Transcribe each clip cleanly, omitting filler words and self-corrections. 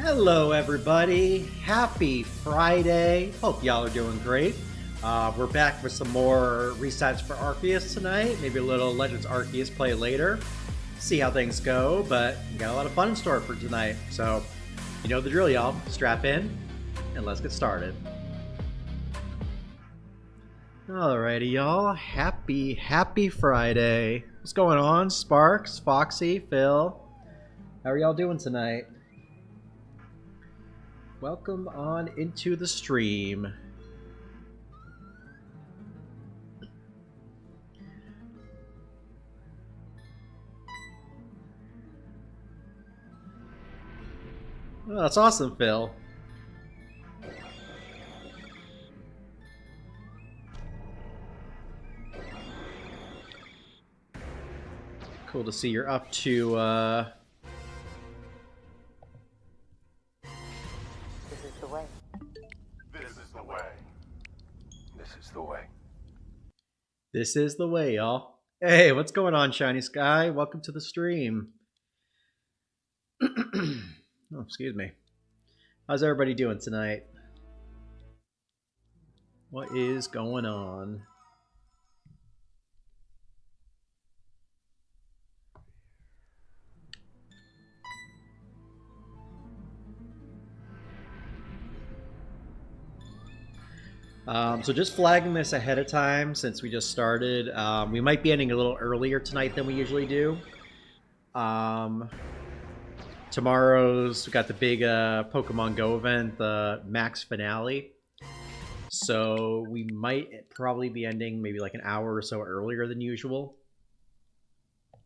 Hello, everybody. Happy Friday. Hope y'all are doing great. We're back with some more resets for Arceus tonight. Maybe a little Legends Arceus play later. See how things go, but we got a lot of fun in store for tonight. So, you know the drill, y'all. Strap in, and let's get started. Alrighty, y'all. Happy Friday. What's going on? Sparks, Foxy, Phil. How are y'all doing tonight? Welcome on into the stream. Oh, that's awesome, Phil. Cool to see you're up to, This is the way. This is the way. This is the way. This is the way, y'all. Hey, what's going on, Shiny Sky? Welcome to the stream. Oh, excuse me. How's everybody doing tonight? What is going on? So just flagging this ahead of time since we just started. We might be ending a little earlier tonight than we usually do. Tomorrow's we got the big Pokemon Go event, the max finale. So we might probably be ending maybe like an hour or so earlier than usual.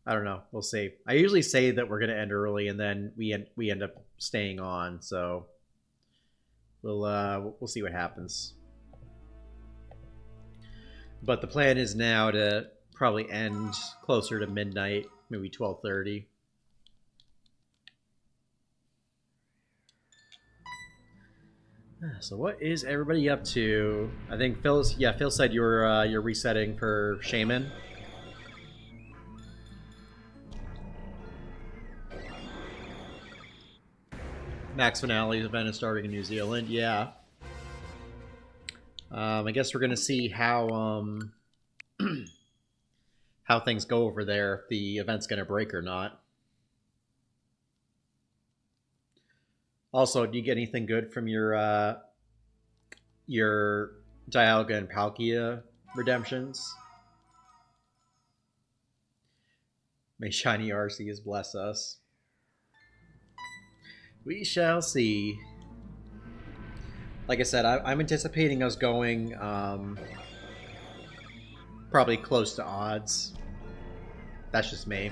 I don't know. We'll see. I usually say that we're gonna end early, and then we end up staying on. So we'll see what happens. But the plan is now to probably end closer to midnight, maybe 12:30. So what is everybody up to? I think Phil said you're resetting for Shaman. Max Finale event is starting in New Zealand. Yeah. I guess we're gonna see how how things go over there. If the event's gonna break or not. Also, do you get anything good from your Dialga and Palkia redemptions? May Shiny Arceus bless us. We shall see. Like I said, I'm anticipating us going probably close to odds. That's just me.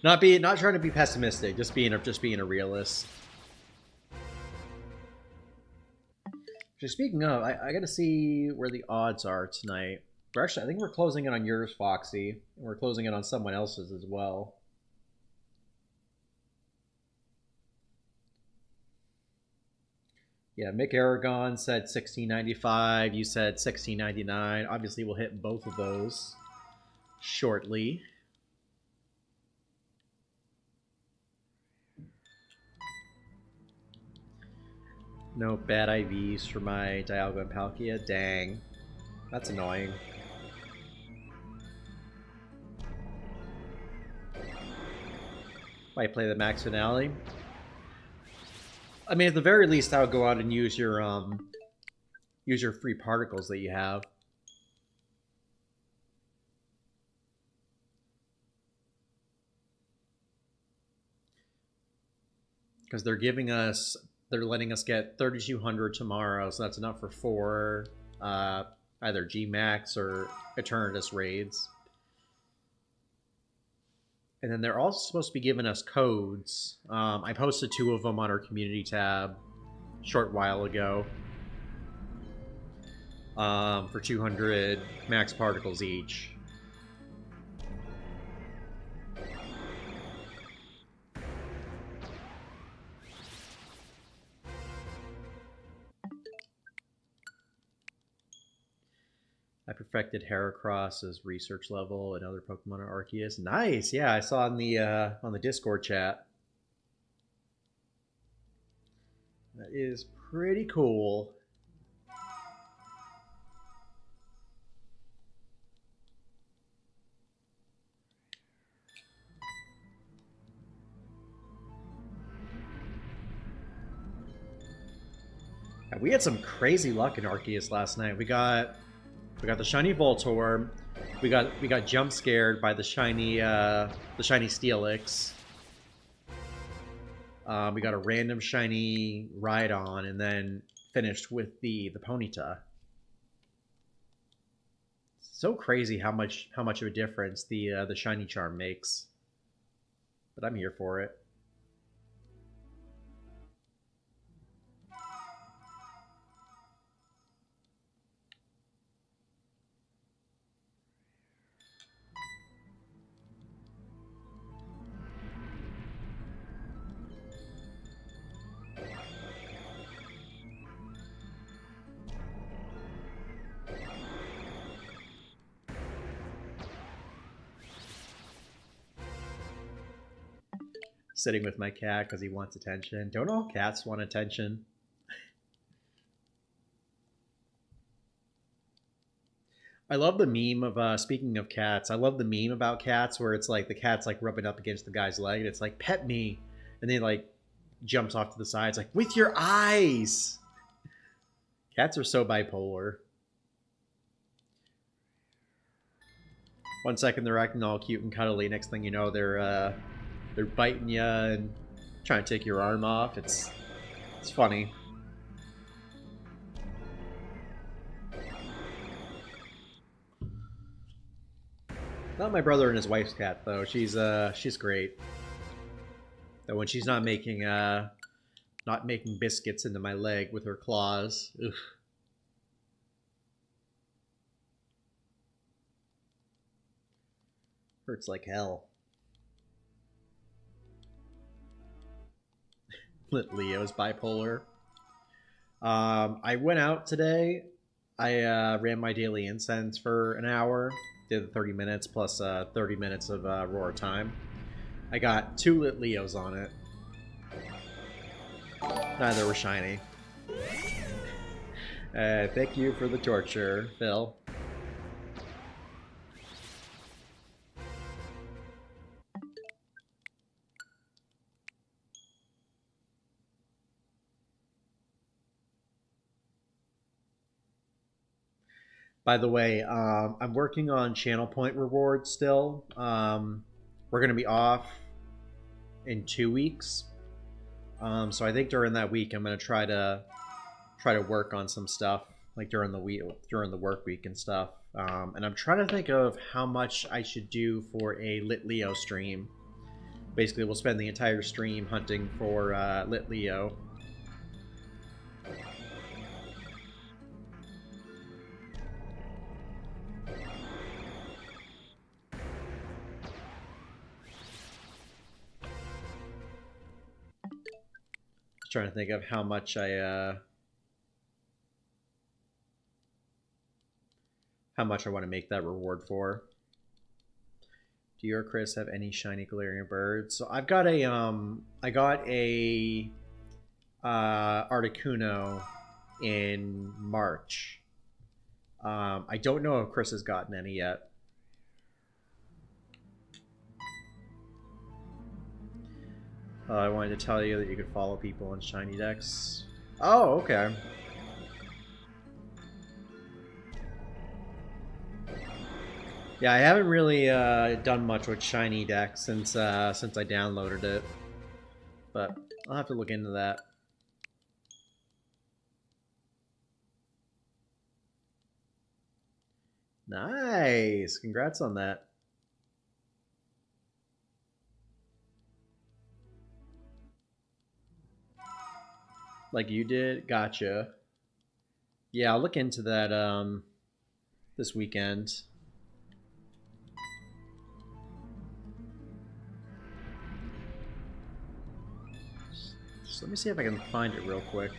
Not trying to be pessimistic, just being a realist. Just speaking of, I gotta see where the odds are tonight. I think we're closing in on yours, Foxy. And we're closing in on someone else's as well. Yeah, Mick Aragon said 1695. You said 1699. Obviously, we'll hit both of those shortly. No bad IVs for my Dialga and Palkia. Dang. That's annoying. Might play the max finale. I mean, at the very least, I would go out and use your free particles that you have. Because they're letting us get 3,200 tomorrow, so that's enough for 4 either G-Max or Eternatus raids. And then they're also supposed to be giving us codes. I posted 2 of them on our community tab a short while ago for 200 max particles each. I perfected Heracross's research level and other Pokemon are Arceus. Nice, yeah, I saw on the Discord chat. is pretty cool. We had some crazy luck in Arceus last night. We got the shiny Voltorb. We got jump scared by the shiny Steelix. We got a random shiny Rhydon, and then finished with the Ponyta. So crazy how much of a difference the shiny charm makes. But I'm here for it. Sitting with my cat because he wants attention. Don't all cats want attention? I love the meme of speaking of cats. I love the meme about cats where it's like the cat's like rubbing up against the guy's leg and it's like pet me, and then like jumps off to the side. It's like with your eyes. Cats are so bipolar. 1 second they're acting all cute and cuddly. Next thing you know, they're biting you and trying to take your arm off. It's funny. Not my brother and his wife's cat though. She's great. Though when she's not making biscuits into my leg with her claws. Ugh. Hurts like hell. Leo's bipolar. I went out today. I ran my daily incense for an hour. Did the 30 minutes plus 30 minutes of roar time. I got 2 lit Leos on it. Neither were shiny. Thank you for the torture, Phil. By the way, I'm working on channel point rewards still. We're going to be off in 2 weeks. So I think during that week I'm going to try to work on some stuff like during the work week and stuff. And I'm trying to think of how much I should do for a Lit Leo stream. Basically, we'll spend the entire stream hunting for Lit Leo. Trying to think of how much I want to make that reward for. Do you or Chris have any shiny Galarian birds? So I've got a I got a Articuno in March. I don't know if Chris has gotten any yet. I wanted to tell you that you could follow people on shiny decks. Oh, okay. Yeah, I haven't really done much with shiny decks since I downloaded it, but I'll have to look into that. Nice! Congrats on that. Like you did? Gotcha. Yeah, I'll look into that this weekend. Just let me see if I can find it real quick.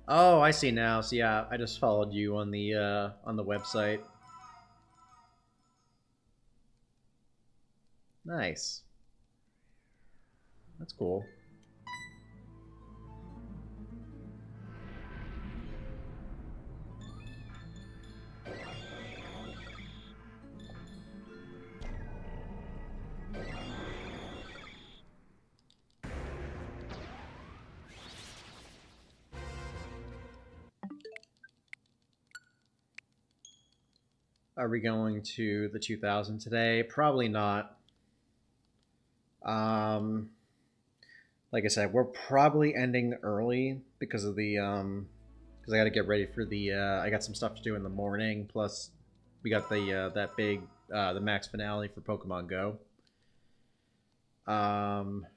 Oh, I see now. So yeah, I just followed you on the website. Nice. That's cool. Are we going to the 2000 today? Probably not. Um, like I said, we're probably ending early because of the because I got to get ready for the I got some stuff to do in the morning. Plus, we got the that big the max finale for Pokemon Go. Um,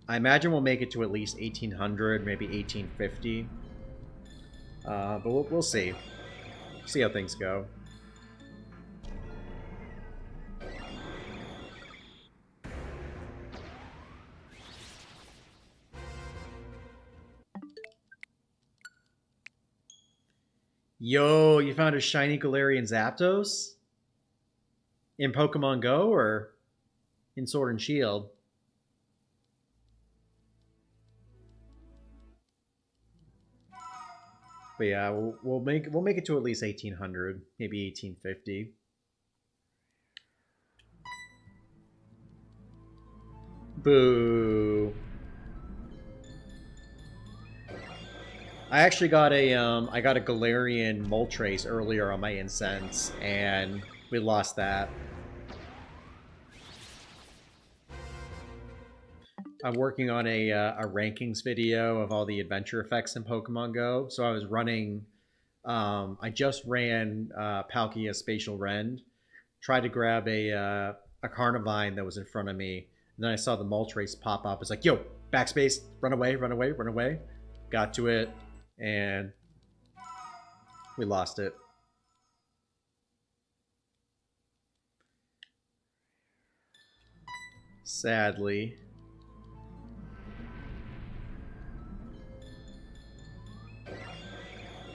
I imagine we'll make it to at least 1800, maybe 1850. But we'll see. See how things go. Yo, you found a shiny Galarian Zapdos in Pokemon Go or in Sword and Shield? But yeah, we'll make it to at least 1800, maybe 1850. Boo. I actually got I got a Galarian Moltres earlier on my incense, and we lost that. I'm working on a rankings video of all the adventure effects in Pokemon Go. So I was running. I just ran Palkia Spatial Rend. Tried to grab a Carnivine that was in front of me, and then I saw the Moltres pop up. It's like, yo, backspace, run away, run away, run away. Got to it, and we lost it. Sadly.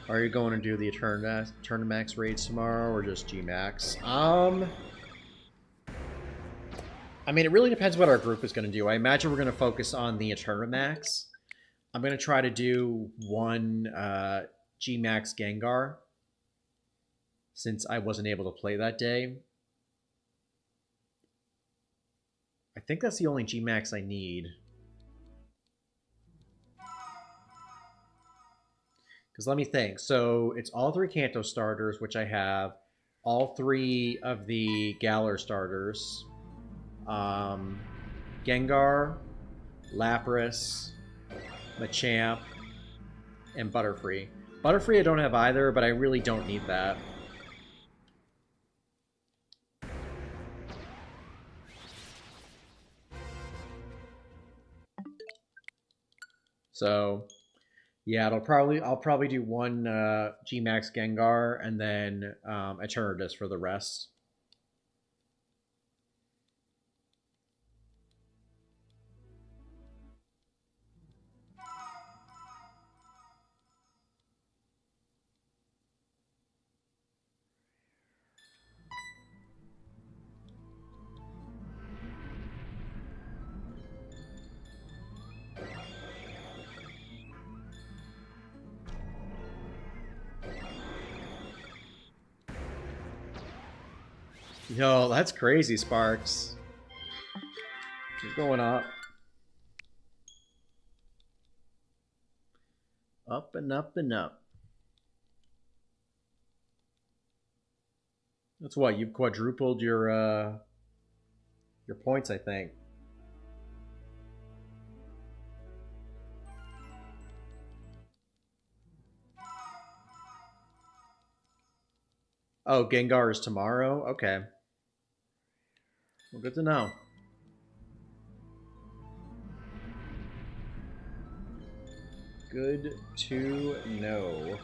Are you going to do the Eternamax raids tomorrow or just Gmax? I mean, it really depends what our group is going to do. I imagine we're going to focus on the Eternamax. I'm going to try to do one Gmax Gengar since I wasn't able to play that day. I think that's the only Gmax I need. Because let me think. So it's all three Kanto starters, which I have. All three of the Galar starters. Gengar, Lapras, Machamp, and Butterfree. Butterfree I don't have either, but I really don't need that. So yeah, I'll probably do one Gmax Gengar and then Eternatus for the rest. Yo, that's crazy, Sparks. Keep going up. Up and up and up. That's what, you've quadrupled your points, I think. Oh, Gengar is tomorrow? Okay. Well, good to know. Good to know.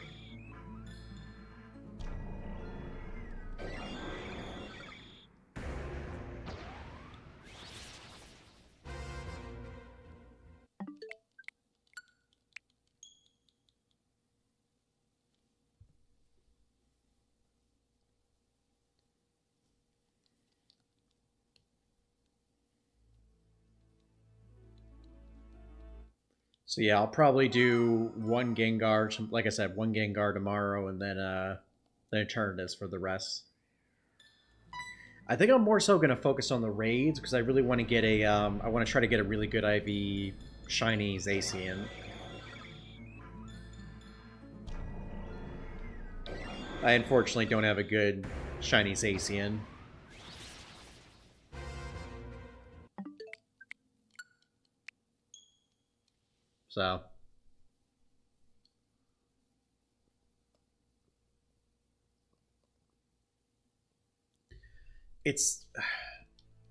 So yeah, I'll probably do one Gengar, like I said, one Gengar tomorrow, and then Eternatus for the rest. I think I'm more so going to focus on the raids because I really want to get a. I want to try to get a really good IV shiny Zacian. I unfortunately don't have a good shiny Zacian. So. It's.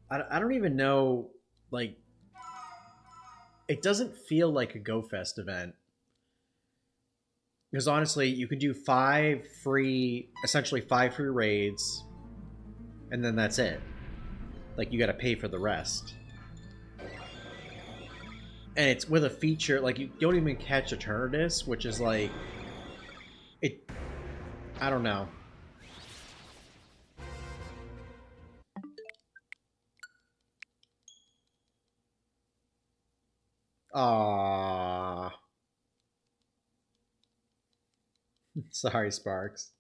I don't even know. Like. It doesn't feel like a Go Fest event. Because honestly, you can do essentially 5 free raids, and then that's it. Like, you gotta pay for the rest. And it's with a feature, like, you don't even catch Eternatus, which is like... It... I don't know. Aww. Sorry, Sparks.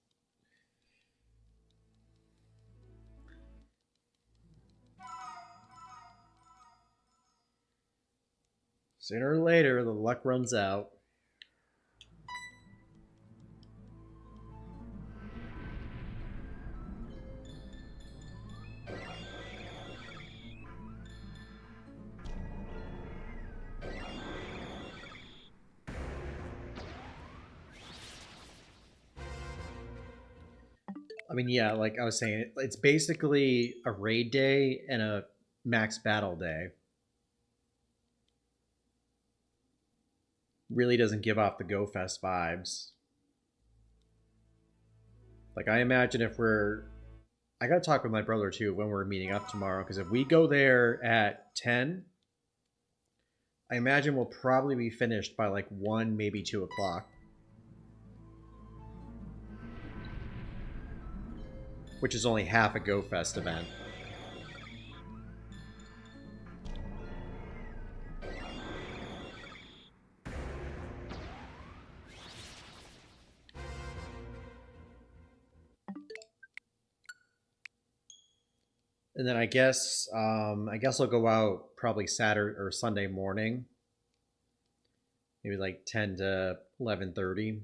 Sooner or later, the luck runs out. I mean, yeah, like I was saying, it's basically a raid day and a max battle day. Really doesn't give off the Go Fest vibes. Like, I imagine if we're... I gotta talk with my brother, too, when we're meeting up tomorrow, because if we go there at 10, I imagine we'll probably be finished by, like, 1, maybe 2 o'clock. Which is only half a Go Fest event. And then I guess I'll go out probably Saturday or Sunday morning, maybe like 10 to 11:30.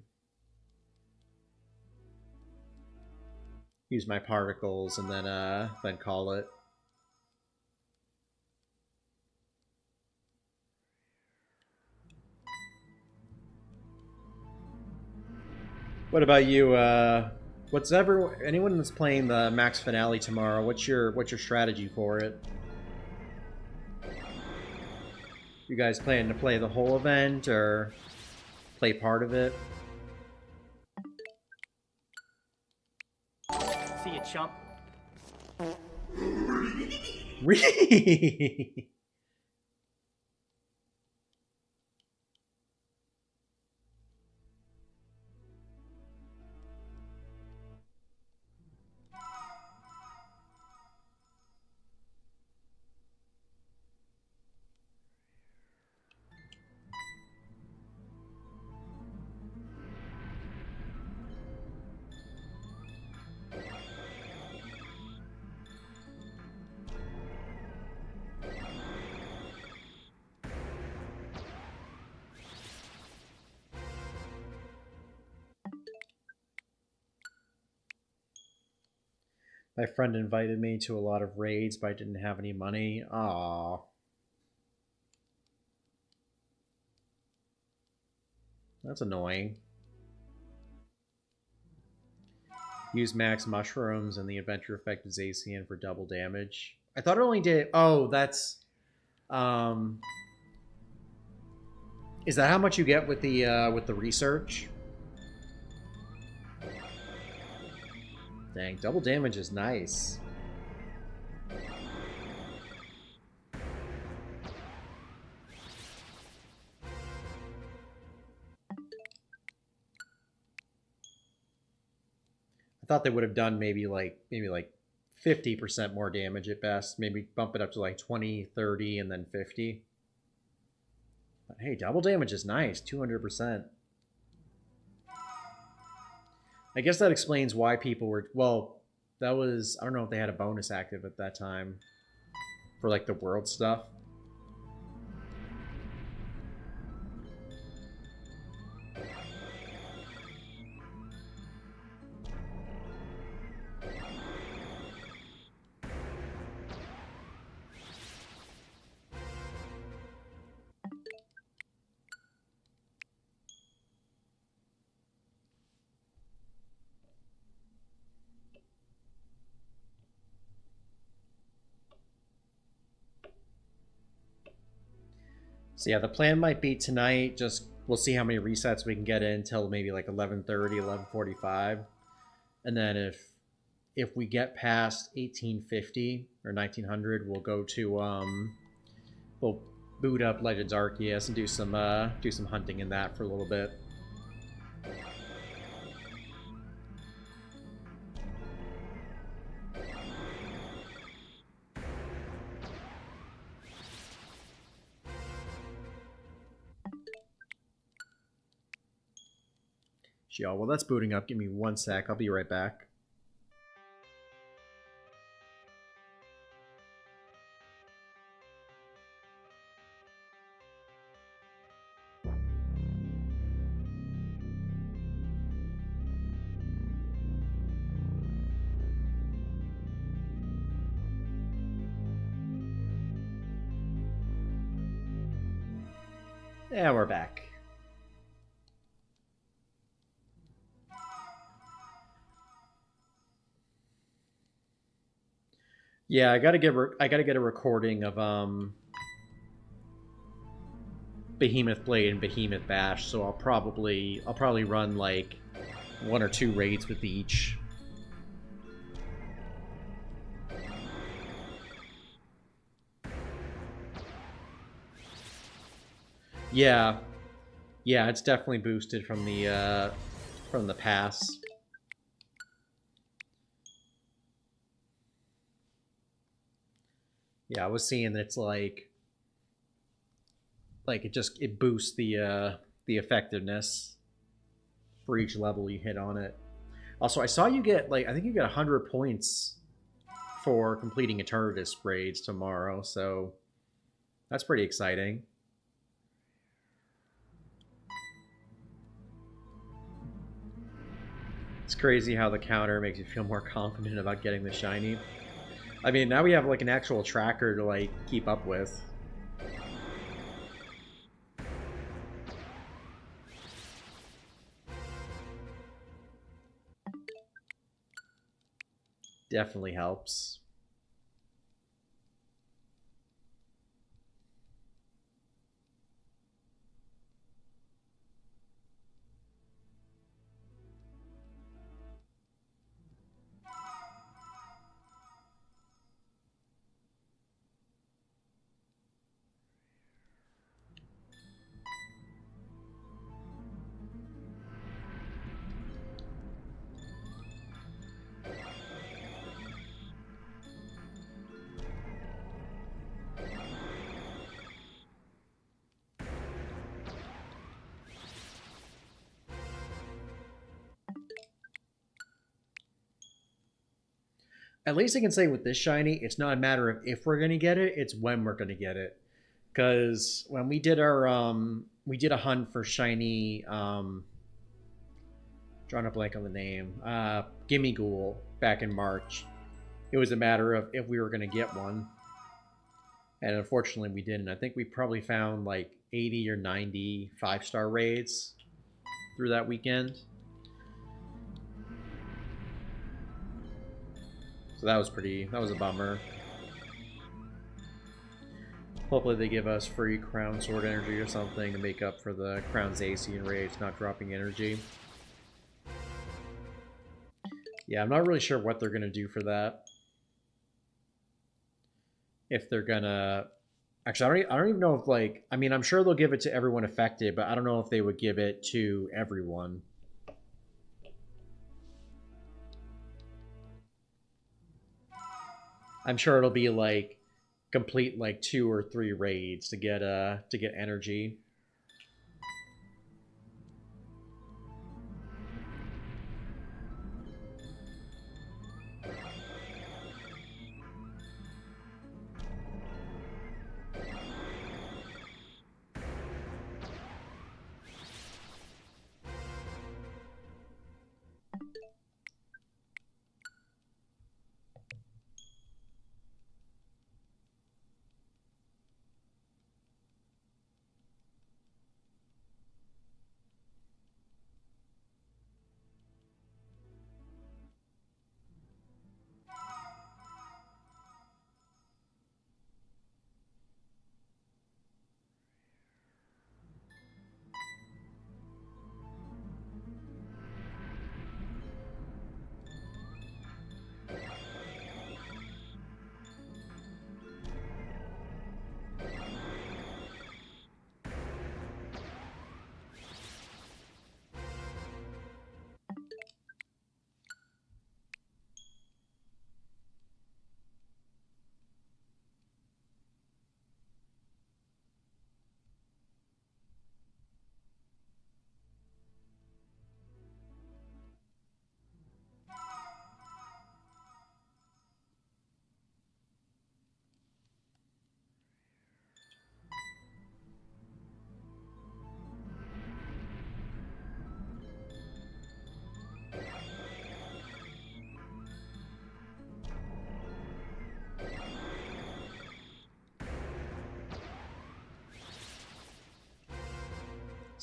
Use my particles and then call it. What about you? Anyone that's playing the max finale tomorrow? What's your strategy for it? You guys planning to play the whole event or play part of it? See you, chump. Really? My friend invited me to a lot of raids, but I didn't have any money. Aww. That's annoying. Use max mushrooms and the adventure effect is Zacian for double damage. I thought it only did... Oh, that's... Is that how much you get with the research? Dang, double damage is nice. I thought they would have done maybe like 50% more damage at best. Maybe bump it up to like 20, 30, and then 50. But hey, double damage is nice, 200%. I guess that explains why people were, well, that was, I don't know if they had a bonus active at that time for like the world stuff. So yeah, the plan might be tonight. Just we'll see how many resets we can get in until maybe like 11:30, 11:45, and then if we get past 1850 or 1900, we'll go to we'll boot up Legends Arceus and do some hunting in that for a little bit. Y'all, well, that's booting up. Give me 1 sec. I'll be right back. Yeah, we're back. Yeah, I gotta get a recording of Behemoth Blade and Behemoth Bash, so I'll probably run like 1 or 2 raids with each. Yeah, yeah, it's definitely boosted from the pass. Yeah, I was seeing that it's like it boosts the effectiveness for each level you hit on it. Also, I saw you get like I think you get 100 points for completing Eternatus raids tomorrow, so that's pretty exciting. It's crazy how the counter makes you feel more confident about getting the shiny. I mean, now we have like an actual tracker to like keep up with. Definitely helps. At least I can say with this shiny, it's not a matter of if we're gonna get it; it's when we're gonna get it. Because when we did we did a hunt for shiny, drawing a blank on the name, Gimme Ghoul back in March. It was a matter of if we were gonna get one, and unfortunately we didn't. I think we probably found like 80 or 90 5-star raids through that weekend. So that was a bummer. Hopefully they give us free Crown Sword energy or something to make up for the Crown Zacian raids not dropping energy. Yeah, I'm not really sure what they're going to do for that. If they're going to... Actually, I don't even know if, like... I mean, I'm sure they'll give it to everyone affected, but I don't know if they would give it to everyone. I'm sure it'll be, like, complete, like, 2 or 3 raids to get energy.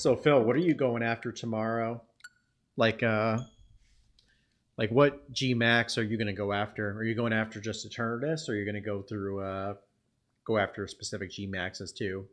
So Phil, what are you going after tomorrow? Like like what G Max are you gonna go after? Are you going after just Eternatus, or are you gonna go through go after specific G Maxes too?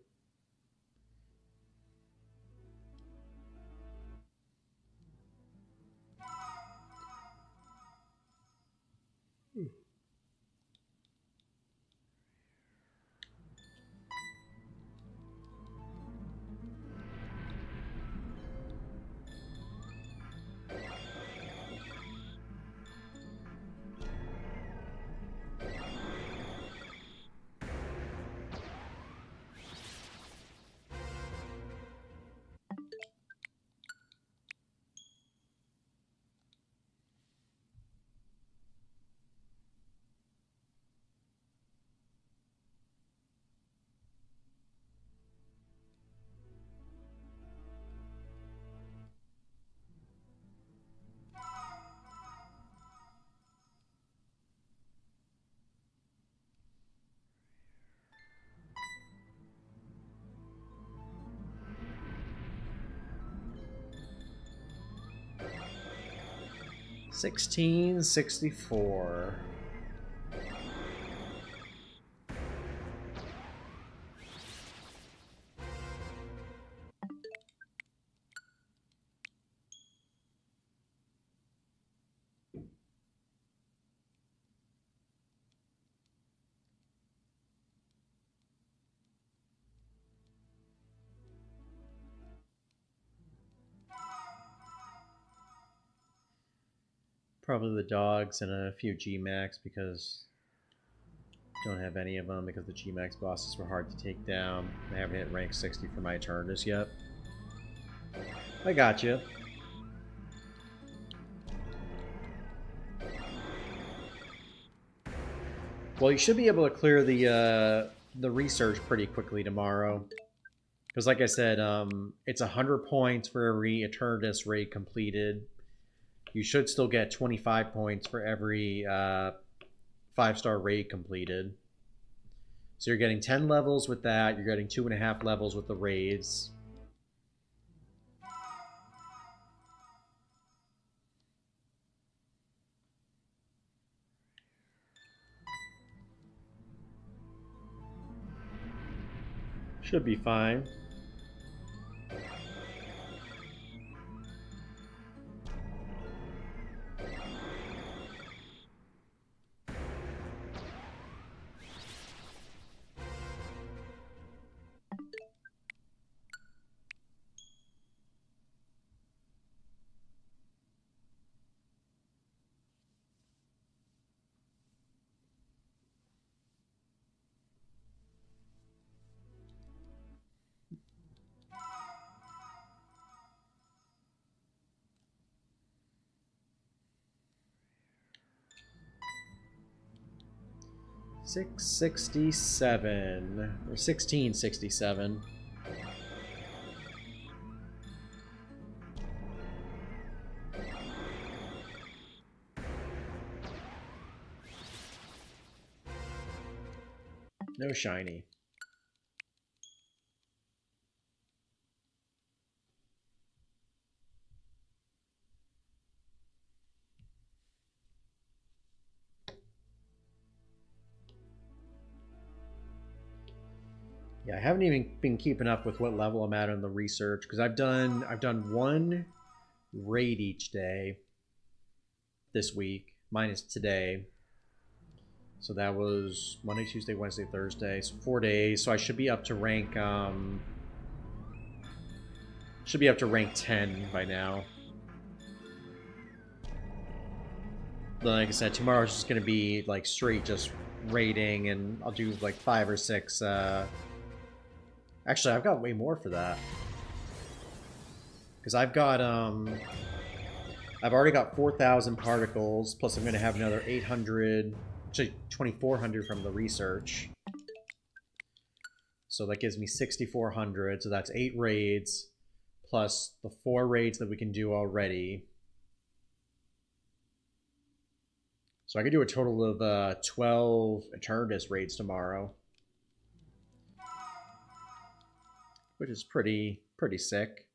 1664. Probably the dogs and a few G Max because don't have any of them because the G Max bosses were hard to take down. I haven't hit rank 60 for my Eternatus yet. I got you. Well, you should be able to clear the research pretty quickly tomorrow. Because like I said, it's 100 points for every Eternatus raid completed. You should still get 25 points for every 5-star raid completed. So you're getting 10 levels with that. You're getting 2.5 levels with the raids. Should be fine. $667 or $1667. No shiny. Yeah, I haven't even been keeping up with what level I'm at on the research because I've done one raid each day this week, minus today. So that was Monday, Tuesday, Wednesday, Thursday. So 4 days. So I should be up to rank should be up to rank 10 by now. But like I said, tomorrow's just gonna be like straight just raiding, and I'll do like 5 or 6 actually I've got way more for that. Because I've already got 4,000 particles, plus I'm gonna have another 800, actually 2,400 from the research. So that gives me 6,400, so that's 8 raids, plus the 4 raids that we can do already. So I could do a total of 12 Eternatus raids tomorrow. Which is pretty sick.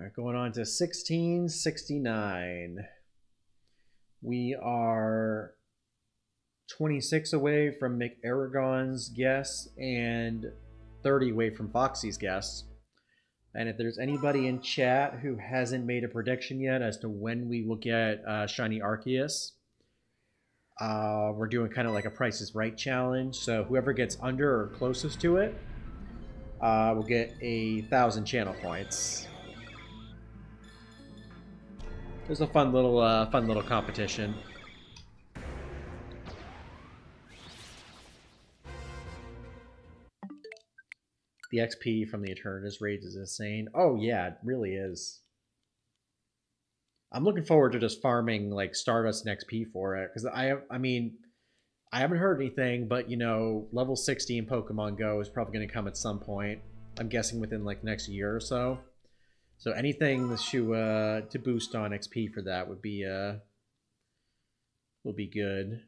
Alright, going on to 1669. We are 26 away from McAragon's guess and 30 away from Foxy's guess. And if there's anybody in chat who hasn't made a prediction yet as to when we will get Shiny Arceus, we're doing kind of like a Price is Right challenge. So whoever gets under or closest to it will get 1,000 channel points. There's a fun little competition. The XP from the Eternatus raids is insane. Oh yeah, it really is. I'm looking forward to just farming like Stardust and XP for it because I haven't heard anything, but you know, level 60 in Pokemon Go is probably going to come at some point. I'm guessing within like the next year or so. So anything to boost on XP for that would be good.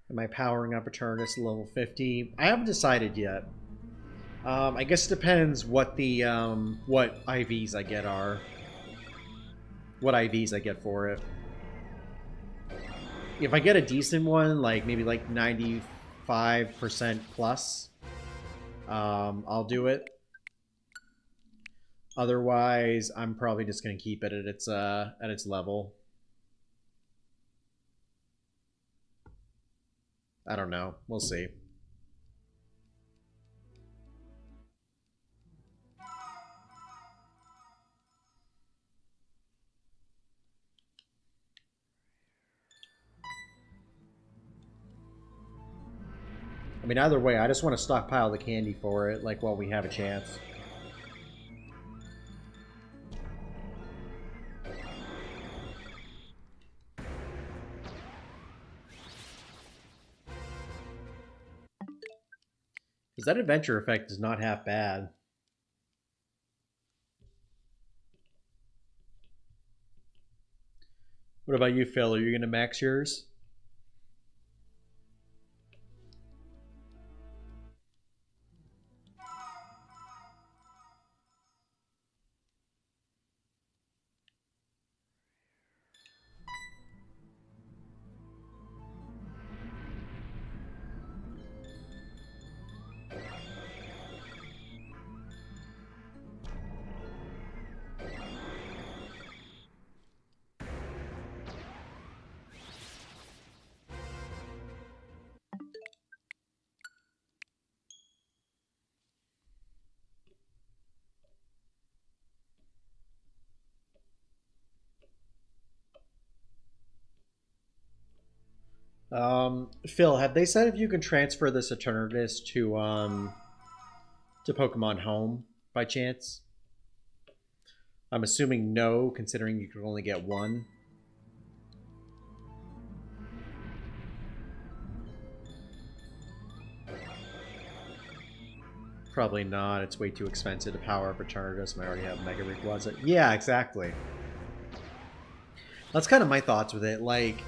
Am I powering up Eternatus level 50? I haven't decided yet. I guess it depends what the what IVs I get are. What IVs I get for it. If I get a decent one, like maybe like 95% plus, I'll do it. Otherwise, I'm probably just gonna keep it at its level. I don't know. We'll see. I mean, either way, I just want to stockpile the candy for it, like, while we have a chance. Because that adventure effect is not half bad. What about you, Phil? Are you going to max yours? Phil, have they said if you can transfer this Eternatus to Pokemon Home by chance? I'm assuming no, considering you can only get one. Probably not. It's way too expensive to power up Eternatus, and I already have Mega Rayquaza. Yeah, exactly. That's kind of my thoughts with it. Like,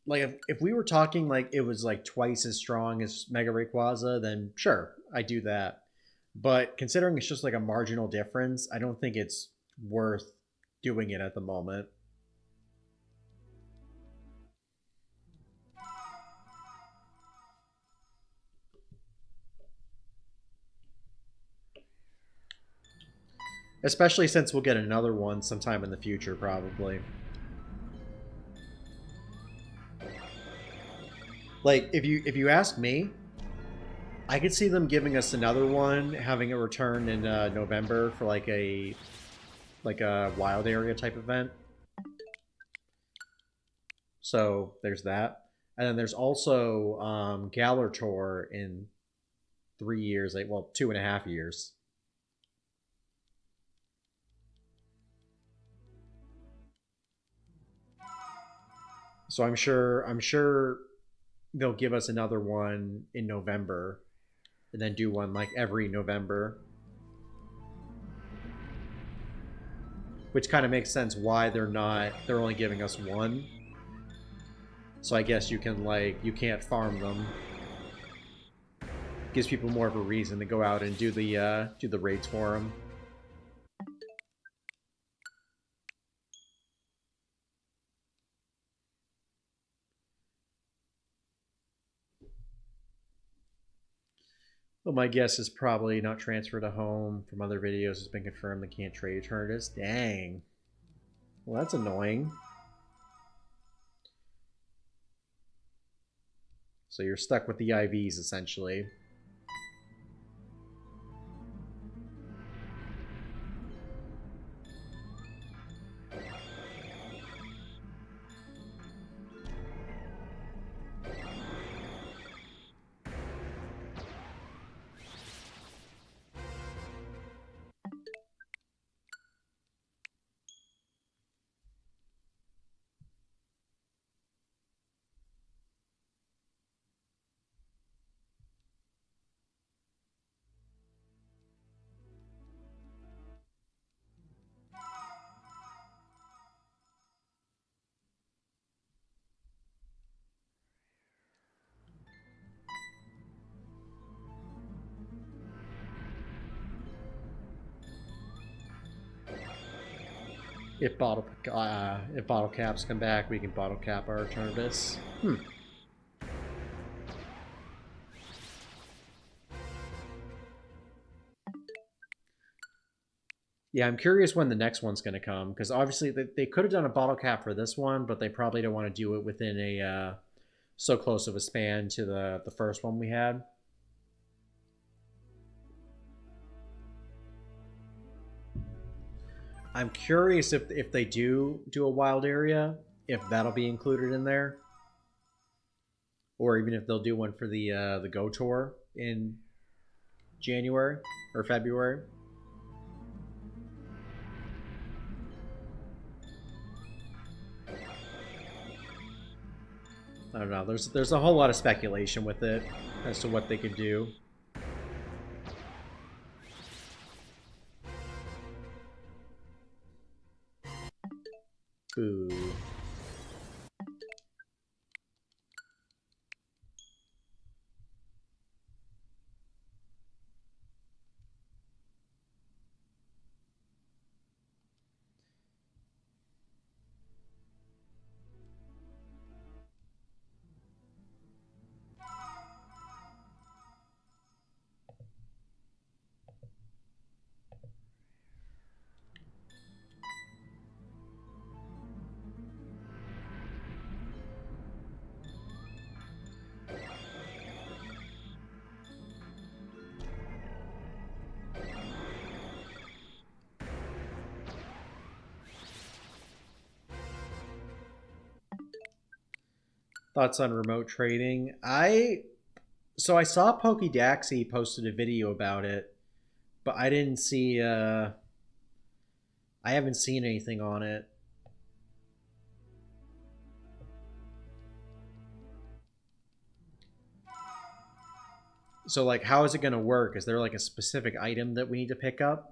if we were talking like it was like twice as strong as Mega Rayquaza, then sure, I do that. But considering it's just like a marginal difference, I don't think it's worth doing it at the moment. Especially since we'll get another one sometime in the future, probably. Like, if you ask me, I could see them giving us another one, having it return in November for like a like a wild area type event. So there's that. And then there's also Galar Tour in 3 years, like, well, 2.5 years. So I'm sure they'll give us another one in November, and then do one like every November, which kind of makes sense why they're only giving us one. So I guess you can't farm them. Gives people more of a reason to go out and do the raids for them. Well, my guess is probably not transfer to home. From other videos, it's been confirmed they can't trade alternatives. Dang. Well, that's annoying. So you're stuck with the IVs, essentially. If bottle caps come back, we can bottle cap our alternatives. Yeah, I'm curious when the next one's going to come, because obviously they could have done a bottle cap for this one, but they probably don't want to do it within a so close of a span to the first one we had. I'm curious if they do a wild area, if that'll be included in there, or even if they'll do one for the Go Tour in January or February. I don't know. There's a whole lot of speculation with it as to what they could do. Ooh. Thoughts on remote trading? I saw Pokedaxi posted a video about it, but I didn't see. I haven't seen anything on it. So like, how is it going to work? Is there like a specific item that we need to pick up?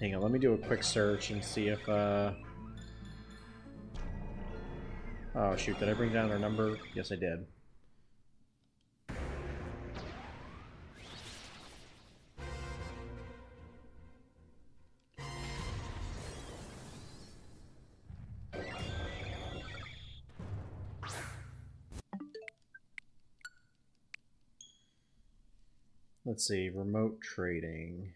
Hang on, let me do a quick search and see if oh shoot, did I bring down their number? Yes, I did. Let's see, remote trading.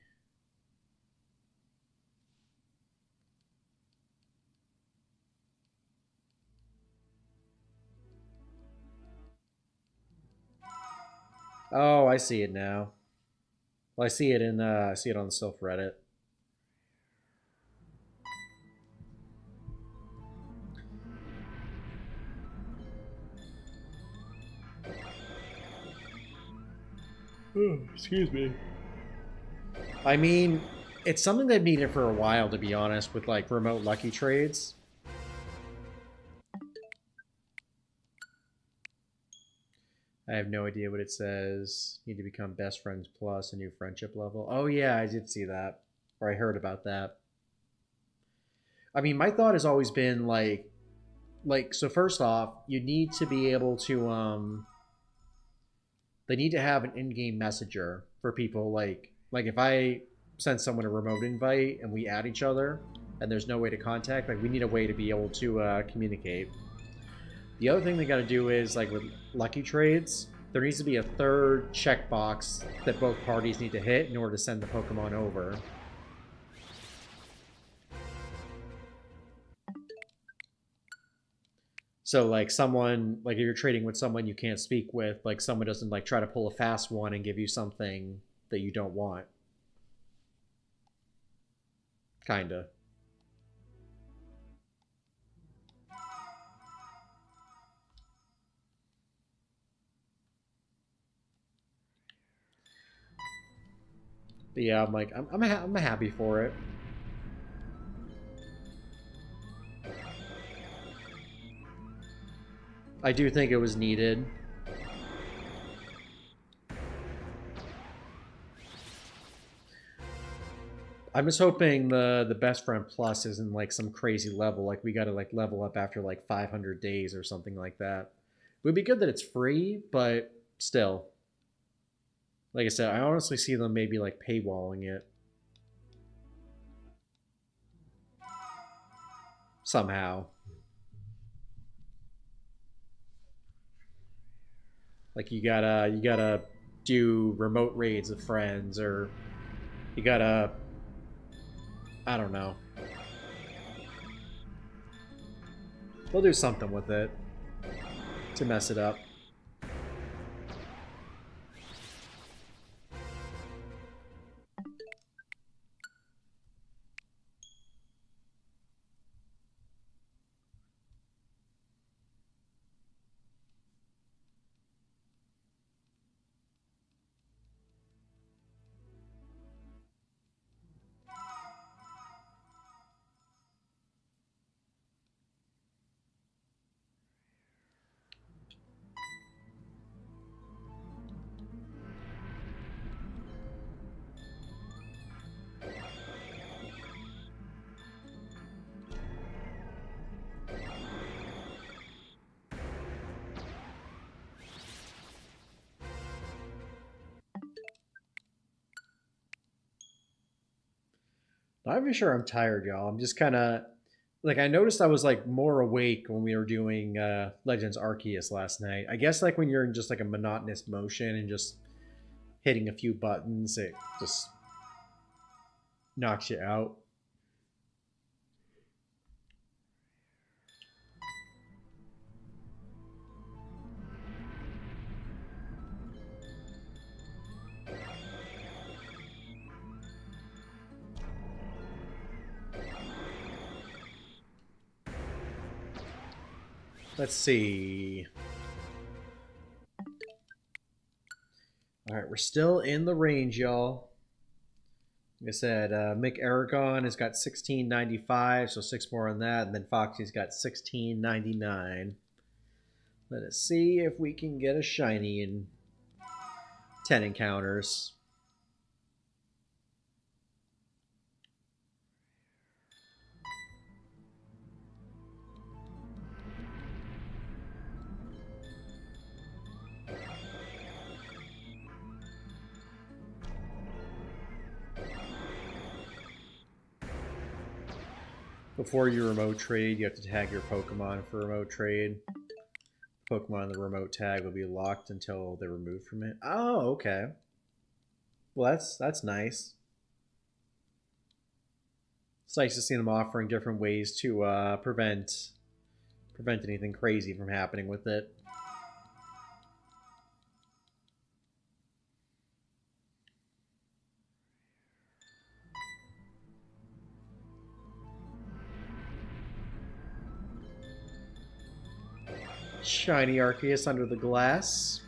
Oh, I see it now. Well, I see it on the Sylph Reddit. Oh, excuse me. I mean, it's something they've needed for a while, to be honest, with like remote lucky trades. I have no idea what it says. Need to become best friends plus a new friendship level. Oh yeah, I did see that. Or I heard about that. I mean, my thought has always been like so first off, you need to be able to they need to have an in-game messenger for people like if I send someone a remote invite and we add each other and there's no way to contact, like we need a way to be able to communicate. The other thing they got to do is like with lucky trades, there needs to be a third checkbox that both parties need to hit in order to send the Pokemon over. So like someone like if you're trading with someone you can't speak with, like someone doesn't like try to pull a fast one and give you something that you don't want. Kinda. But yeah, I'm like I'm happy for it. I do think it was needed. I'm just hoping the best friend plus isn't like some crazy level. Like we got to like level up after like 500 days or something like that. It would be good that it's free, but still, like I said, I honestly see them maybe like paywalling it somehow. Like you gotta do remote raids with friends, or you gotta I don't know. They'll do something with it to mess it up. Not even sure I'm tired, y'all. I'm just kind of like I noticed I was like more awake when we were doing Legends Arceus last night. I guess like when you're in just like a monotonous motion and just hitting a few buttons, it just knocks you out. Let's see. All right, we're still in the range, y'all. Like I said, Mick Aragon has got 1695, so 6 more on that, and then Foxy's got 1699. Let us see if we can get a shiny in 10 encounters. Before you remote trade, you have to tag your Pokemon for remote trade. Pokemon in the remote tag will be locked until they're removed from it. Oh, okay. Well, that's nice. It's nice to see them offering different ways to prevent anything crazy from happening with it. Shiny Arceus under the glass.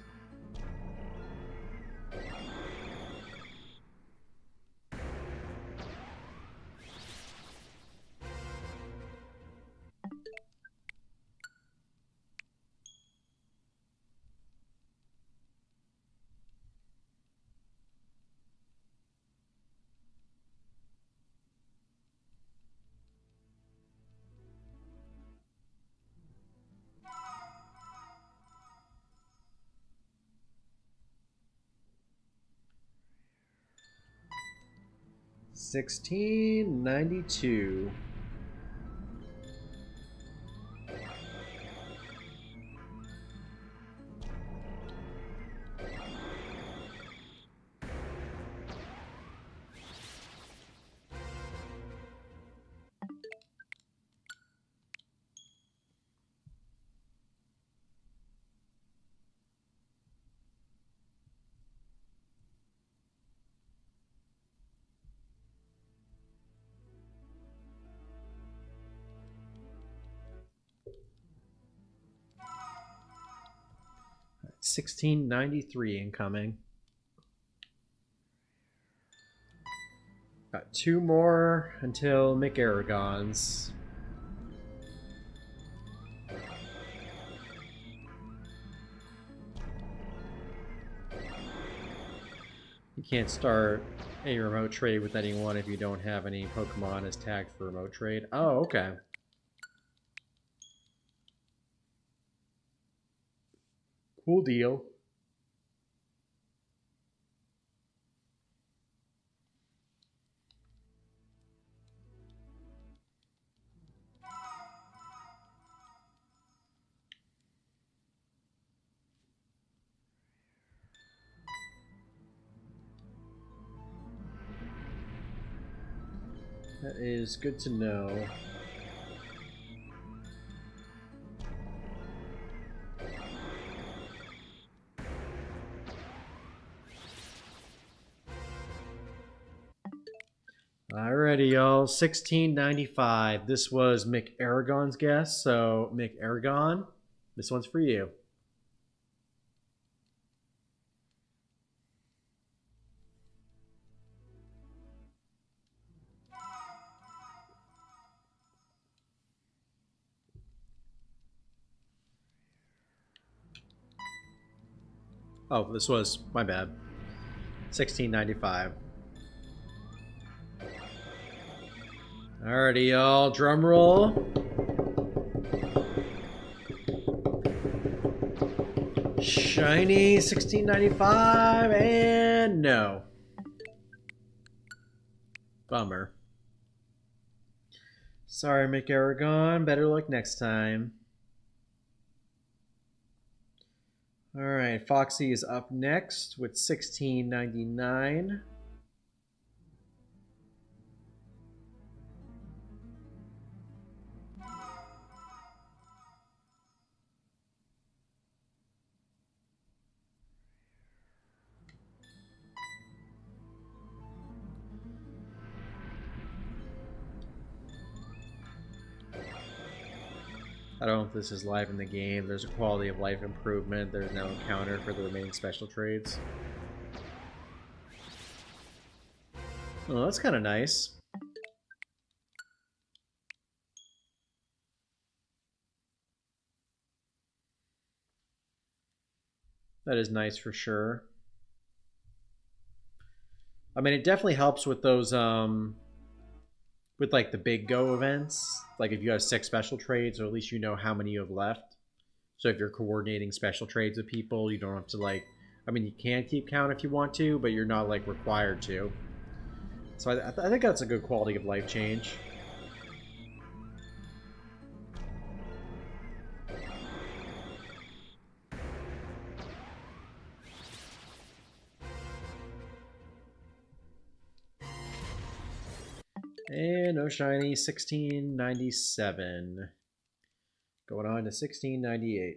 $16.92. $16.93 incoming. Got 2 more until McAragon's. You can't start a remote trade with anyone if you don't have any Pokemon as tagged for remote trade. Oh, okay. Cool deal. That is good to know. Alrighty, y'all. $16.95. This was McAragon's guess, so McAragon, this one's for you. Oh, this was my bad. $16.95. Alrighty, y'all. Drum roll. Shiny $16.95 and no. Bummer. Sorry, McAragon. Better luck next time. Alright, Foxy is up next with $16.99. I don't know if this is live in the game. There's a quality of life improvement. There's no encounter for the remaining special trades. Oh, that's kind of nice. That is nice for sure. I mean, it definitely helps with those, with like the big go events. Like if you have 6 special trades, or at least you know how many you have left. So if you're coordinating special trades with people, you don't have to like, I mean, you can keep count if you want to, but you're not like required to. So I think that's a good quality of life change. And no shiny, $16.97. Going on to $16.98.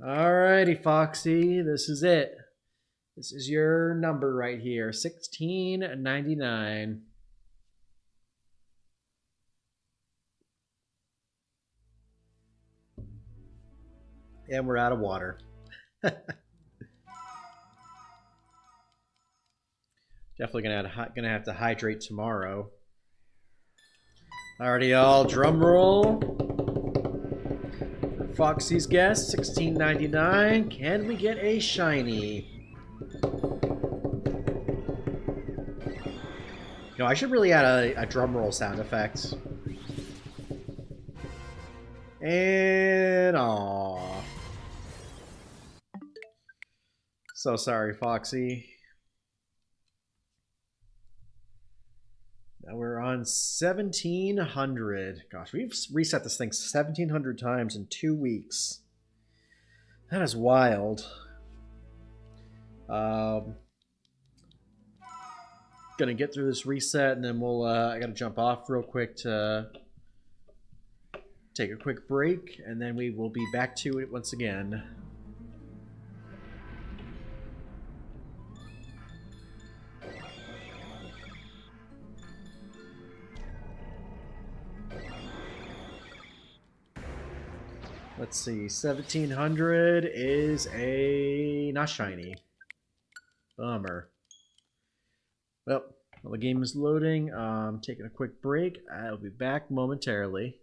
Alrighty, Foxy, this is it. This is your number right here, $16.99. And we're out of water. Definitely gonna have to hydrate tomorrow. Alrighty, y'all. Drum roll. For Foxy's guess, $16.99. Can we get a shiny? No, I should really add a drum roll sound effect. And aw. So sorry, Foxy. Now we're on 1,700. Gosh, we've reset this thing 1,700 times in 2 weeks. That is wild. Gonna get through this reset, and then we'll. I gotta jump off real quick to take a quick break, and then we will be back to it once again. Let's see, 1,700 is a not shiny. Bummer. Well, while the game is loading, taking a quick break. I'll be back momentarily.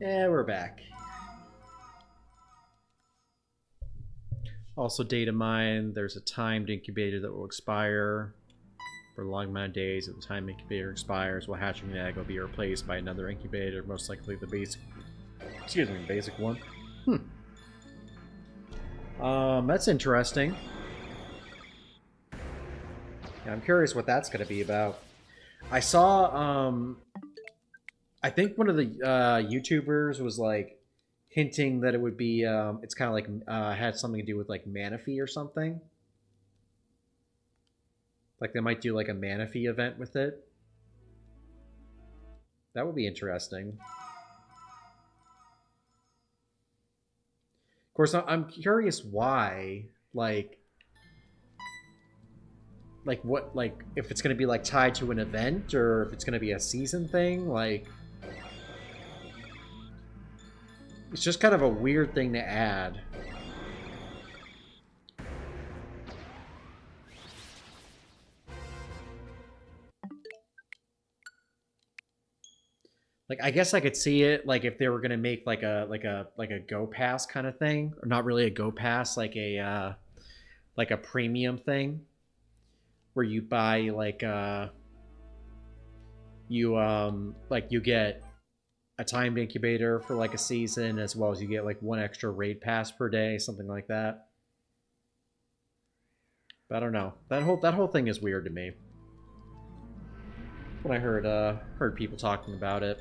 Yeah, we're back. Also data mine, there's a timed incubator that will expire for a long amount of days. If the time incubator expires, while hatching an egg will be replaced by another incubator, most likely the basic one. That's interesting. Yeah, I'm curious what that's going to be about. I saw, I think one of the YouTubers was like, hinting that it would be it's kind of like had something to do with like Manaphy or something. Like they might do like a Manaphy event with it. That would be interesting. Of course, I'm curious why. Like what? Like if it's going to be like tied to an event or if it's going to be a season thing. Like it's just kind of a weird thing to add. Like I guess I could see it like if they were gonna make like a Go Pass kind of thing, or not really a Go Pass, like a premium thing where you buy like you get a timed incubator for like a season as well as you get like one extra raid pass per day, something like that. But I don't know. That whole thing is weird to me. When I heard people talking about it.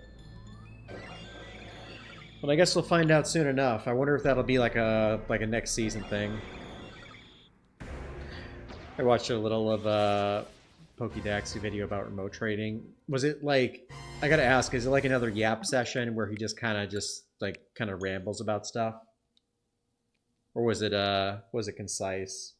But I guess we'll find out soon enough. I wonder if that'll be like a next season thing. I watched a little of Pokédex video about remote trading. Was it like I gotta ask, is it like another Yap session where he just kind of rambles about stuff? Or was it concise?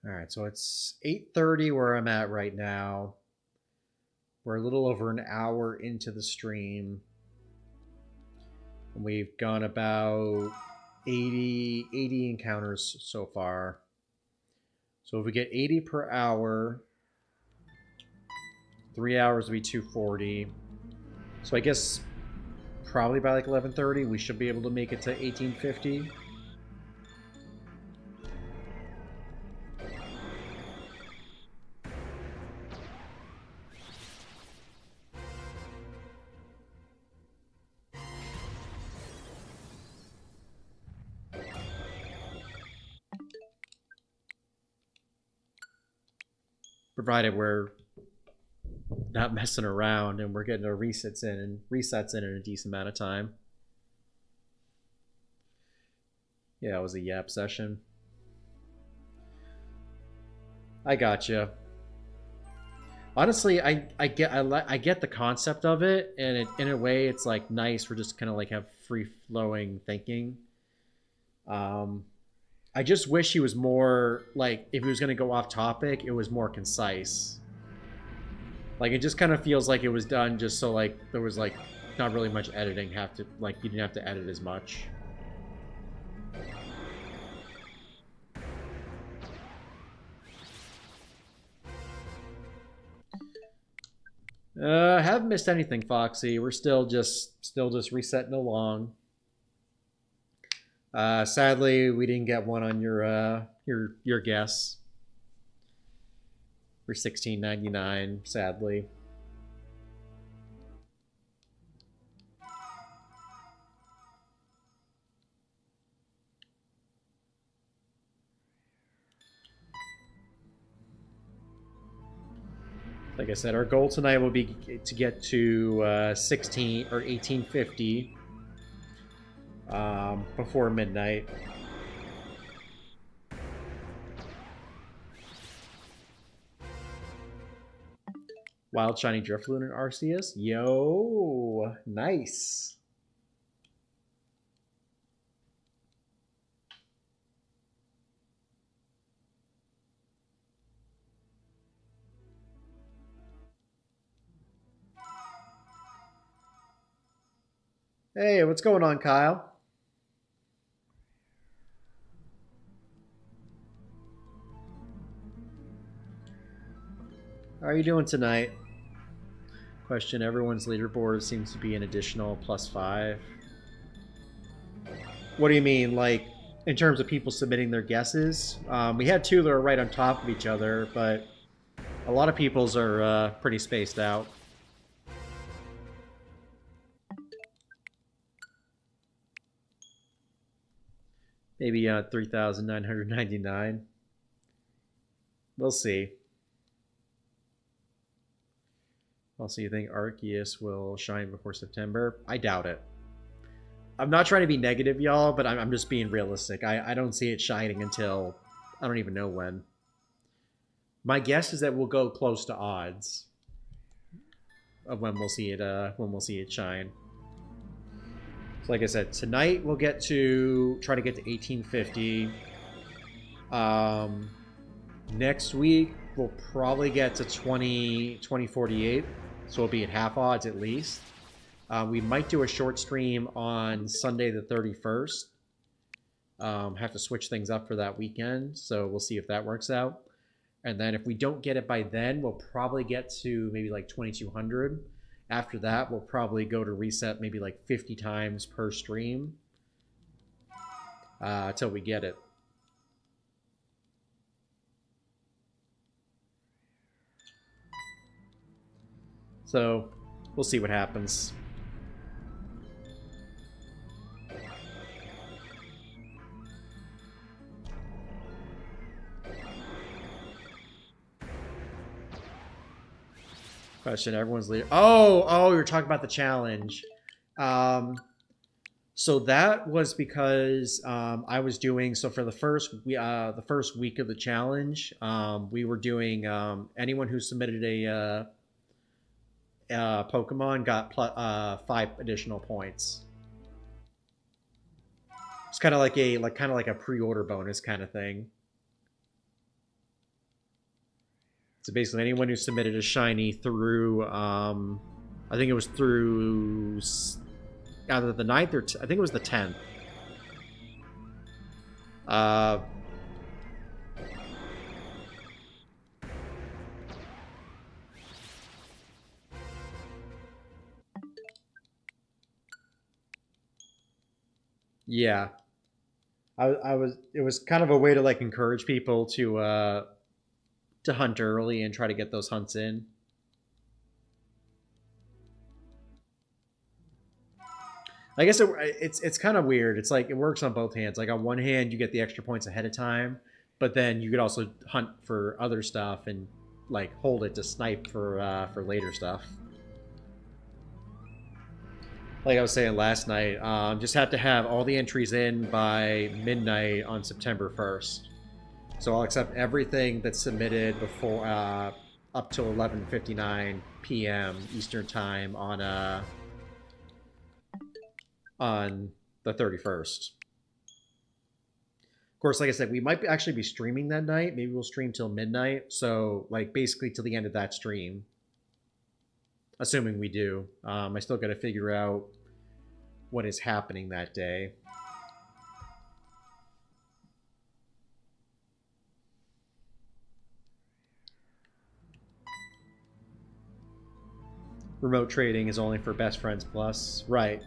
All right, so it's 8:30 where I'm at right now. We're a little over an hour into the stream. And we've gone about 80 encounters so far. So if we get 80 per hour, 3 hours would be 240. So I guess probably by like 11:30 we should be able to make it to 1850. Provided we're not messing around and we're getting our resets in a decent amount of time. Yeah, it was a Yap session. I gotcha. Honestly, I get the concept of it, and in a way, it's like nice for just kind of like have free flowing thinking. Um, I just wish he was more like if he was going to go off topic, it was more concise. Like it just kind of feels like it was done just so like there was like not really much editing. Have to like you didn't have to edit as much. Haven't missed anything, Foxy. We're still just resetting along. Sadly, we didn't get one on your guess for 16.99. Sadly. Like I said, our goal tonight will be to get to 16 or 1850 before midnight. Wild Shiny Drifloon and Arceus. Yo, nice. Hey, what's going on, Kyle? are you doing tonight? Question, everyone's leaderboard seems to be an additional +5. What do you mean, like, in terms of people submitting their guesses? We had two that are right on top of each other, but a lot of people's are pretty spaced out. Maybe 3,999. We'll see. Also, you think Arceus will shine before September? I doubt it. I'm not trying to be negative, y'all, but I'm just being realistic. I don't see it shining until I don't even know when. My guess is that we'll go close to odds of when we'll see it shine. So like I said, tonight we'll try to get to 1850. Next week we'll probably get to 2048, so we'll be at half odds at least. We might do a short stream on Sunday the 31st. Have to switch things up for that weekend, so we'll see if that works out. And then if we don't get it by then, we'll probably get to maybe like 2200. After that, we'll probably go to reset maybe like 50 times per stream until we get it. So we'll see what happens. Question, everyone's leader. Oh, you're talking about the challenge. So that was because I was doing, so for the first week of the challenge, we were doing anyone who submitted a Pokemon got 5 additional points. It's kind of like a pre-order bonus kind of thing. So basically, anyone who submitted a shiny through, I think it was through either the 9th or I think it was the 10th. Yeah, it was kind of a way to like encourage people to hunt early and try to get those hunts in. I guess it's kind of weird. It's like it works on both hands. Like on one hand, you get the extra points ahead of time, but then you could also hunt for other stuff and like hold it to snipe for later stuff. Like I was saying last night, just have to have all the entries in by midnight on September 1st. So I'll accept everything that's submitted before up till 11:59 p.m. Eastern time on the 31st. Of course, like I said, we might actually be streaming that night. Maybe we'll stream till midnight. So like basically till the end of that stream, assuming we do. I still got to figure out what is happening that day. Remote trading is only for Best Friends Plus. Right.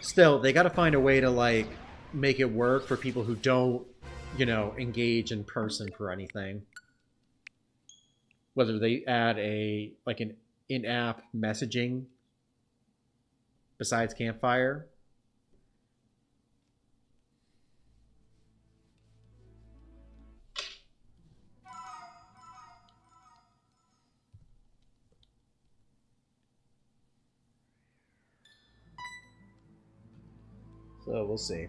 Still, they got to find a way to, like, make it work for people who don't, engage in person for anything. Whether they add an in-app messaging besides Campfire. So we'll see.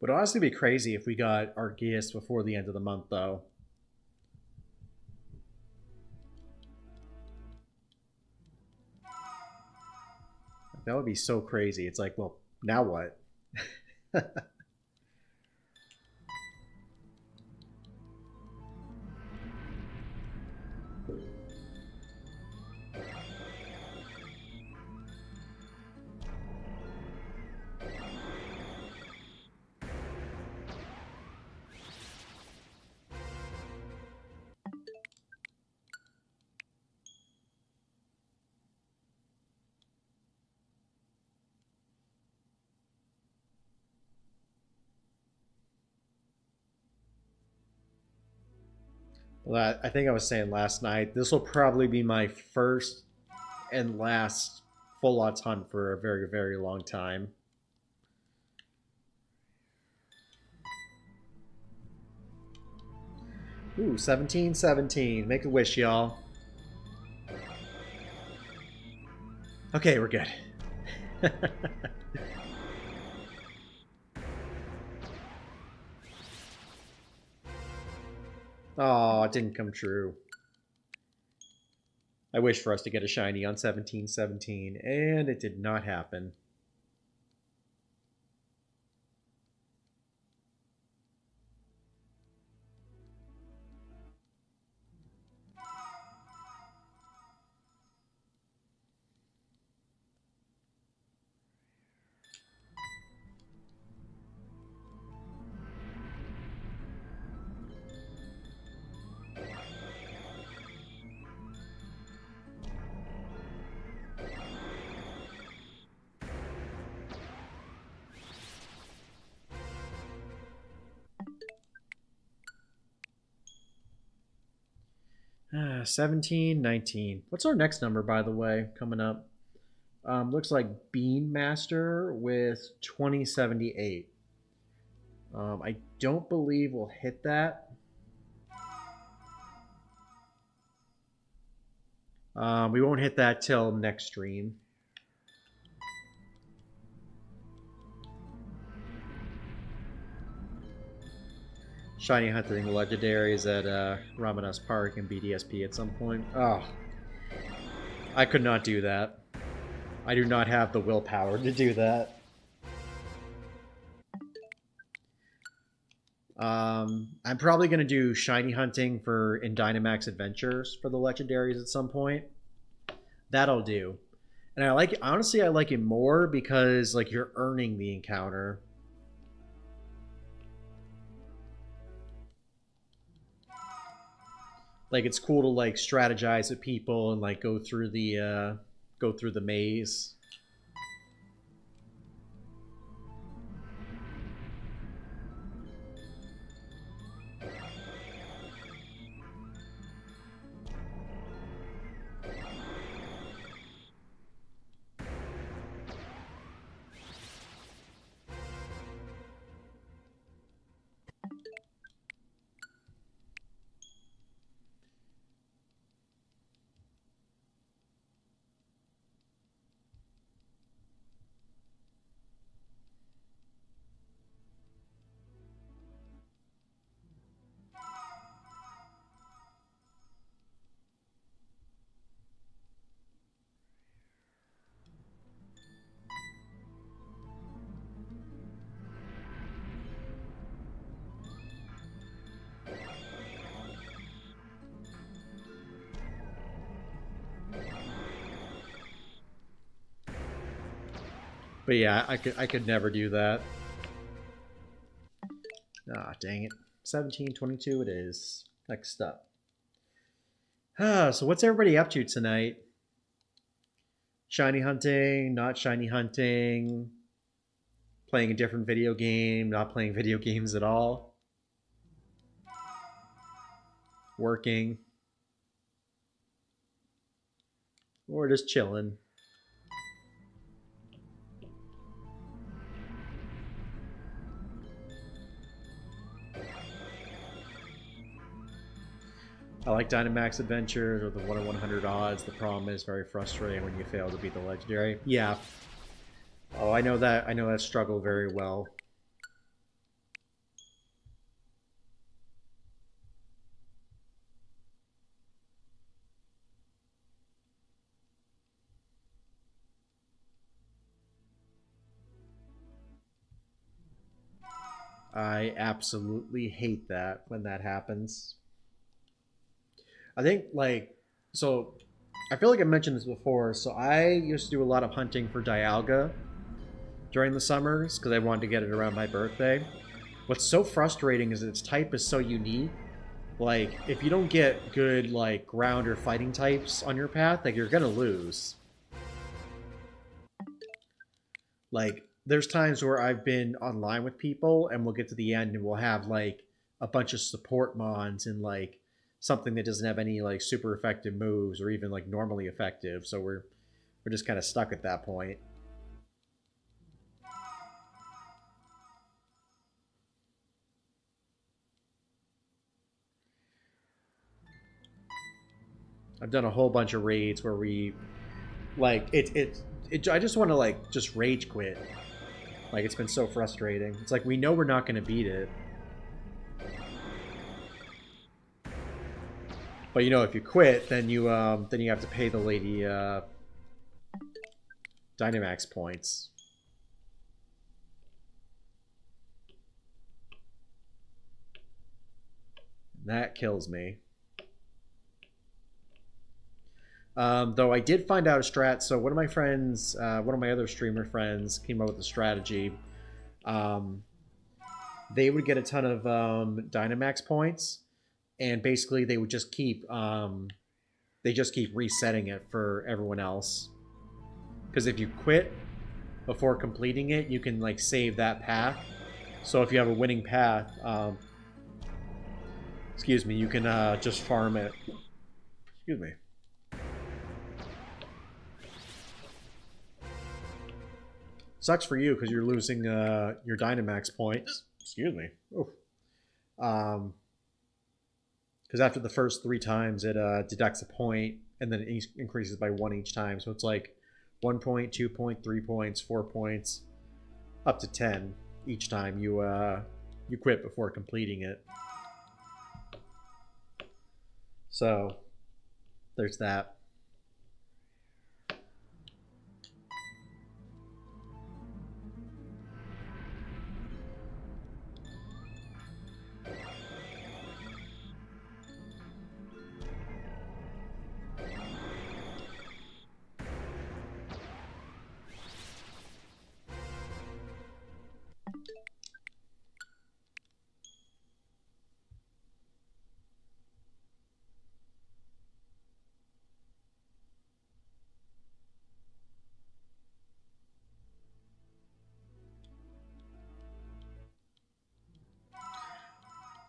Would honestly be crazy if we got Arceus before the end of the month, though. That would be so crazy. It's like, well, now what? Well, I think I was saying last night, this will probably be my first and last full odds hunt for a very, very long time. Ooh, 17-17. Make a wish, y'all. Okay, we're good. Oh, it didn't come true. I wish for us to get a shiny on 17-17, and it did not happen. Ah, 17-19. What's our next number, by the way, coming up? Looks like Bean Master with 2078. I don't believe we'll hit that. We won't hit that till next stream. Shiny hunting legendaries at Ramanas Park and BDSP at some point. Oh, I could not do that. I do not have the willpower to do that. I'm probably going to do shiny hunting in Dynamax Adventures for the legendaries at some point. That'll do. And I like it. Honestly, I like it more because like you're earning the encounter. Like it's cool to like strategize with people and like go through the maze. But yeah, I could never do that. Ah, dang it. 17-22 it is. Next up. So what's everybody up to tonight? Shiny hunting, not shiny hunting, playing a different video game, not playing video games at all, working, or just chilling. I like Dynamax Adventures or the 1 in 100 odds. The problem is very frustrating when you fail to beat the legendary. Yeah. Oh, I know that. I know that struggle very well. I absolutely hate that when that happens. I think like so I feel like I mentioned this before. So I used to do a lot of hunting for Dialga during the summers because I wanted to get it around my birthday. What's so frustrating is that its type is so unique. Like, if you don't get good, like, ground or fighting types on your path, like, you're gonna lose. Like, there's times where I've been online with people and we'll get to the end and we'll have, like, a bunch of support mons and, like, something that doesn't have any, like, super effective moves or even, like, normally effective. So we're just kind of stuck at that point. I've done a whole bunch of raids where we like I just want to like just rage quit. Like it's been so frustrating. It's like we know we're not going to beat it, but you know if you quit, then you have to pay the lady Dynamax points. That kills me. Though I did find out a strat. So one of my friends, one of my other streamer friends, came up with a strategy. Um, they would get a ton of Dynamax points, and basically they just keep resetting it for everyone else. Because if you quit before completing it, you can like save that path. So if you have a winning path, excuse me, you can just farm it. Excuse me. Sucks for you because you're losing your Dynamax points. Excuse me. Because after the first 3 times, it deducts a point, and then it increases by 1 each time. So it's like 1 point, 2 point, 3 points, 4 points, up to 10 each time you quit before completing it. So there's that.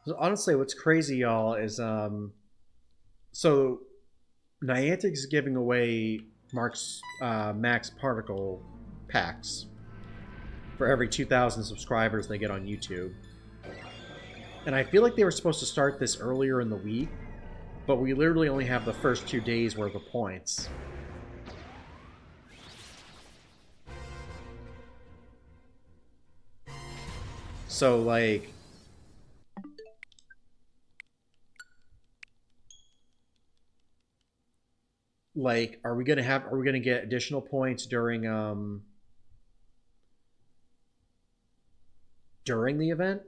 So honestly, what's crazy, y'all, is so Niantic is giving away Mark's max particle packs for every 2,000 subscribers they get on YouTube. And I feel like they were supposed to start this earlier in the week, but we literally only have the first 2 days worth of points. So like are we gonna get additional points during the event?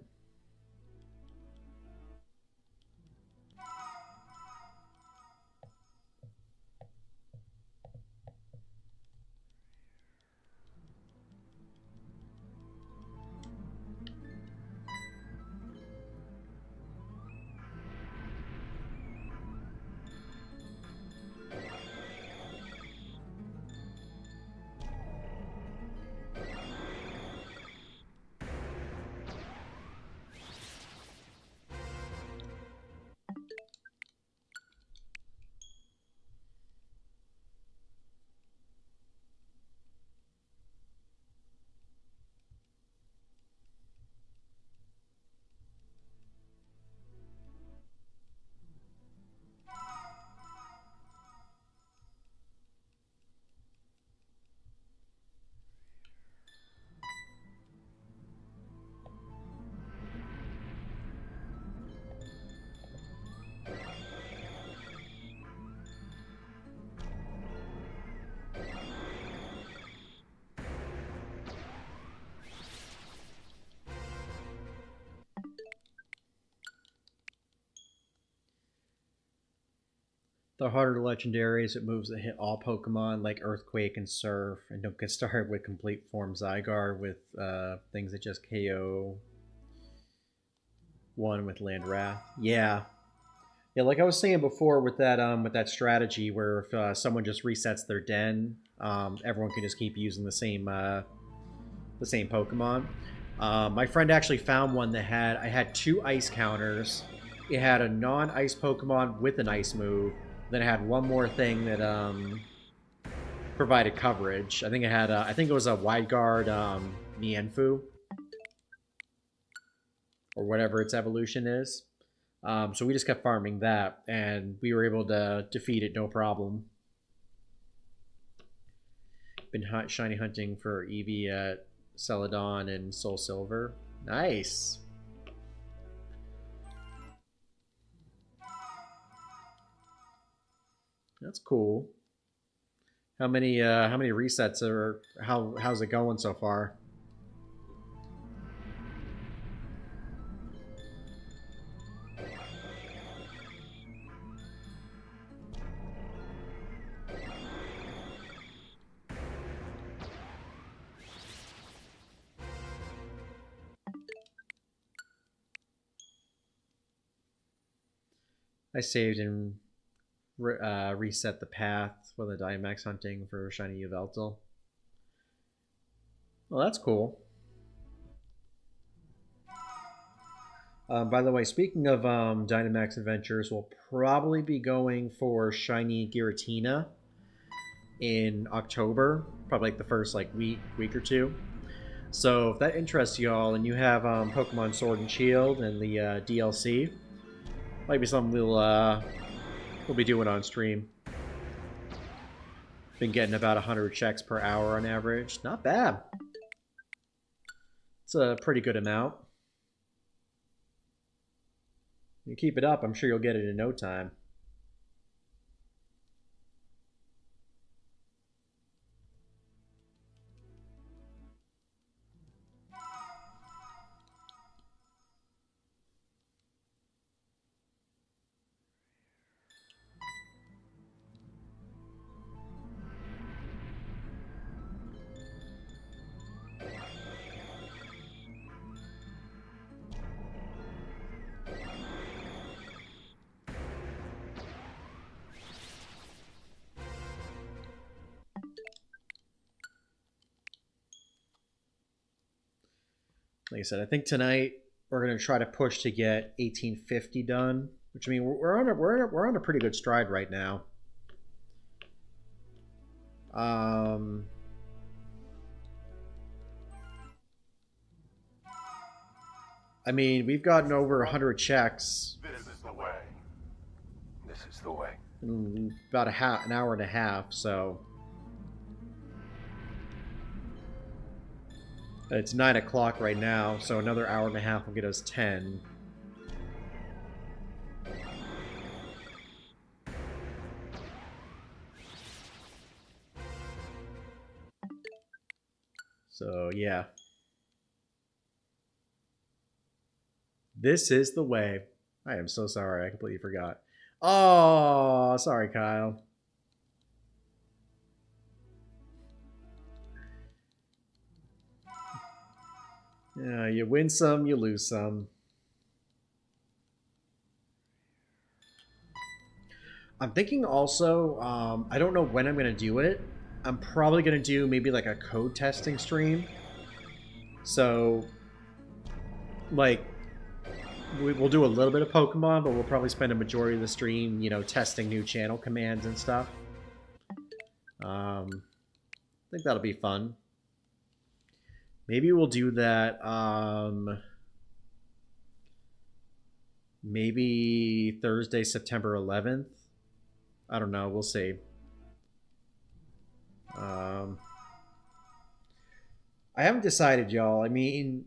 The harder legendaries, it moves that hit all Pokemon like Earthquake and Surf, and don't get started with Complete Form Zygarde with things that just KO one with Land Wrath. Yeah, yeah. Like I was saying before, with that strategy where if someone just resets their den, everyone can just keep using the same Pokemon. My friend actually found one that I had two ice counters. It had a non-ice Pokemon with an ice move. Then it had one more thing that provided coverage. I think it was a Wide Guard Mienfoo or whatever its evolution is. So we just kept farming that, and we were able to defeat it no problem. Been shiny hunting for Eevee at Celadon and Soul Silver. Nice. That's cool. How many resets are how's it going so far? I saved and reset the path for the Dynamax hunting for shiny Yveltal. Well, that's cool. By the way, speaking of Dynamax adventures, we'll probably be going for shiny Giratina in October, probably like the first week or two. So if that interests y'all and you have Pokemon Sword and Shield and the DLC, might be something we'll be doing on stream. Been getting about 100 checks per hour on average. Not bad. It's a pretty good amount. You keep it up, I'm sure you'll get it in no time. Like I said, I think tonight we're going to try to push to get 1850 done, which I mean we're on a pretty good stride right now. I mean, we've gotten over 100 checks. This is the way. This is the way. In about an hour and a half, so it's 9 o'clock right now, so another hour and a half will get us 10. So yeah, this is the way. I am so sorry, I completely forgot. Oh, sorry, Kyle. Yeah, you win some, you lose some. I'm thinking also, I don't know when I'm going to do it. I'm probably going to do maybe like a code testing stream. So, like, we'll do a little bit of Pokemon, but we'll probably spend a majority of the stream, you know, testing new channel commands and stuff. I think that'll be fun. Maybe we'll do that, maybe Thursday, September 11th. I don't know. We'll see. I haven't decided, y'all. I mean,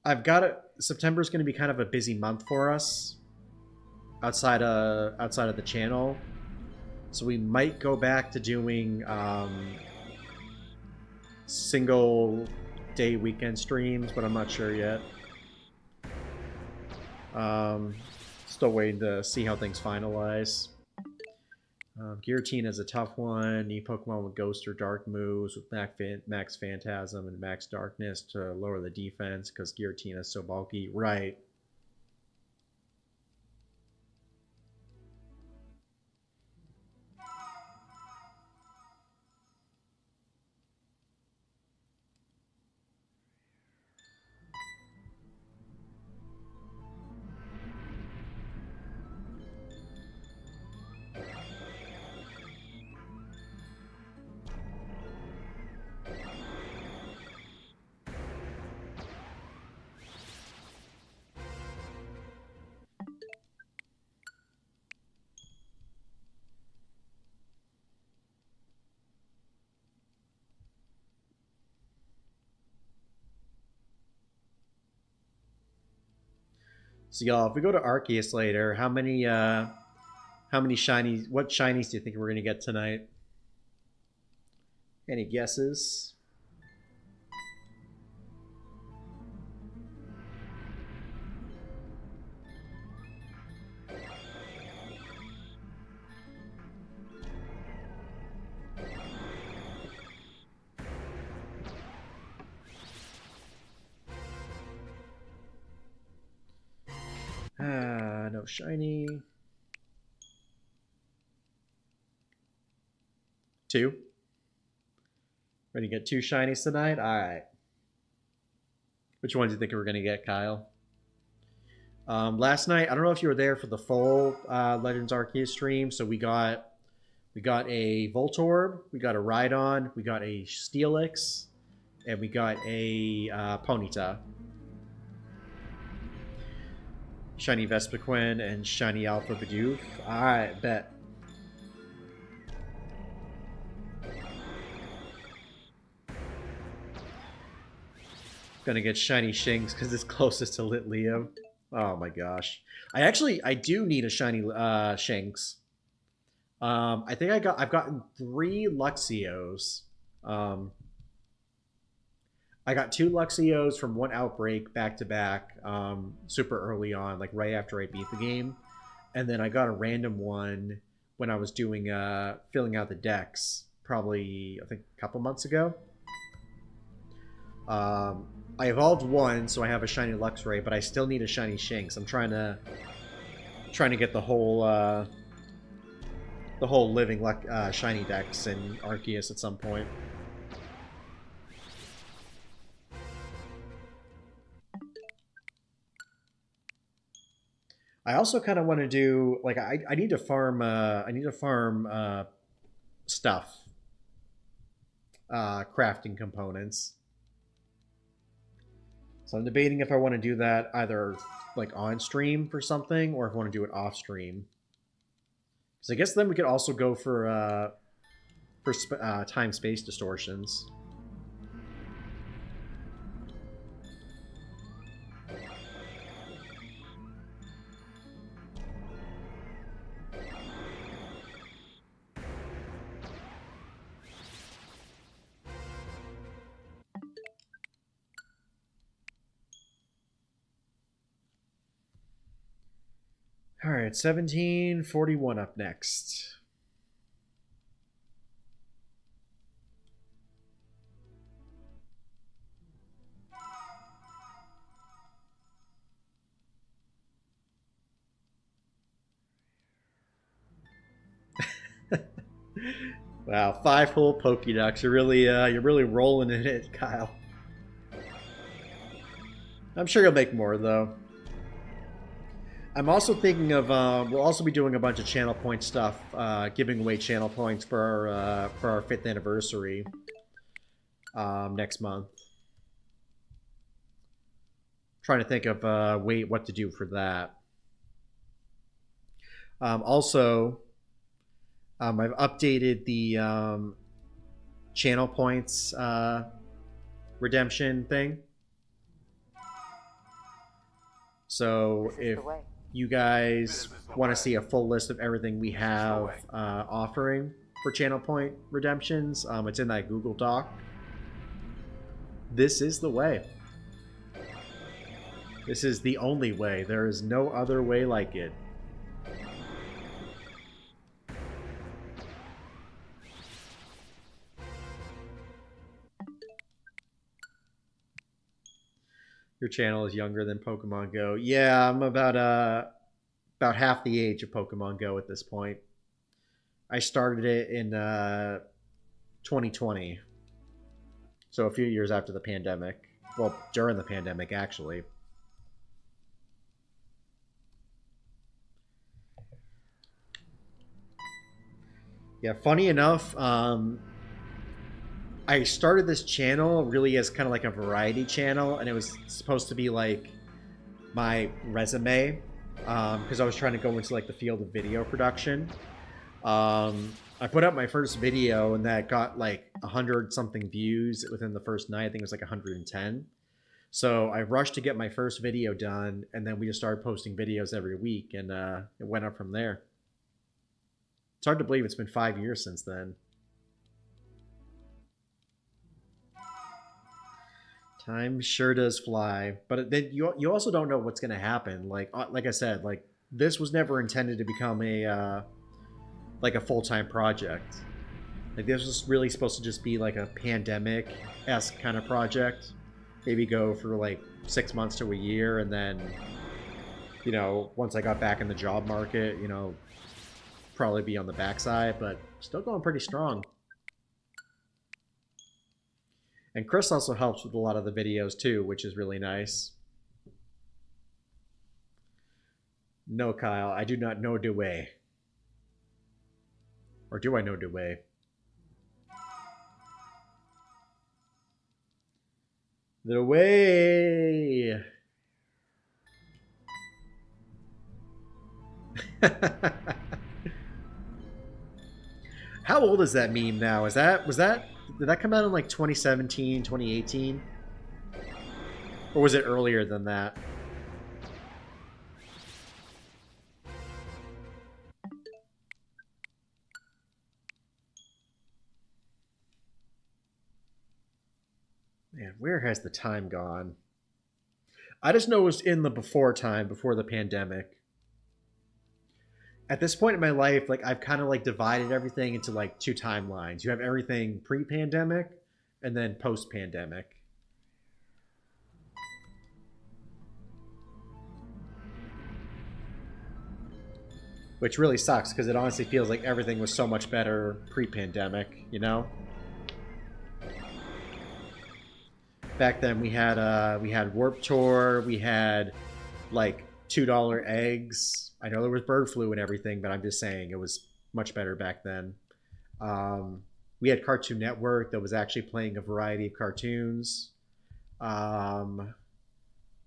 I've got it. September's going to be kind of a busy month for us outside of the channel, so we might go back to doing single day weekend streams, but I'm not sure yet. Still waiting to see how things finalize. Giratina is a tough one. Need Pokemon with Ghost or Dark moves with Max Phantasm and Max Darkness to lower the defense because Giratina is so bulky. Right. So y'all, if we go to Arceus later, how many shinies? What shinies do you think we're gonna get tonight? Any guesses? No shiny. 2. Ready to get 2 shinies tonight? Alright. Which ones do you think we're going to get, Kyle? Last night, I don't know if you were there for the full Legends Arceus stream, so we got a Voltorb, we got a Rhydon, we got a Steelix, and we got a Ponyta. Shiny Vespiquen and Shiny Alpha Bidoof. Alright, bet. Gonna get Shiny Shinx because it's closest to Litleo. Oh my gosh. I do need a Shiny Shinx. I think I've gotten 3 Luxios. I got 2 Luxios from one outbreak back to back, super early on, like right after I beat the game, and then I got a random one when I was doing filling out the decks, probably I think a couple months ago. I evolved one, so I have a shiny Luxray, but I still need a shiny Shinx. I'm trying to get the whole living shiny decks in Arceus at some point. I also kind of want to do like I need to farm stuff, crafting components. So I'm debating if I want to do that either like on stream for something or if I want to do it off stream. So I guess then we could also go for time space distortions. All right, 1741 up next. Wow, 5 whole Pokédex. You're really rolling in it, Kyle. I'm sure you'll make more though. I'm also thinking of we'll also be doing a bunch of channel point stuff, giving away channel points for our 5th anniversary next month. Trying to think of what to do for that. Also, I've updated the channel points redemption thing. So if you guys want to see a full list of everything we have offering for channel point redemptions, it's in that Google Doc. This is the way. This is the only way. There is no other way like it. Your channel is younger than Pokemon Go. Yeah, I'm about half the age of Pokemon Go at this point. I started it in 2020, so a few years after the pandemic. Well, during the pandemic, actually. Yeah, funny enough, I started this channel really as kind of like a variety channel, and it was supposed to be like my resume, because I was trying to go into like the field of video production. I put up my first video, and that got like 100 something views within the first night. I think it was like 110. So I rushed to get my first video done, and then we just started posting videos every week, and it went up from there. It's hard to believe it's been 5 years since then. Time sure does fly, but then you also don't know what's going to happen. Like I said, like this was never intended to become a like a full-time project. Like this was really supposed to just be like a pandemic-esque kind of project. Maybe go for like 6 months to a year, and then, you know, once I got back in the job market, you know, probably be on the backside, but still going pretty strong. And Chris also helps with a lot of the videos too, which is really nice. No, Kyle, I do not know the way. Or do I know the way? The way! How old is that meme now? Did that come out in like 2017, 2018? Or was it earlier than that? Man, where has the time gone? I just know it was in the before time, before the pandemic. At this point in my life, like I've kind of like divided everything into like two timelines. You have everything pre-pandemic and then post-pandemic. Which really sucks because it honestly feels like everything was so much better pre-pandemic, you know? Back then we had Warp Tour, we had like $2 eggs. I know there was bird flu and everything, but I'm just saying it was much better back then. We had Cartoon Network that was actually playing a variety of cartoons. What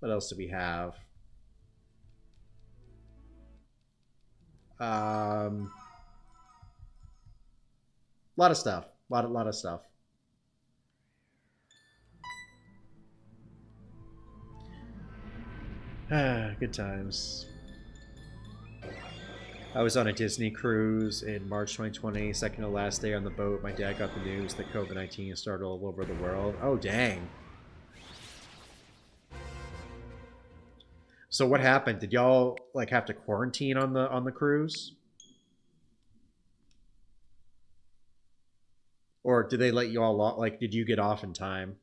else do we have? A lot of stuff. A lot of stuff. Good times. I was on a Disney cruise in March 2020, second to last day on the boat. My dad got the news that COVID-19 started all over the world. Oh, dang. So what happened? Did y'all like have to quarantine on the cruise? Or did they let you all like did you get off in time?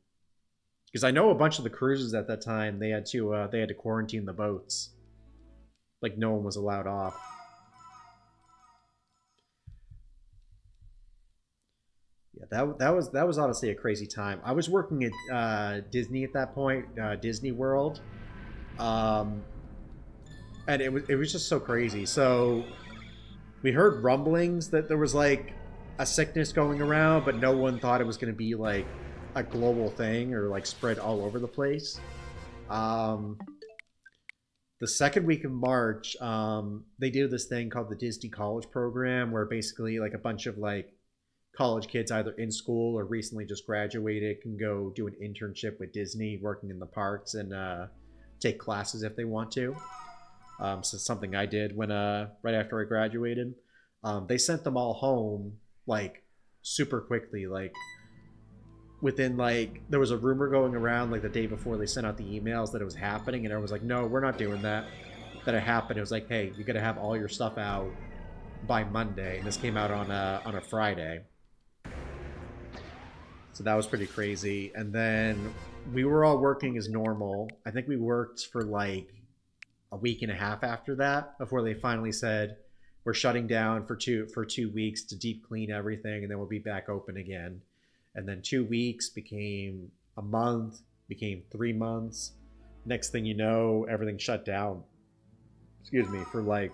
Because I know a bunch of the cruises at that time they had to quarantine the boats. Like no one was allowed off. Yeah, that was honestly a crazy time. I was working at Disney at that point, Disney World, and it was just so crazy. So we heard rumblings that there was like a sickness going around, but no one thought it was going to be like a global thing or like spread all over the place. The second week of March, they do this thing called the Disney College Program, where basically like a bunch of like college kids either in school or recently just graduated can go do an internship with Disney, working in the parks, and take classes if they want to. So it's something I did when right after I graduated. They sent them all home like super quickly, like within like there was a rumor going around like the day before they sent out the emails that it was happening, and I was like, no, we're not doing that. That it happened. It was like, hey, you got to have all your stuff out by Monday, and this came out on a Friday. So that was pretty crazy. And then we were all working as normal. I think we worked for like a week and a half after that before they finally said we're shutting down for 2 weeks to deep clean everything, and then we'll be back open again. And then 2 weeks became a month, became 3 months. Next thing you know, everything shut down. Excuse me, for like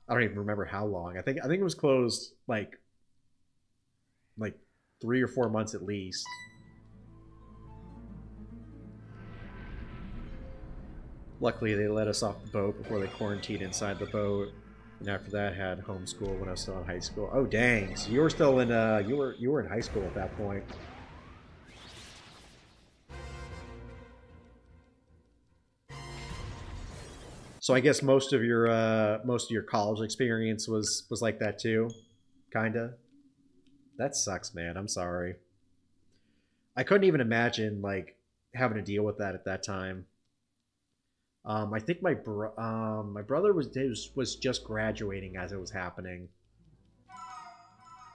I don't even remember how long. I think it was closed like 3 or 4 months at least. Luckily, they let us off the boat before they quarantined inside the boat, and after that, had homeschool when I was still in high school. Oh dang! So you were still in you were in high school at that point. So I guess most of your college experience was like that too, kinda. That sucks, man. I'm sorry. I couldn't even imagine like having to deal with that at that time. I think my brother was just graduating as it was happening,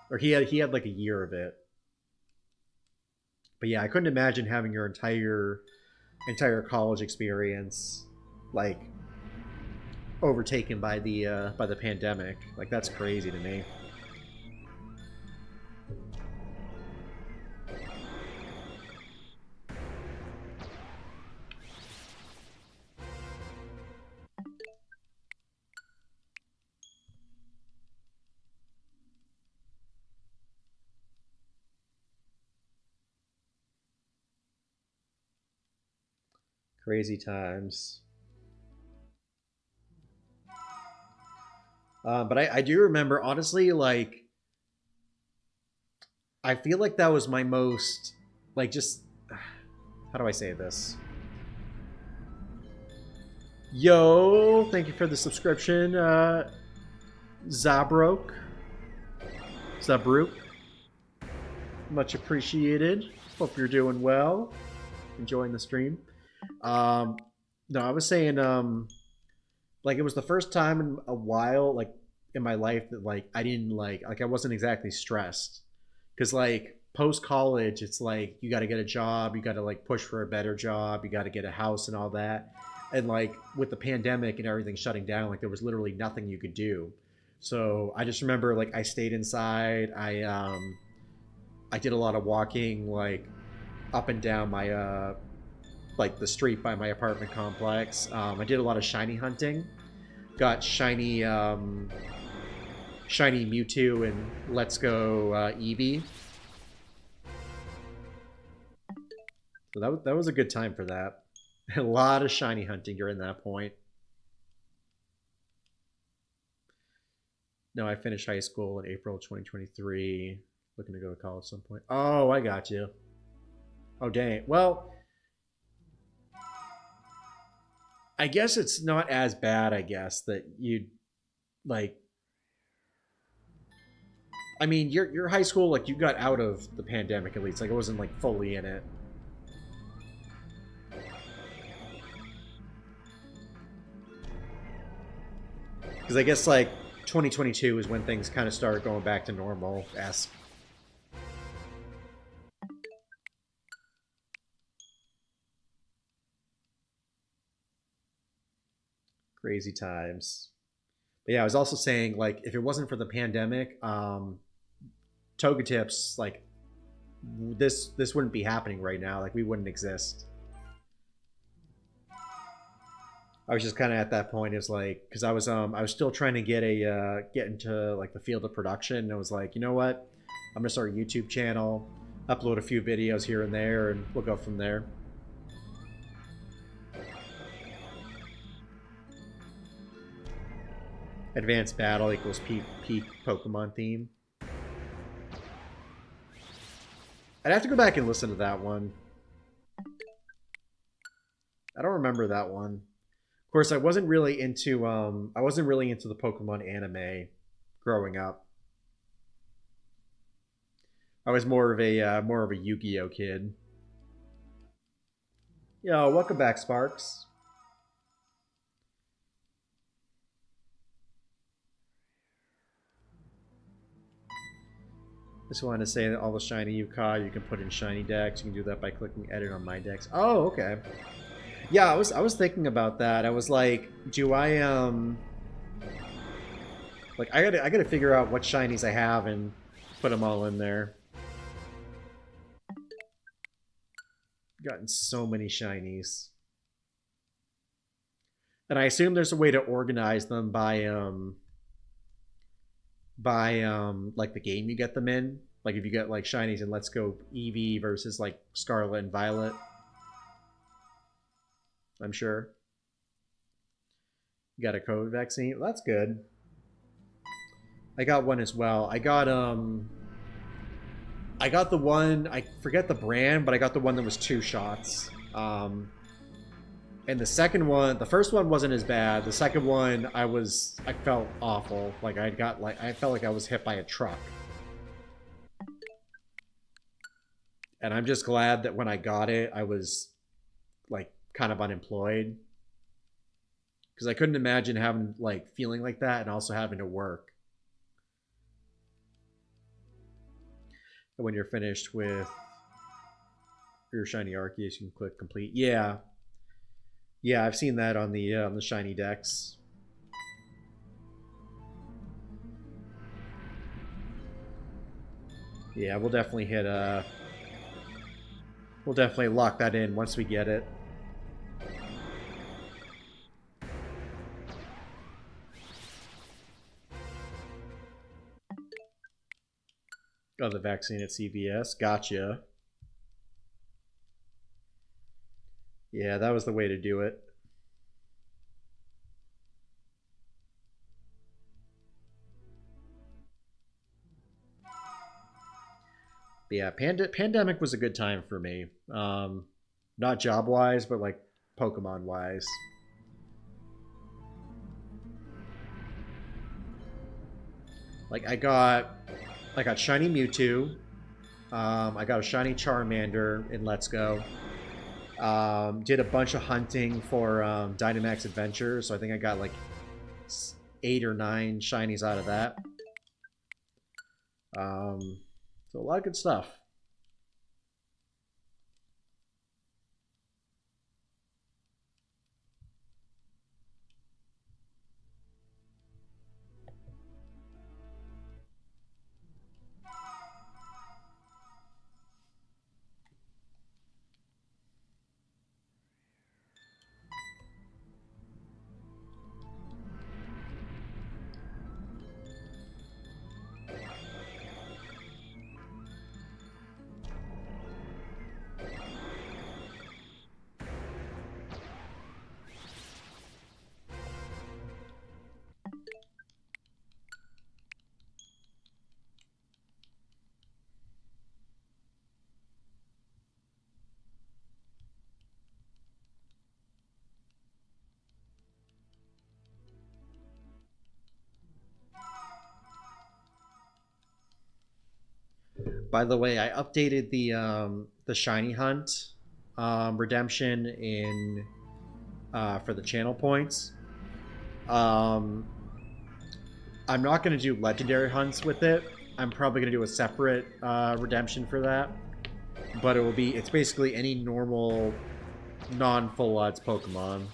or he had like a year of it. But yeah, I couldn't imagine having your entire college experience like overtaken by the pandemic. Like that's crazy to me. Crazy times. But I do remember honestly, like I feel like that was my most like just how do I say this? Yo, thank you for the subscription, Zabrok. Zabruk. Much appreciated. Hope you're doing well. Enjoying the stream. Um, no, I was saying, like it was the first time in a while, like in my life that like I didn't like I wasn't exactly stressed, because like post college, it's like you got to get a job, you got to like push for a better job, you got to get a house and all that, and like with the pandemic and everything shutting down, like there was literally nothing you could do. So I just remember like I stayed inside. I did a lot of walking, like up and down my like the street by my apartment complex. I did a lot of shiny hunting. Got shiny Mewtwo and Let's Go Eevee. So that was a good time for that. A lot of shiny hunting during that point. No, I finished high school in April 2023. Looking to go to college at some point. Oh, I got you. Oh, dang. Well, I guess it's not as bad, I guess, that you'd like I mean, your high school, like you got out of the pandemic at least. Like it wasn't like fully in it. Because I guess like 2022 is when things kind of started going back to normal. As crazy times. But yeah, I was also saying like if it wasn't for the pandemic, Togatips like this wouldn't be happening right now. Like we wouldn't exist. I was just kind of at that point. It's like because I was still trying to get into like the field of production. And I was like, you know what, I'm gonna start a YouTube channel, upload a few videos here and there, and we'll go from there. Advanced battle equals peak Pokemon theme. I'd have to go back and listen to that one. I don't remember that one. Of course, I wasn't really into the Pokemon anime growing up. I was more of a Yu-Gi-Oh kid. Yo, welcome back, Sparks. Just wanted to say that all the shiny you caught, you can put in shiny decks. You can do that by clicking edit on my decks. Oh, okay. Yeah, I was thinking about that. I was like, do I like I gotta figure out what shinies I have and put them all in there. Gotten so many shinies. And I assume there's a way to organize them by like the game you get them in. Like if you get like shinies in Let's Go Eevee versus like Scarlet and Violet. I'm sure. You got a COVID vaccine? Well, that's good. I got one as well. I got the one, I forget the brand, but I got the one that was 2 shots. And the second one, the first one wasn't as bad. The second one, I felt awful. Like I felt like I was hit by a truck. And I'm just glad that when I got it, I was like kind of unemployed. Because I couldn't imagine having like feeling like that and also having to work. And when you're finished with your shiny Arceus, you can click complete. Yeah. Yeah, I've seen that on the shiny decks. Yeah, we'll definitely we'll definitely lock that in once we get it. Oh, the vaccine at CVS. Gotcha. Yeah, that was the way to do it. But yeah, pandemic was a good time for me. Not job-wise, but like Pokemon-wise. Like I got shiny Mewtwo. I got a shiny Charmander in Let's Go. Did a bunch of hunting for Dynamax Adventure, so I think I got like 8 or 9 shinies out of that. So a lot of good stuff. By the way, I updated the shiny hunt redemption in for the channel points. I'm not going to do legendary hunts with it. I'm probably going to do a separate redemption for that. But it's basically any normal non-full odds Pokemon.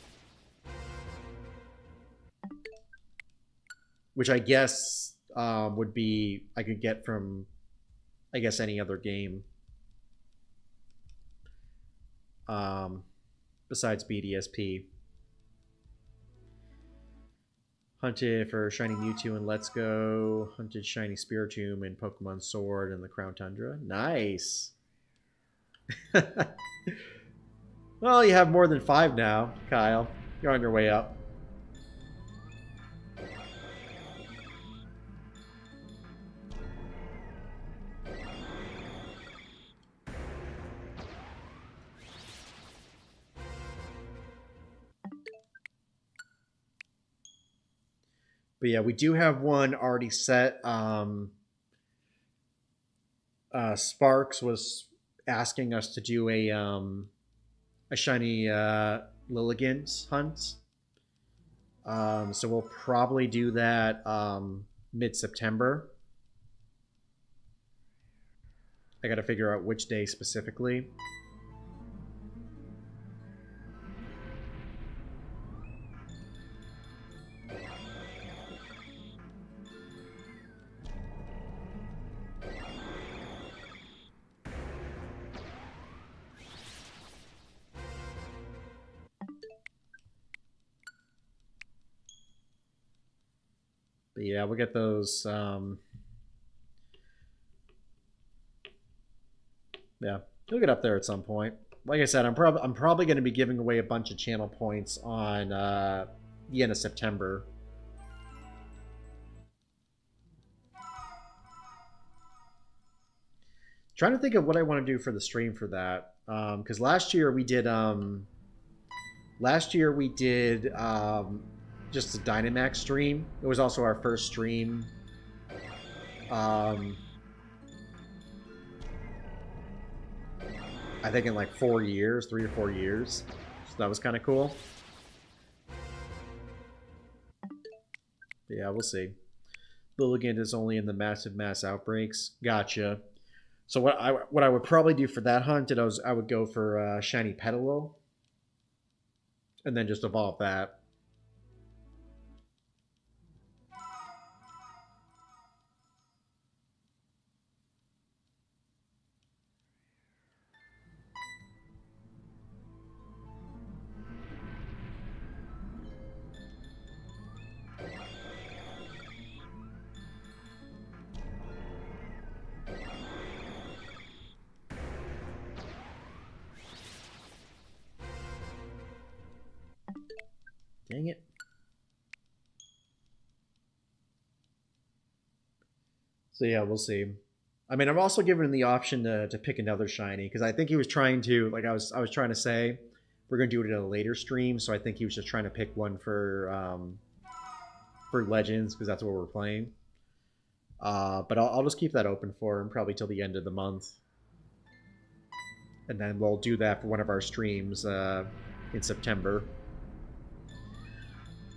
Which I guess would be, I could get from, I guess, any other game. Besides BDSP. Hunted for shiny Mewtwo and Let's Go. Hunted shiny Spiritomb and Pokemon Sword and the Crown Tundra. Nice! Well, you have more than 5 now, Kyle. You're on your way up. But yeah, we do have one already set. Sparks was asking us to do a shiny Lilligant hunt. So we'll probably do that mid-September. I gotta figure out which day specifically. But yeah, we'll get those. Yeah, he'll get up there at some point. Like I said, I'm probably going to be giving away a bunch of channel points on the end of September. Trying to think of what I want to do for the stream for that, because last year we did just a Dynamax stream. It was also our first stream. I think in like 4 years, 3 or 4 years. So that was kind of cool. But yeah, we'll see. Lilligant is only in the massive mass outbreaks. Gotcha. So what I would probably do for that hunt is I would go for Shiny Petalil, and then just evolve that. Dang it. So yeah, we'll see. I mean, I'm also given the option to pick another shiny because I think he was trying to, like I was trying to say, we're gonna do it in a later stream. So I think he was just trying to pick one for Legends because that's what we're playing. But I'll just keep that open for him probably till the end of the month, and then we'll do that for one of our streams in September.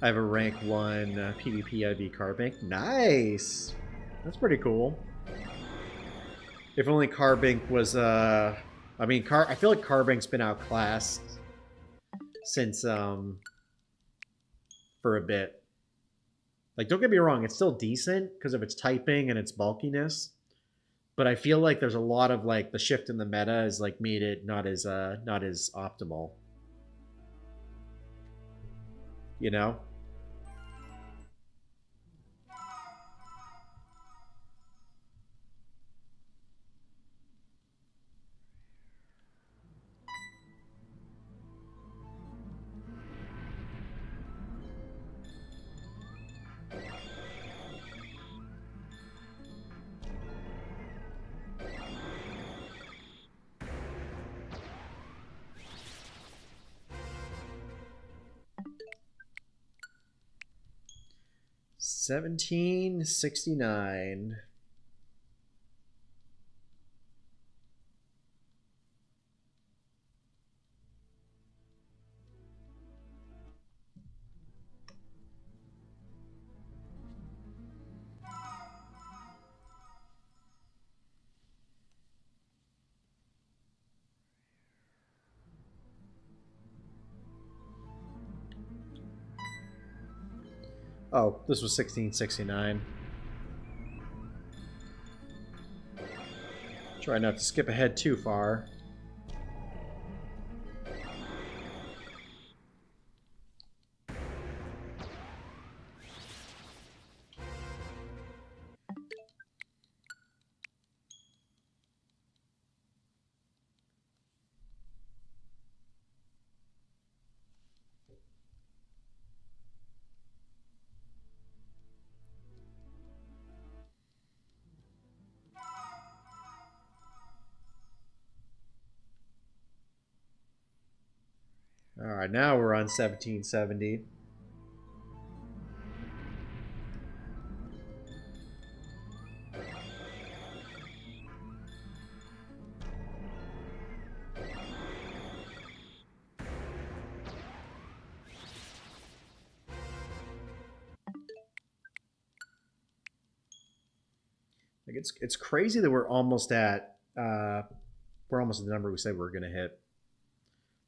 I have a rank 1 PvP IV Carbink. Nice! That's pretty cool. If only Carbink was, I mean, I feel like Carbink's been outclassed since, for a bit. Like, don't get me wrong, it's still decent because of its typing and its bulkiness. But I feel like there's a lot of, like, the shift in the meta has, like, made it not as optimal. You know? $17.69. Oh, this was $16.69. Try not to skip ahead too far. All right, now we're on 1770. Like it's crazy that we're almost at Uh, we're almost at the number we said we were gonna hit.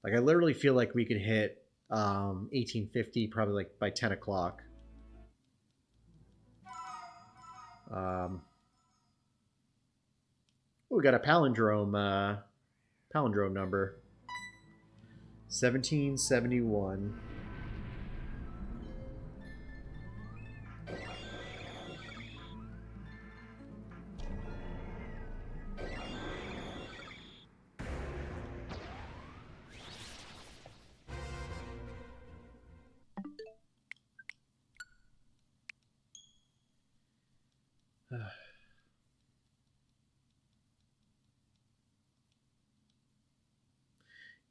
Like I literally feel like we could hit 1850 probably like by 10 o'clock. We got a palindrome number. 1771.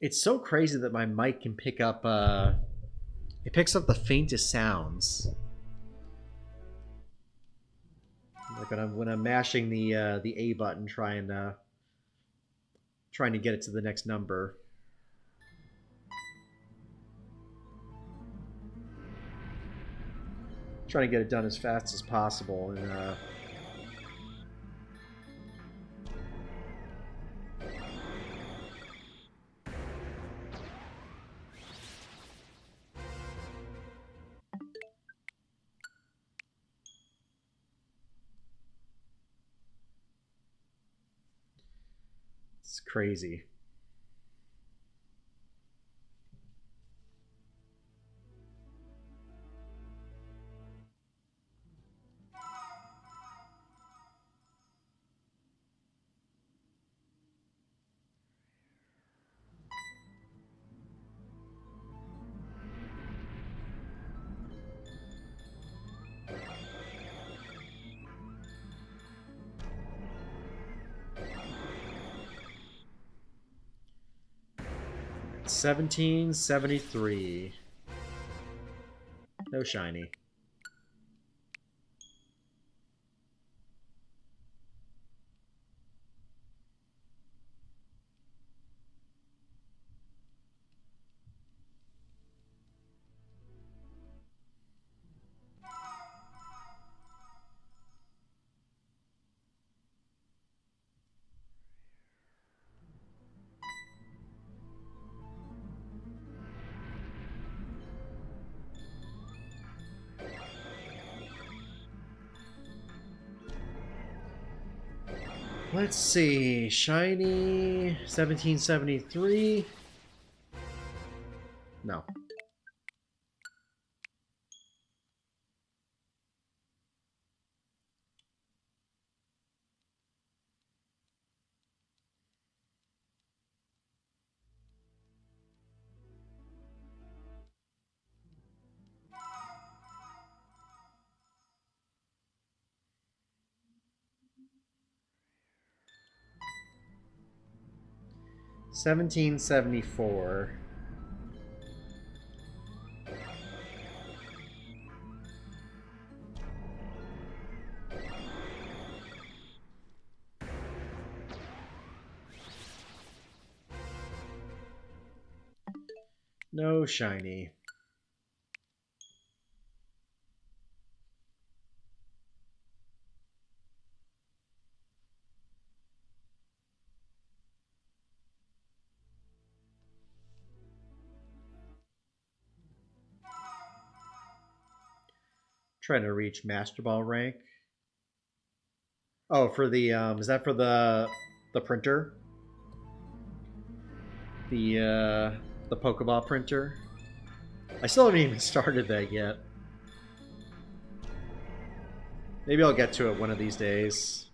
It's so crazy that my mic can pick up it picks up the faintest sounds. Like when I'm mashing the A button trying to get it to the next number. Trying to get it done as fast as possible and it's crazy. $17.73. No shiny. Let's see. Shiny 1773. No. $17.74. No shiny. Trying to reach Master Ball rank. Oh, for the is that for the printer? The Pokeball printer? I still haven't even started that yet. Maybe I'll get to it one of these days.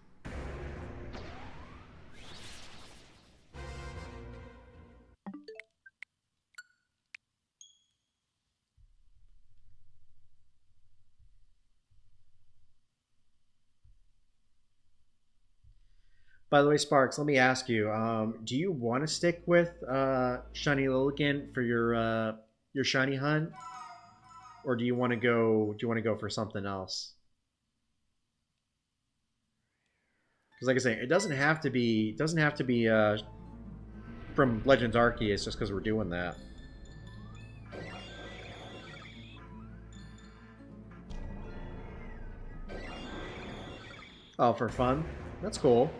By the way, Sparks, let me ask you: do you want to stick with Shiny Lilligant for your shiny hunt, or do you want to go? Do you want to go for something else? Because, like I say, it doesn't have to be from Legends Arceus just because we're doing that. Oh, for fun? That's cool.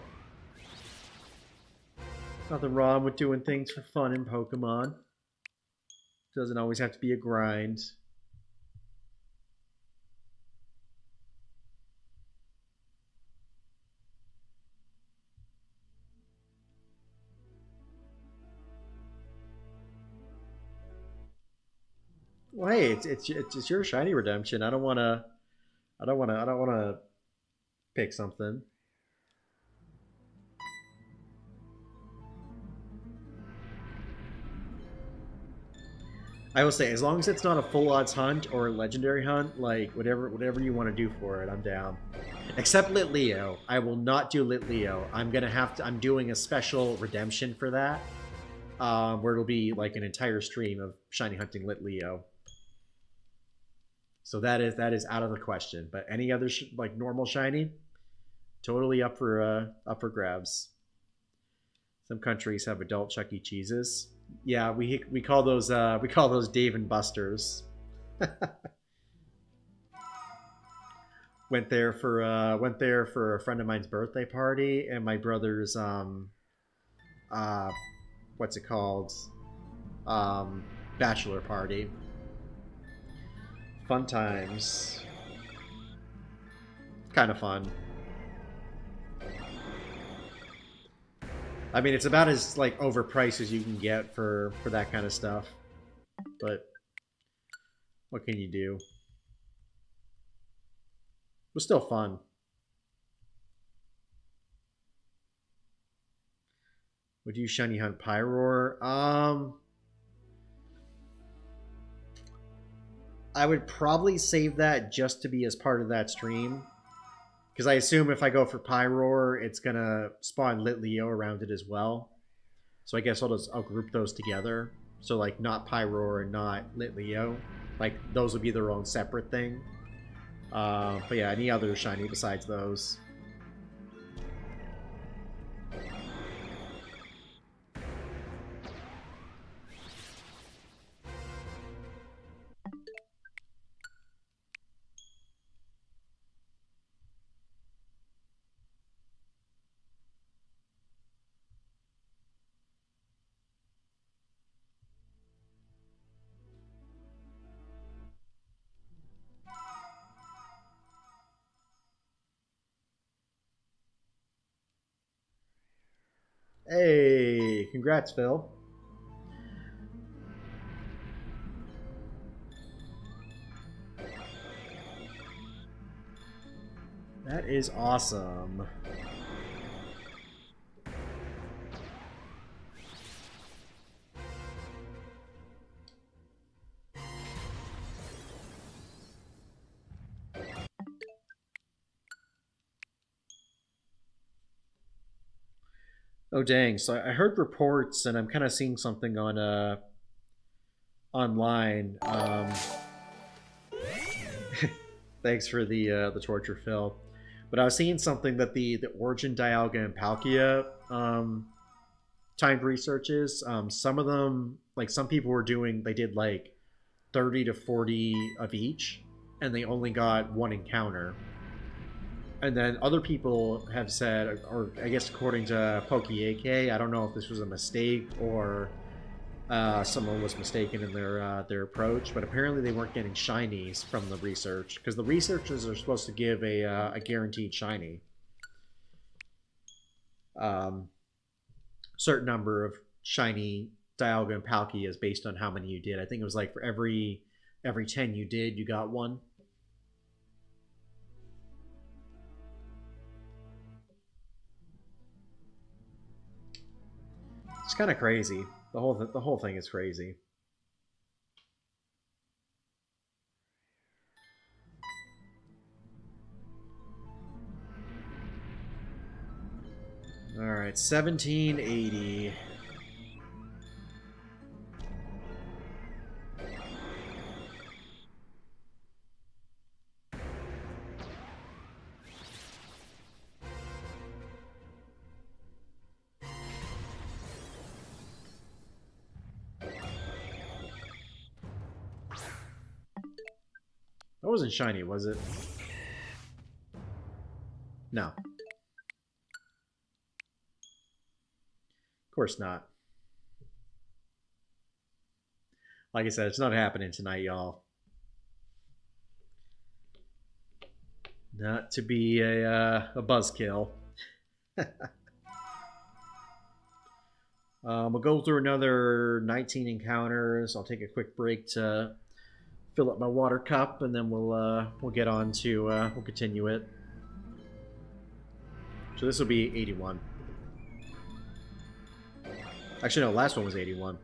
Nothing wrong with doing things for fun in Pokemon. Doesn't always have to be a grind. Well, hey, it's your shiny redemption. I don't wanna pick something. I will say, as long as it's not a full odds hunt or a legendary hunt, like whatever you want to do for it, I'm down. Except Lit Leo, I will not do Lit Leo. I'm gonna have to. I'm doing a special redemption for that, where it'll be like an entire stream of shiny hunting Lit Leo. So that is out of the question. But any other like normal shiny, totally up for grabs. Some countries have adult Chuck E. Cheeses. Yeah, we call those Dave and Buster's. Went there for a friend of mine's birthday party and my brother's uh what's it called, bachelor party. Fun times. Kind of fun. I mean, it's about as like overpriced as you can get for that kind of stuff. But what can you do? It was still fun. Would you shiny hunt Pyroar? I would probably save that just to be as part of that stream. Because I assume if I go for Pyroar, it's gonna spawn Lit Leo around it as well. So I guess I'll group those together. So like not Pyroar and not Lit Leo. Like those would be their own separate thing. But yeah, any other shiny besides those. Hey, congrats, Phil. That is awesome. Oh dang! So I heard reports, and I'm kind of seeing something on online. Thanks for the torture, Phil. But I was seeing something that the Origin, Dialga, and Palkia timed researches. Some of them, like some people were doing, they did like 30 to 40 of each, and they only got one encounter. And then other people have said, or I guess according to PokeAK, I don't know if this was a mistake or someone was mistaken in their approach, but apparently they weren't getting shinies from the research because the researchers are supposed to give a guaranteed shiny. Certain number of shiny Dialga and Palkia is based on how many you did. I think it was like for every 10 you did, you got one. It's kind of crazy. The whole thing is crazy. All right, 1780. That wasn't shiny, was it? No. course not. Like I said, it's not happening tonight, y'all. Not to be a buzzkill. We'll go through another 19 encounters. I'll take a quick break to fill up my water cup, and then we'll get on to we'll continue it. So this will be 81. Actually, no, last one was 81.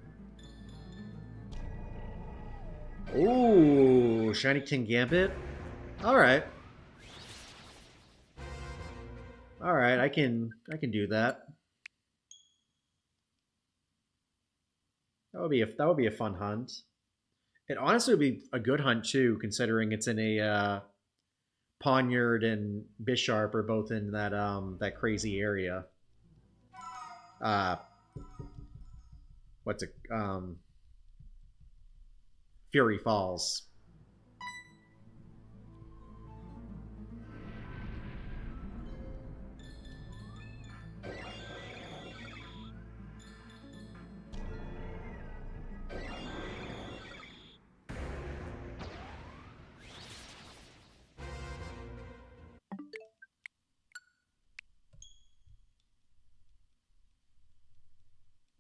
Ooh, Shiny King Gambit. All right. All right, I can do that. That would be a fun hunt. It honestly would be a good hunt too, considering it's in a Poniard and Bisharp are both in that that crazy area. What's it? Fury Falls.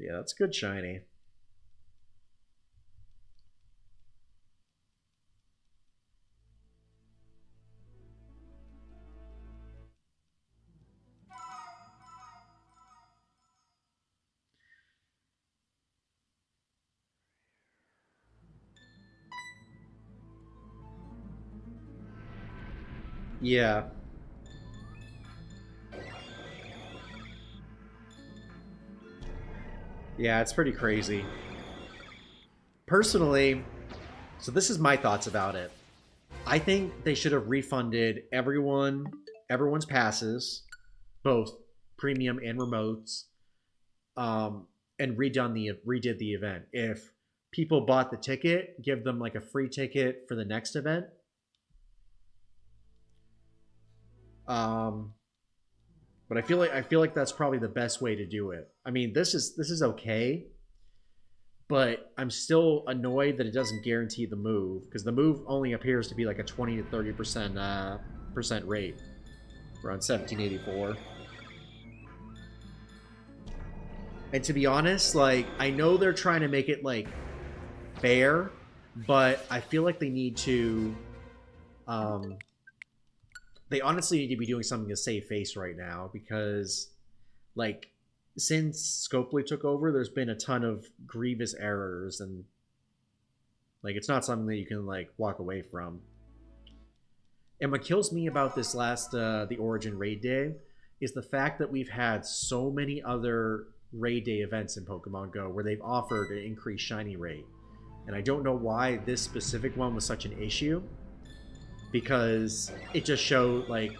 Yeah, that's good shiny. Yeah. Yeah, it's pretty crazy. Personally, so this is my thoughts about it. I think they should have refunded everyone's passes, both premium and remotes, and redid the event. If people bought the ticket, give them like a free ticket for the next event. But I feel like that's probably the best way to do it. I mean, this is okay, but I'm still annoyed that it doesn't guarantee the move, because the move only appears to be like a 20 to 30% rate around 1784. And to be honest, like, I know they're trying to make it like fair, but I feel like they need to they honestly need to be doing something to save face right now, because like since Scopely took over, there's been a ton of grievous errors, and like it's not something that you can like walk away from. And what kills me about this last the Origin Raid Day is the fact that we've had so many other Raid Day events in Pokemon Go where they've offered an increased shiny rate. And I don't know why this specific one was such an issue, because it just showed like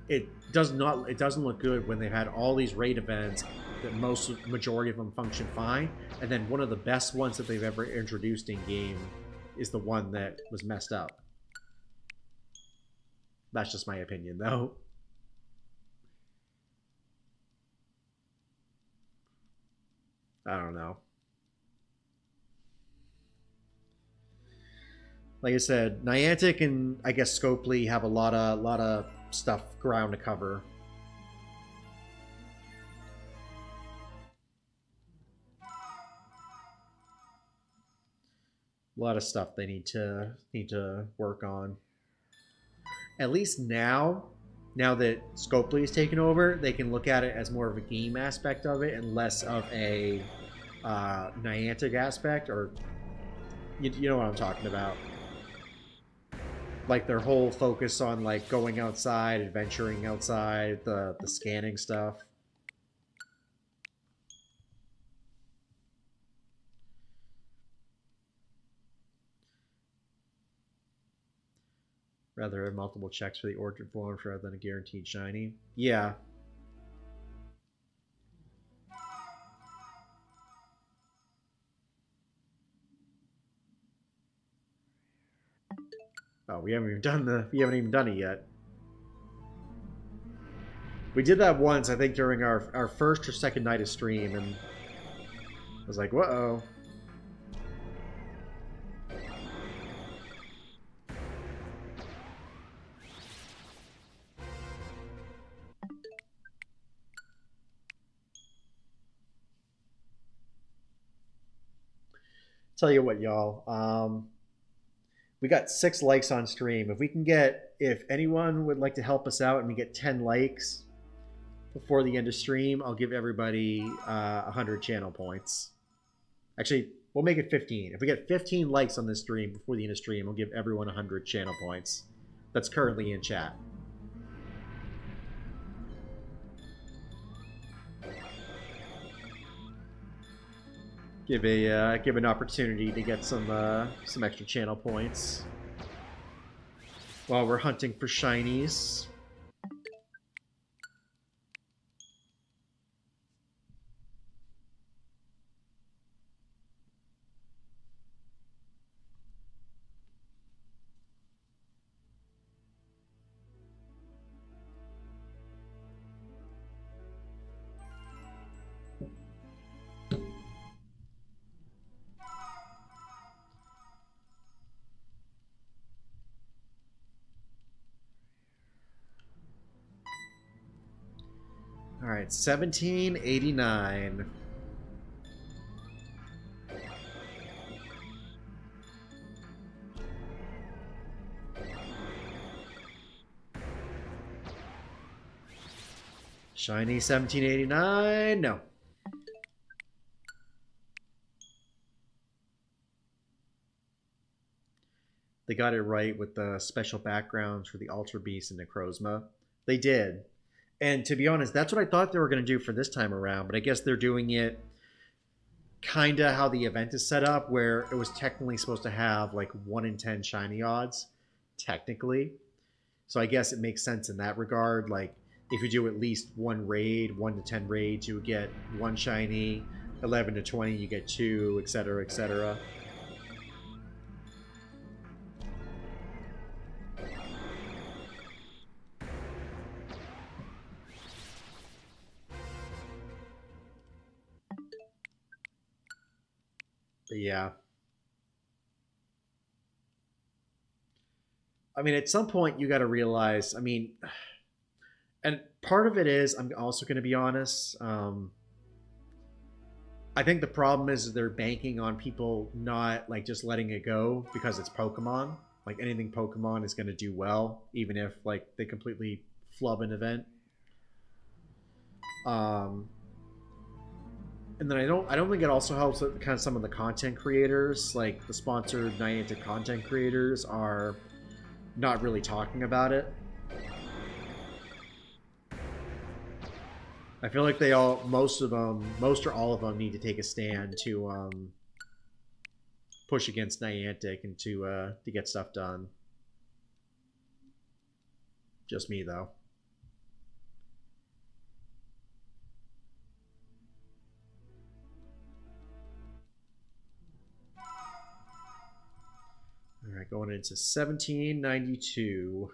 it doesn't look good when they've had all these raid events that majority of them function fine, and then one of the best ones that they've ever introduced in game is the one that was messed up. That's just my opinion though. I don't know. Like I said, Niantic and I guess Scopely have a lot of stuff ground to cover. A lot of stuff they need to work on. At least now that Scopely has taken over, they can look at it as more of a game aspect of it and less of a Niantic aspect, or you know what I'm talking about. Like their whole focus on like going outside, adventuring outside, the scanning stuff. Rather have multiple checks for the orchard forms rather than a guaranteed shiny. Yeah. Oh, we haven't even done it yet. We did that once, I think, during our first or second night of stream, and was like, whoa. Tell you what, y'all. We got 6 likes on stream. If anyone would like to help us out and we get 10 likes before the end of stream, I'll give everybody 100 channel points. Actually, we'll make it 15. If we get 15 likes on this stream before the end of stream, I'll give everyone 100 channel points. That's currently in chat. Give an opportunity to get some extra channel points while we're hunting for shinies. All right, 1789. Shiny 1789. No. They got it right with the special backgrounds for the Ultra Beast and Necrozma. They did. And to be honest, that's what I thought they were going to do for this time around. But I guess they're doing it kind of how the event is set up, where it was technically supposed to have like 1 in 10 shiny odds, technically. So I guess it makes sense in that regard. Like if you do at least 1 raid, 1 to 10 raids, you would get 1 shiny. 11 to 20, you get 2, etc., etc. But yeah. I mean, at some point you got to realize, I mean, and part of it is, I'm also going to be honest, I think the problem is they're banking on people not like just letting it go because it's Pokemon. Like anything Pokemon is going to do well, even if like they completely flub an event. And then I don't think it also helps that kind of some of the content creators, like the sponsored Niantic content creators, are not really talking about it. I feel like most or all of them need to take a stand to push against Niantic and to get stuff done. Just me though. All right, going into 1792.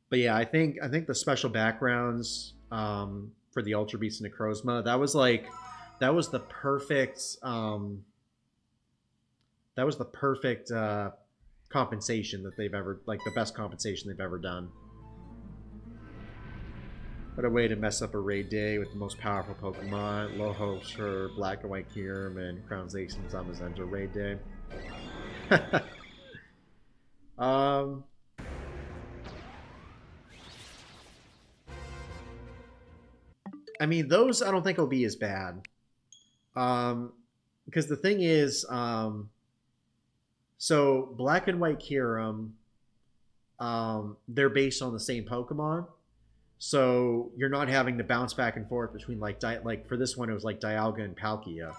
But yeah, I think the special backgrounds for the Ultra Beast and Necrozma, that was the perfect compensation that they've ever, like the best compensation they've ever done. What a way to mess up a raid day with the most powerful Pokemon. Low hopes for Black and White Kyurem and Crown's Ace and Zamazenta raid day. I mean, those I don't think will be as bad. Because the thing is, so Black and White Kyurem, they're based on the same Pokemon. So you're not having to bounce back and forth between like for this one it was like Dialga and Palkia.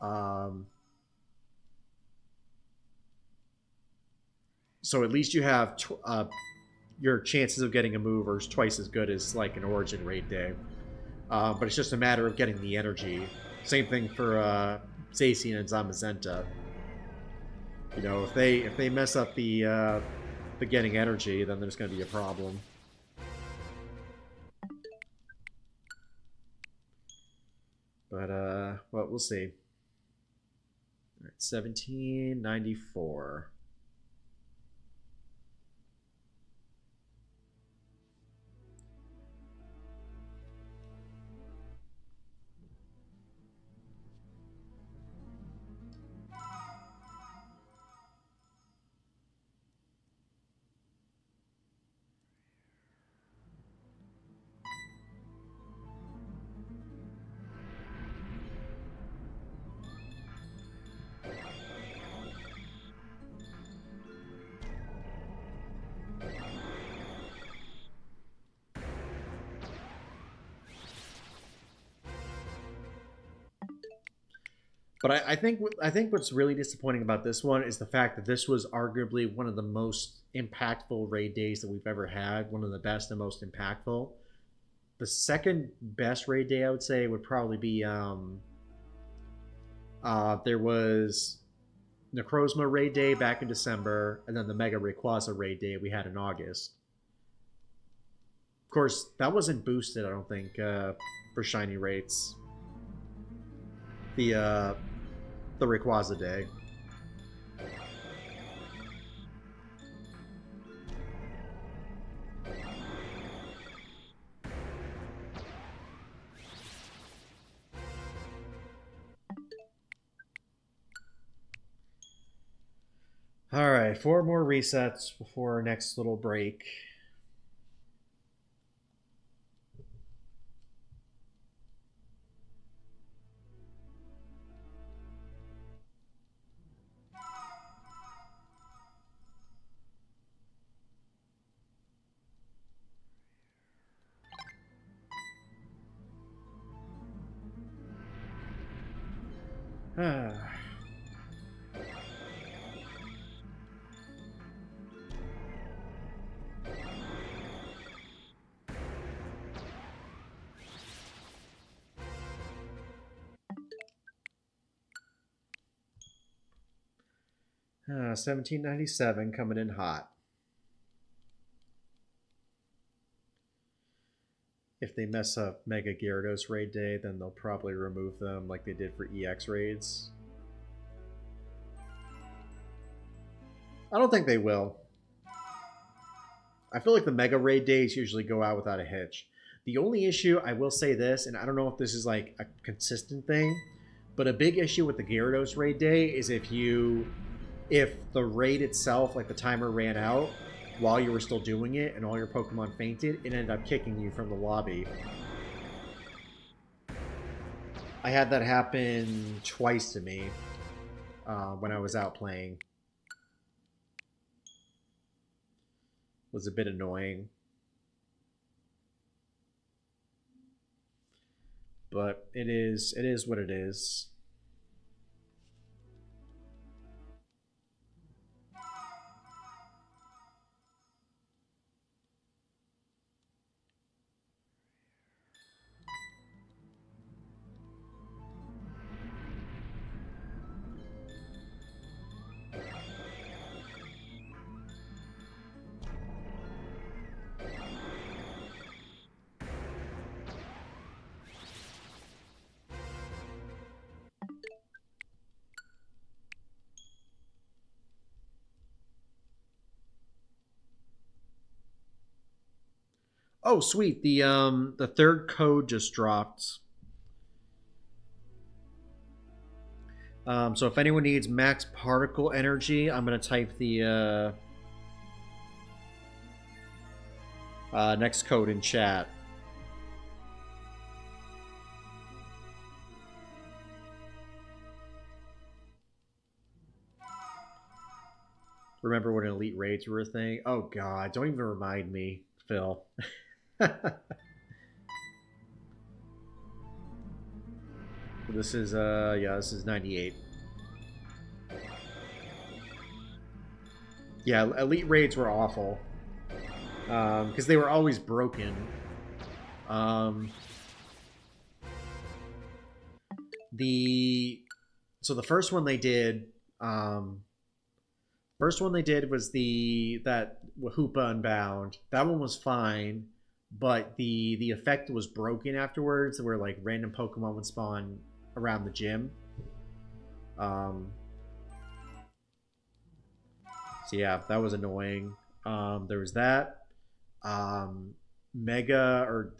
Um, so at least you have your chances of getting a move are twice as good as like an Origin raid day. But it's just a matter of getting the energy. Same thing for Zacian and Zamazenta. You know, if they mess up the getting energy, then there's going to be a problem. But well, we'll see. All right, 1794. But I think what's really disappointing about this one is the fact that this was arguably one of the most impactful raid days that we've ever had, one of the best and most impactful. The second best raid day I would say would probably be there was Necrozma raid day back in December, and then the Mega Rayquaza raid day we had in August. Of course, that wasn't boosted, I don't think, for shiny rates. The Rayquaza day. All right, 4 more resets before our next little break. Ah. 1797 coming in hot. If they mess up Mega Gyarados raid day, then they'll probably remove them like they did for EX raids. I don't think they will. I feel like the Mega raid days usually go out without a hitch. The only issue, I will say this, and I don't know if this is like a consistent thing, but a big issue with the Gyarados raid day is if the raid itself, like the timer ran out while you were still doing it and all your Pokemon fainted, it ended up kicking you from the lobby. I had that happen twice to me when I was out playing. It was a bit annoying. But it is what it is. Oh, sweet. The third code just dropped. So if anyone needs max particle energy, I'm gonna type the next code in chat. Remember when elite raids were a thing? Oh god, don't even remind me, Phil. This is yeah, this is 98. Yeah, elite raids were awful. Because they were always broken. Um, so the first one they did was that Hoopa Unbound. That one was fine, but the effect was broken afterwards, where like random Pokemon would spawn around the gym. So yeah, that was annoying. There was that. Mega or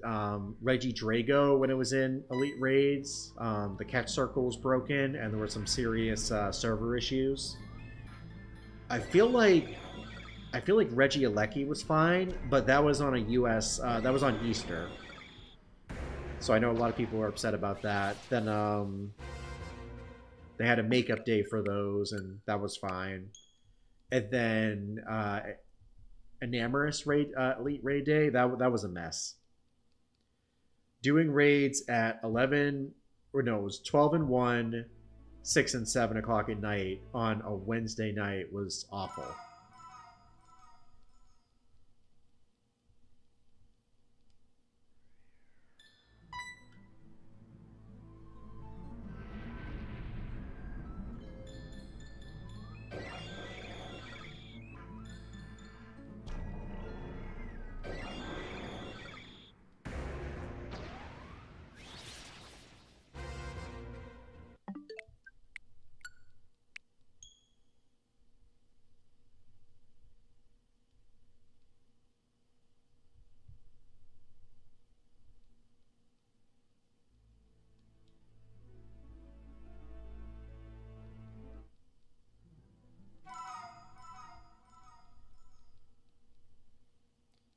Reggie Drago when it was in Elite Raids. The catch circle was broken, and there were some serious server issues. I feel like Reggie Alecki was fine, but that was on a US. That was on Easter, so I know a lot of people were upset about that. Then they had a makeup day for those, and that was fine. And then Enamorous raid, Elite Raid Day, that was a mess. Doing raids at 11, or no, it was 12 and 1, 6 and 7 o'clock at night on a Wednesday night was awful.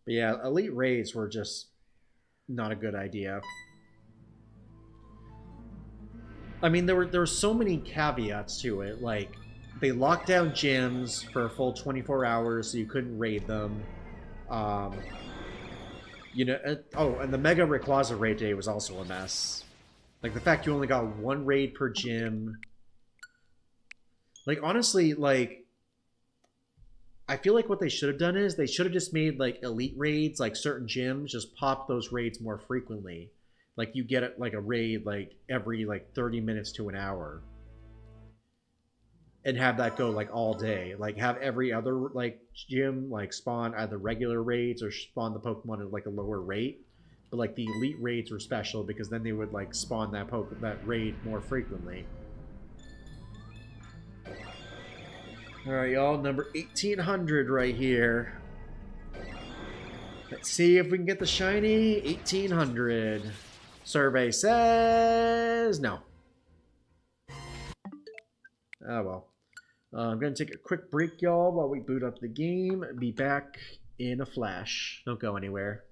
But yeah, Elite Raids were just not a good idea. I mean, there were so many caveats to it. Like, they locked down gyms for a full 24 hours, so you couldn't raid them. Um, and the Mega Rayquaza raid day was also a mess. Like, the fact you only got one raid per gym. Like, honestly, like, I feel like what they should have done is they should have just made like elite raids, like certain gyms, just pop those raids more frequently. Like you get like a raid like every like 30 minutes to an hour, and have that go like all day. Like have every other like gym like spawn either regular raids or spawn the Pokemon at like a lower rate. But like the elite raids were special because then they would like spawn that raid more frequently. Alright, y'all, number 1800 right here. Let's see if we can get the shiny 1800. Survey says no. Oh well. I'm going to take a quick break, y'all, while we boot up the game. Be back in a flash. Don't go anywhere.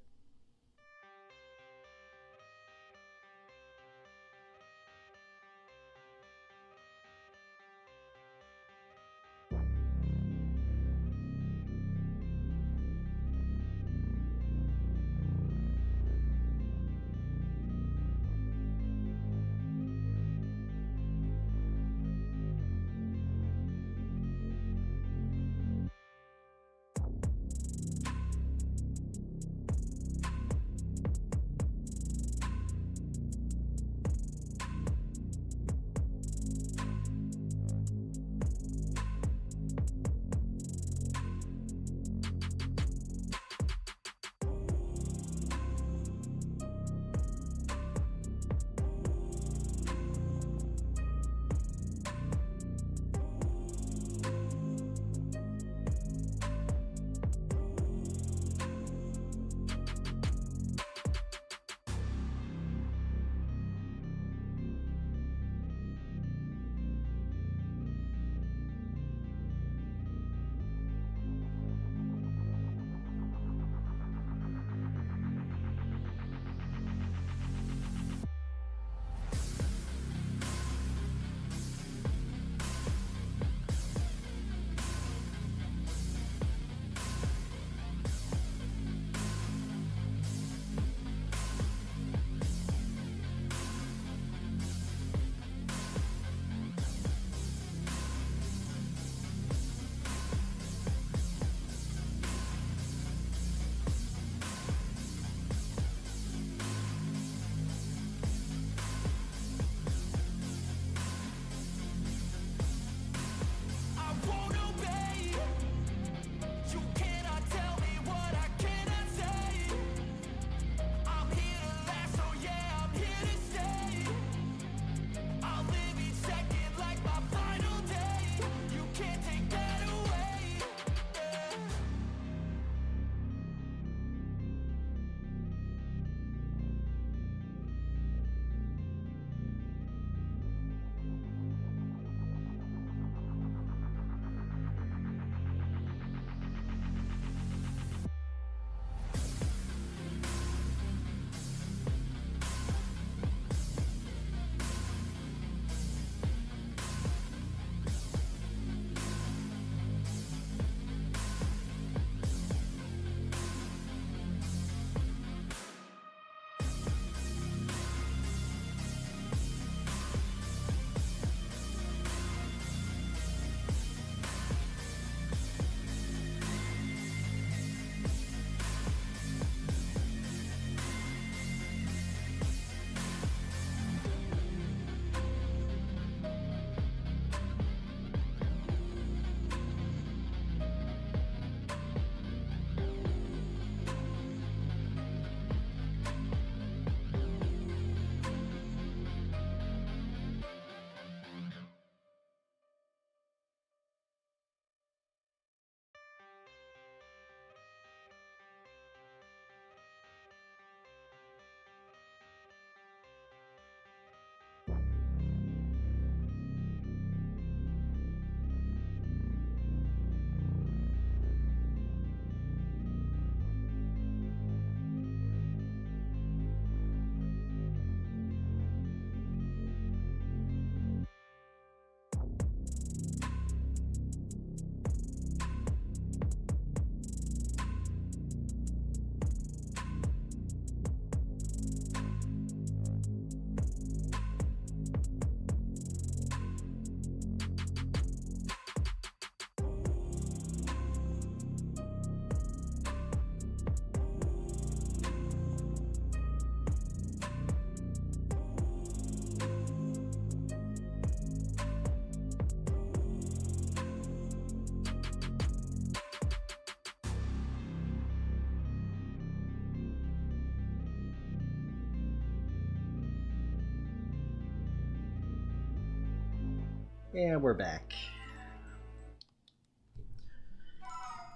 And we're back.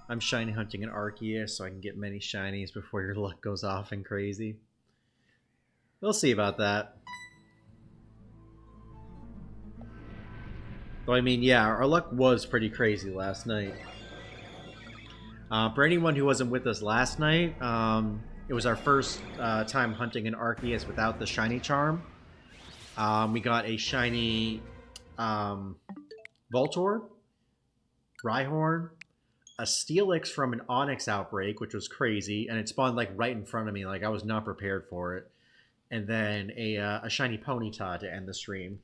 I'm shiny hunting an Arceus so I can get many shinies before your luck goes off and crazy. We'll see about that. Though, I mean, yeah, our luck was pretty crazy last night. For anyone who wasn't with us last night, it was our first time hunting an Arceus without the shiny charm. We got a shiny Voltorb, Rhyhorn, a Steelix from an Onyx outbreak, which was crazy, and it spawned like right in front of me, like I was not prepared for it. And then a shiny Ponyta to end the stream.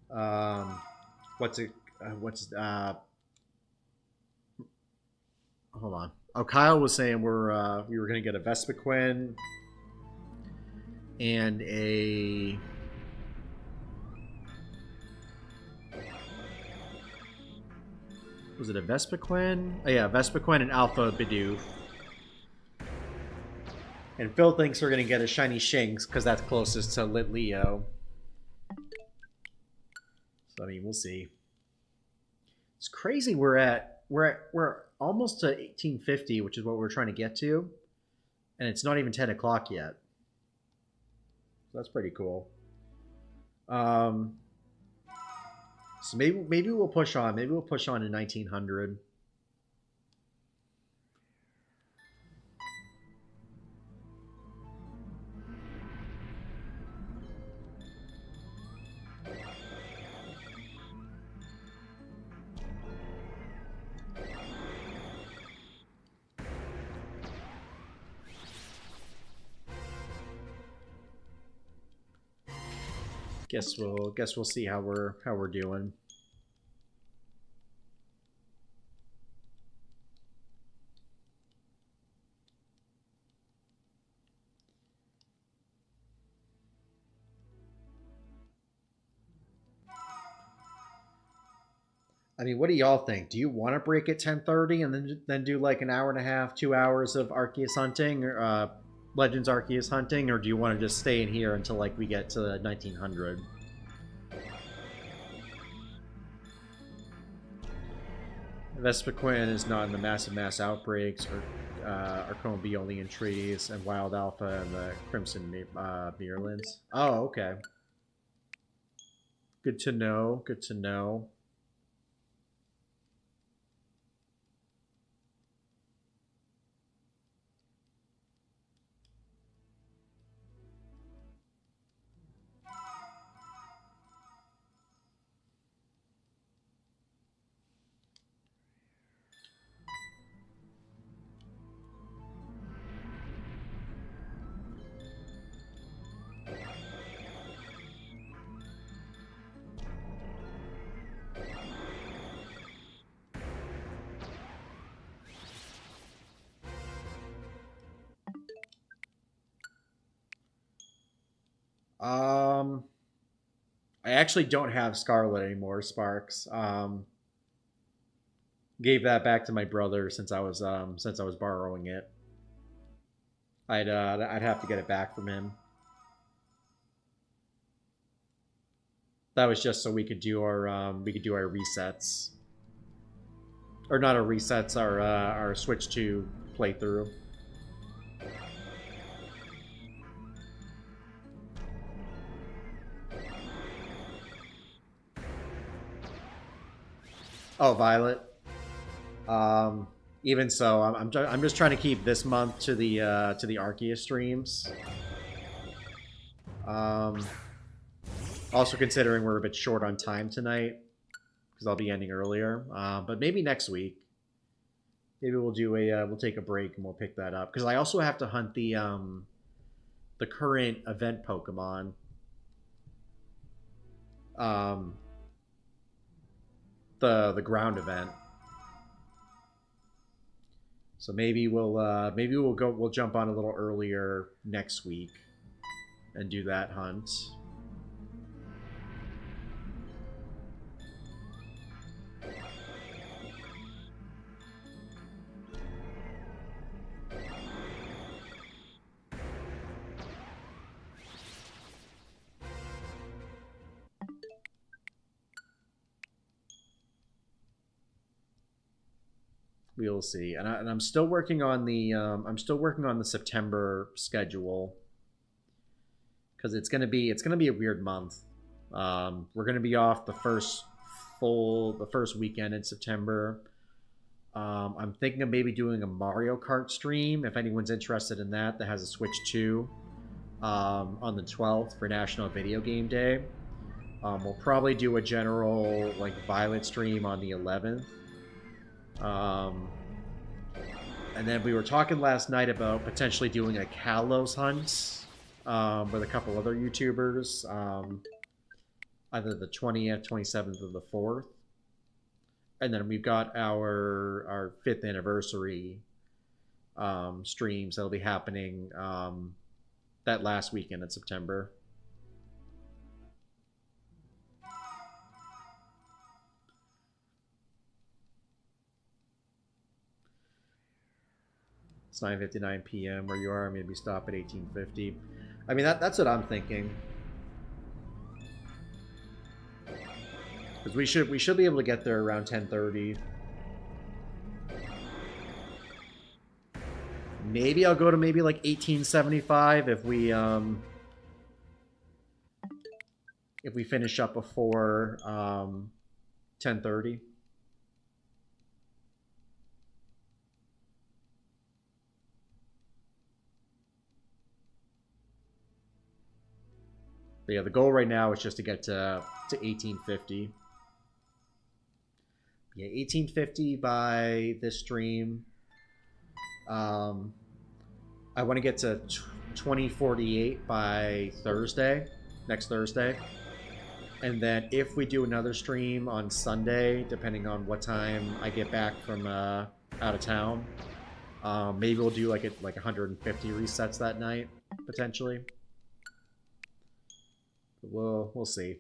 Hold on. Oh, Kyle was saying we were gonna get a Vespiquen and a was it a Vespiquen? Oh yeah, Vespiquen and Alpha Bidoof. And Phil thinks we're gonna get a shiny Shinx because that's closest to Litleo. So I mean, we'll see. It's crazy. We're almost to 1850, which is what we're trying to get to, and it's not even 10 o'clock yet. So that's pretty cool. So maybe we'll push on. Maybe we'll push on to 1900. Guess we'll see how we're doing. I mean, what do y'all think? Do you want to break at 10:30 and then do like an hour and a half, 2 hours of Arceus hunting or Legends Arceus hunting, or do you want to just stay in here until like we get to 1900? Vespiquen is not in the mass outbreaks, or Arcombe only in trees, and Wild Alpha and the Crimson Mirlands. Oh, okay. Good to know. Good to know. I actually don't have Scarlet anymore, Sparks. Gave that back to my brother since I was borrowing it. I'd have to get it back from him. That was just so we could do our resets, or not our resets, our Switch 2 playthrough. Oh, Violet. Even so, I'm just trying to keep this month to the Arceus streams. Also considering we're a bit short on time tonight because I'll be ending earlier. But maybe next week. Maybe we'll do we'll take a break and we'll pick that up because I also have to hunt the current event Pokemon. The ground event. So maybe we'll jump on a little earlier next week and do that hunt. we'll see. And I'm still working on the September schedule because it's gonna be a weird month. We're gonna be off the first weekend in September. I'm thinking of maybe doing a Mario Kart stream if anyone's interested in that. That has a Switch 2 on the 12th for National Video Game Day. We'll probably do a general like Violet stream on the 11th. And then we were talking last night about potentially doing a Kalos hunt with a couple other YouTubers, either the 20th, 27th, or the 4th. And then we've got our 5th anniversary streams that'll be happening that last weekend in September. It's 9:59 p.m. where you are. Maybe stop at 18:50. I mean, that's what I'm thinking. Because we should be able to get there around 10:30. Maybe I'll go to maybe like 1875 if we finish up before 10:30. But yeah, the goal right now is just to get to 1850. Yeah, 1850 by this stream. I want to get to 2048 by Thursday, next Thursday. And then if we do another stream on Sunday, depending on what time I get back from out of town, maybe we'll do like 150 resets that night, potentially. We'll see.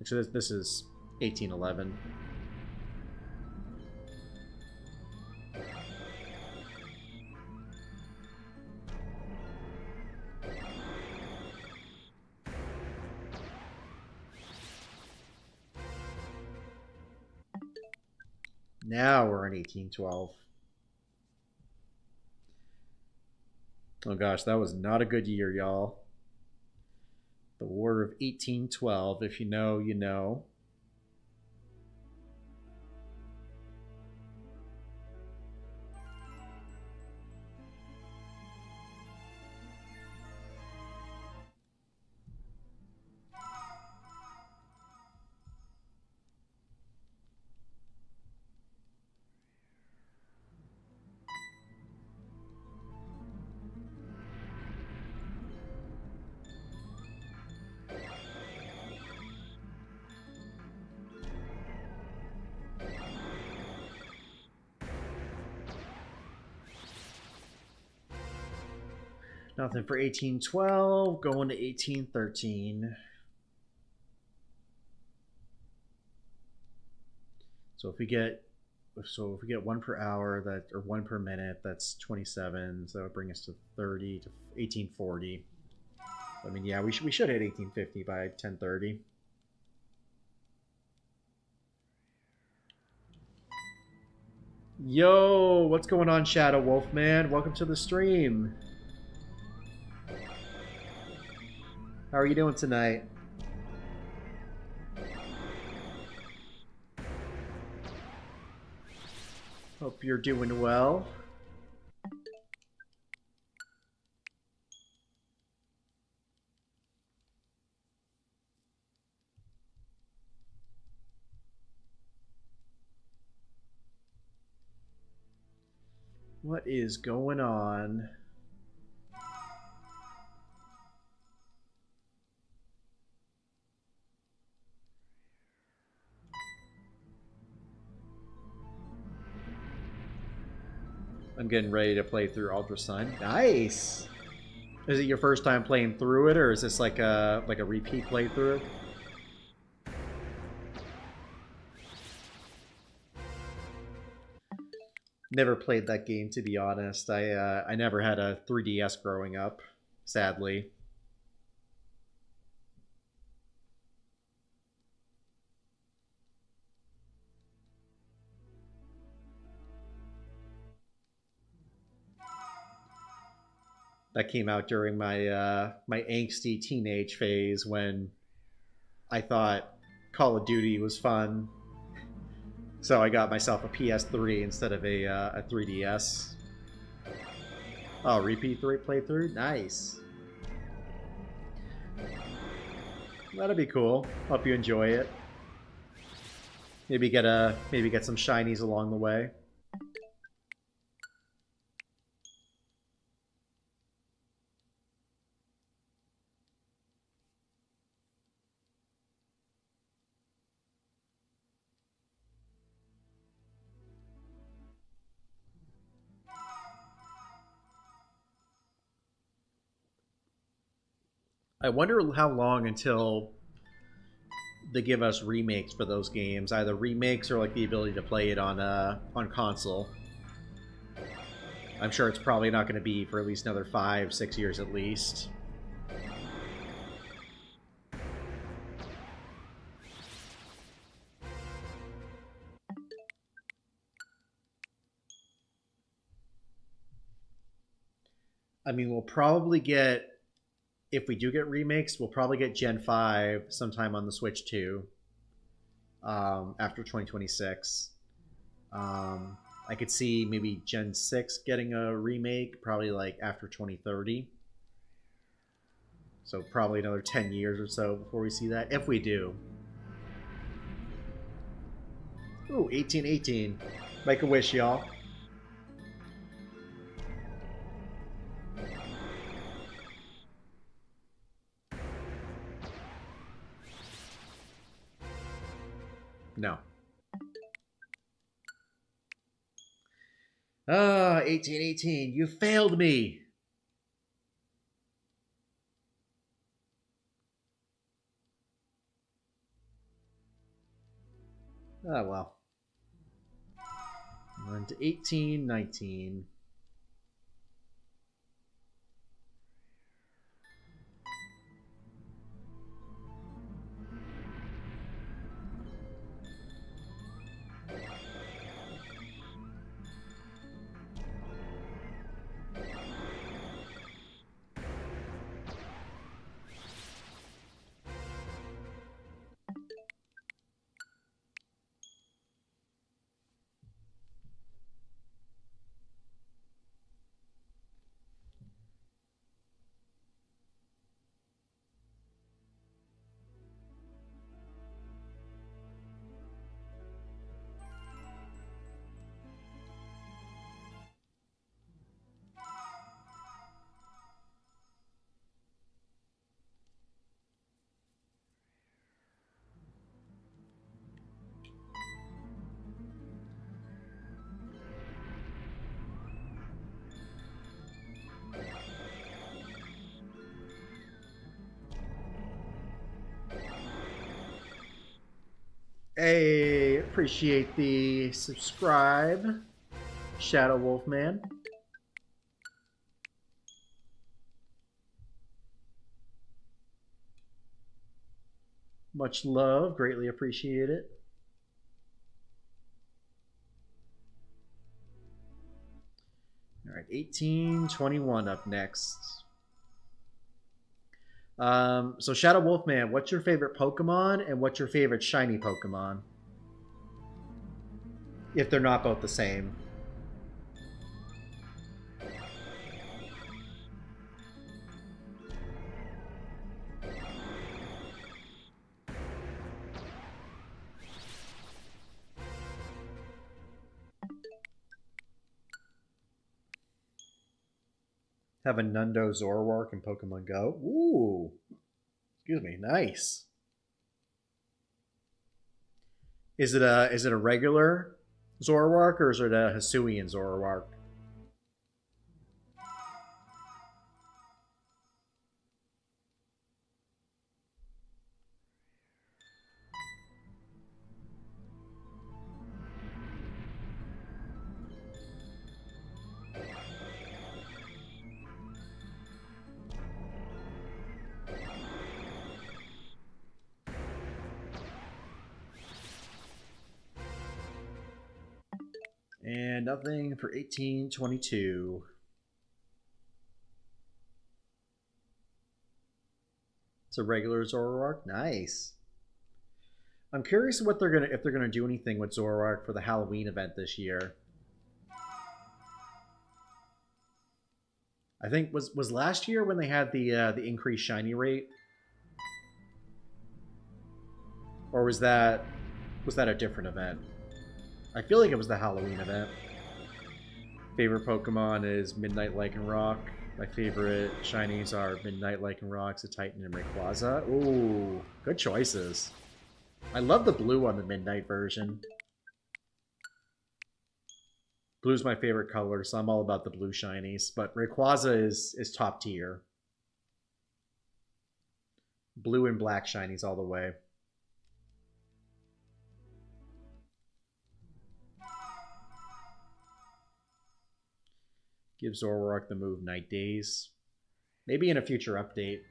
Actually, this is 1811. Now we're in 1812. Oh gosh, that was not a good year, y'all. The War of 1812, if you know, you know. Nothing for 1812, going to 1813. So if we get 1 per hour, or 1 per minute, that's 27. So that would bring us to 30 to 1840. So, I mean, yeah, we should hit 1850 by 10:30. Yo, what's going on, Shadow Wolf Man? Welcome to the stream. How are you doing tonight? Hope you're doing well. What is going on? I'm getting ready to play through Ultra Sun. Nice! Is it your first time playing through it, or is this like a repeat playthrough? Never played that game, to be honest. I never had a 3DS growing up, sadly. That came out during my my angsty teenage phase when I thought Call of Duty was fun, so I got myself a PS3 instead of a 3DS. Oh, repeat three playthrough, nice. That'd be cool. Hope you enjoy it. Maybe get some shinies along the way. I wonder how long until they give us remakes for those games, either remakes or like the ability to play it on console. I'm sure it's probably not going to be for at least another 5, 6 years at least. I mean, we'll probably get, if we do get remakes, we'll probably get Gen 5 sometime on the Switch too, after 2026. I could see maybe Gen 6 getting a remake, probably like after 2030. So probably another 10 years or so before we see that, if we do. Ooh, 1818. Make a wish, y'all. No. 1818, you failed me. Oh, well. On to 1819. Hey, appreciate the subscribe, Shadow Wolfman. Much love, greatly appreciate it. All right, 1821 up next. So Shadow Wolfman, what's your favorite Pokemon and what's your favorite shiny Pokemon? If they're not both the same. Have a Nundo Zoroark in Pokemon Go. Ooh. Excuse me. Nice. Is it a regular Zoroark or is it a Hisuian Zoroark? And nothing for 1822. It's a regular Zoroark. Nice. I'm curious what they're gonna if they're gonna do anything with Zoroark for the Halloween event this year. I think was last year when they had the increased shiny rate, or was that a different event? I feel like it was the Halloween event. Favorite Pokemon is Midnight Lycanroc. My favorite shinies are Midnight Lycanroc, Titan, and Rayquaza. Ooh, good choices. I love the blue on the Midnight version. Blue's my favorite color, so I'm all about the blue shinies. But Rayquaza is top tier. Blue and black shinies all the way. Give Zoroark the move Night Days. Maybe in a future update.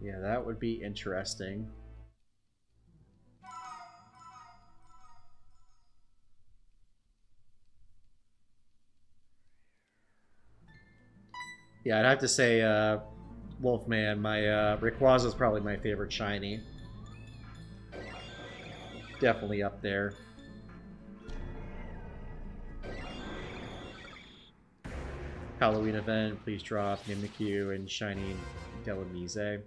Yeah, that would be interesting. Yeah, I'd have to say, Wolfman, my Rayquaza is probably my favorite shiny. Definitely up there. Halloween event, please drop Mimikyu and shiny Delamise.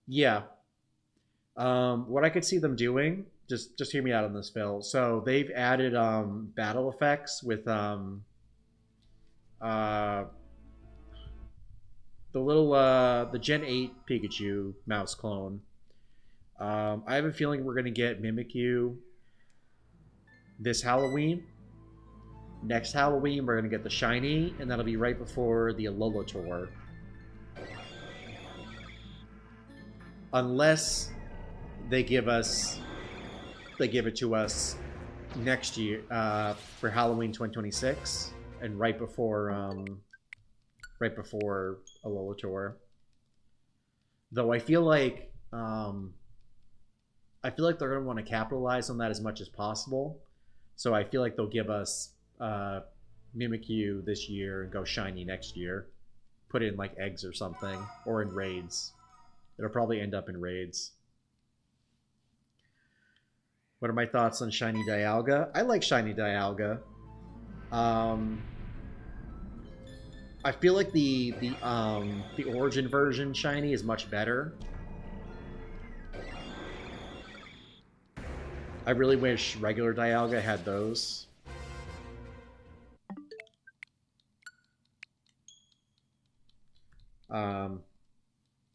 Yeah. What I could see them doing, just hear me out on this, Phil. So they've added battle effects with the little the Gen 8 Pikachu mouse clone. I have a feeling we're gonna get Mimikyu this Halloween. Next Halloween, we're going to get the shiny, and that'll be right before the Alola tour. Unless they give it to us next year for Halloween 2026, and right before Alola tour. Though I feel like they're going to want to capitalize on that as much as possible. So I feel like they'll give us Mimikyu this year and go shiny next year. Put it in like eggs or something, or in raids. It'll probably end up in raids. What are my thoughts on shiny Dialga? I like shiny Dialga. I feel like the origin version shiny is much better. I really wish regular Dialga had those.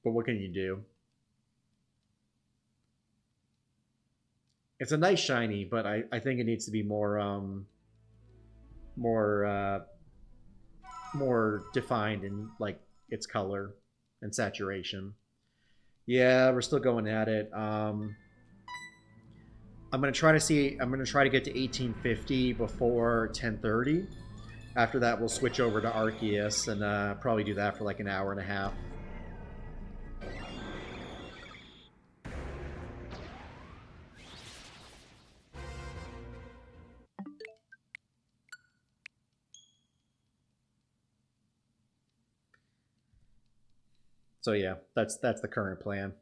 But what can you do? It's a nice shiny, but I think it needs to be more defined in like its color and saturation. Yeah, we're still going at it. I'm gonna try to get to 1850 before 10:30. After that, we'll switch over to Arceus and probably do that for like an hour and a half. So yeah, that's the current plan.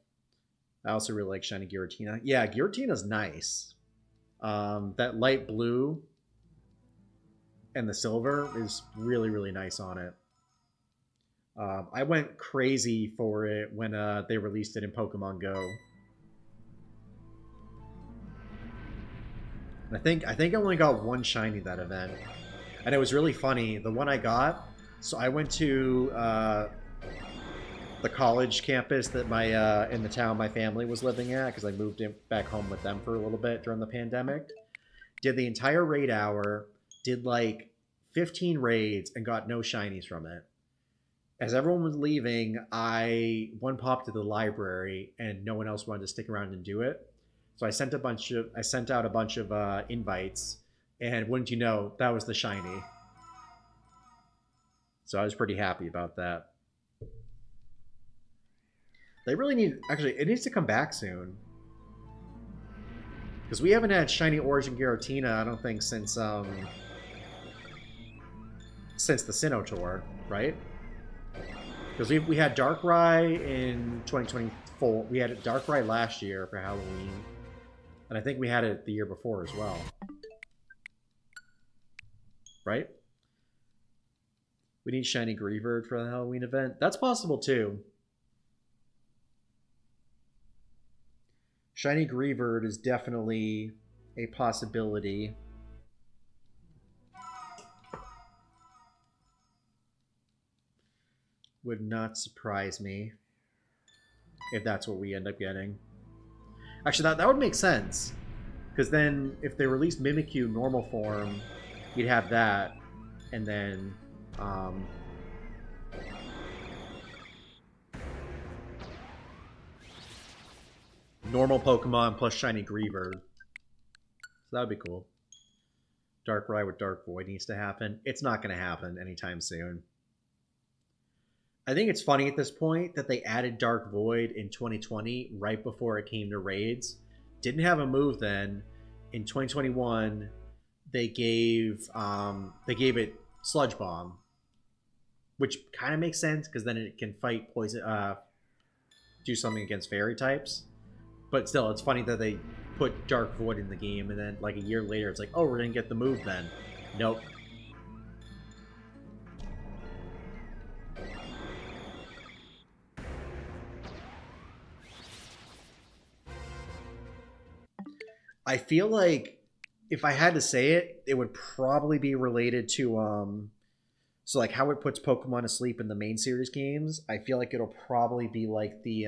I also really like shiny Giratina. Yeah, Giratina's nice. That light blue and the silver is really, really nice on it. I went crazy for it when they released it in Pokemon Go. I think I only got one shiny that event, and it was really funny. The one I got, so I went to the college campus that my in the town my family was living at, because I moved back home with them for a little bit during the pandemic. Did the entire raid hour, did like 15 raids, and got no shinies from it. As everyone was leaving, I one popped to the library, and no one else wanted to stick around and do it. So I sent out a bunch of invites, and wouldn't you know, that was the shiny. So I was pretty happy about that. They really need, actually, it needs to come back soon. Because we haven't had shiny Origin Giratina, I don't think, since the Sinnoh tour, right? Because we had Darkrai in 2024. We had Darkrai last year for Halloween. And I think we had it the year before as well. Right? We need shiny Greavard for the Halloween event. That's possible too. Shiny Greavard is definitely a possibility. Would not surprise me if that's what we end up getting. Actually, that would make sense. Because then, if they release Mimikyu normal form, you'd have that. And then... normal Pokemon plus shiny Greavard. So that would be cool. Darkrai with Dark Void needs to happen. It's not going to happen anytime soon. I think it's funny at this point that they added Dark Void in 2020 right before it came to raids. Didn't have a move then. In 2021, they gave it Sludge Bomb, which kind of makes sense because then it can fight poison, do something against fairy types. But still, it's funny that they put Dark Void in the game, and then like a year later, it's like, oh, we're gonna get the move then. Nope. I feel like if I had to say it, it would probably be related to so like how it puts Pokemon to sleep in the main series games. I feel like it'll probably be like the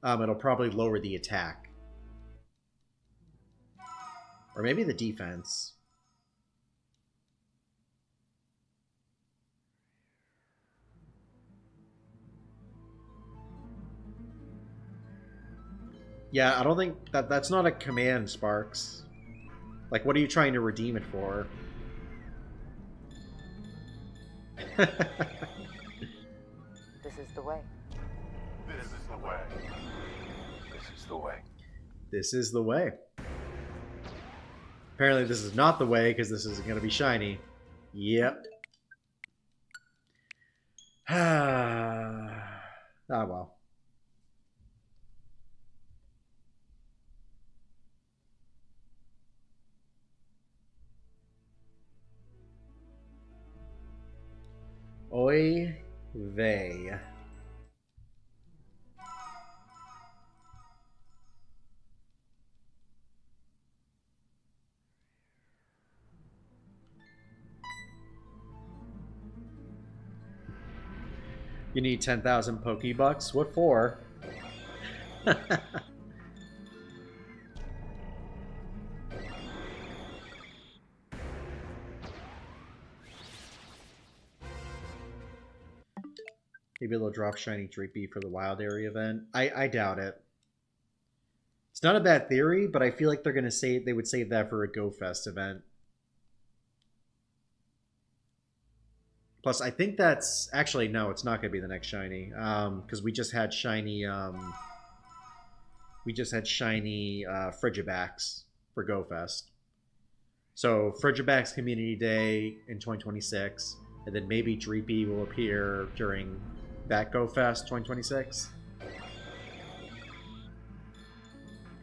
it'll probably lower the attack. Or maybe the defense. Yeah, I don't think that's not a command, Sparks. Like, what are you trying to redeem it for? This is the way. This is the way. This is the way. This is the way. Apparently this is not the way, because this isn't going to be shiny. Yep. Ah, well. Oy vey. You need 10,000 Pokebucks? What for? Maybe they'll drop shiny Drippy for the wild area event. I doubt it. It's not a bad theory, but I feel like they're gonna say they would save that for a Go Fest event. Plus, I think that's actually no, it's not gonna be the next shiny. Because we just had shiny Frigibax for Go Fest. So Frigibax Community Day in 2026, and then maybe Dreepy will appear during that Go Fest 2026.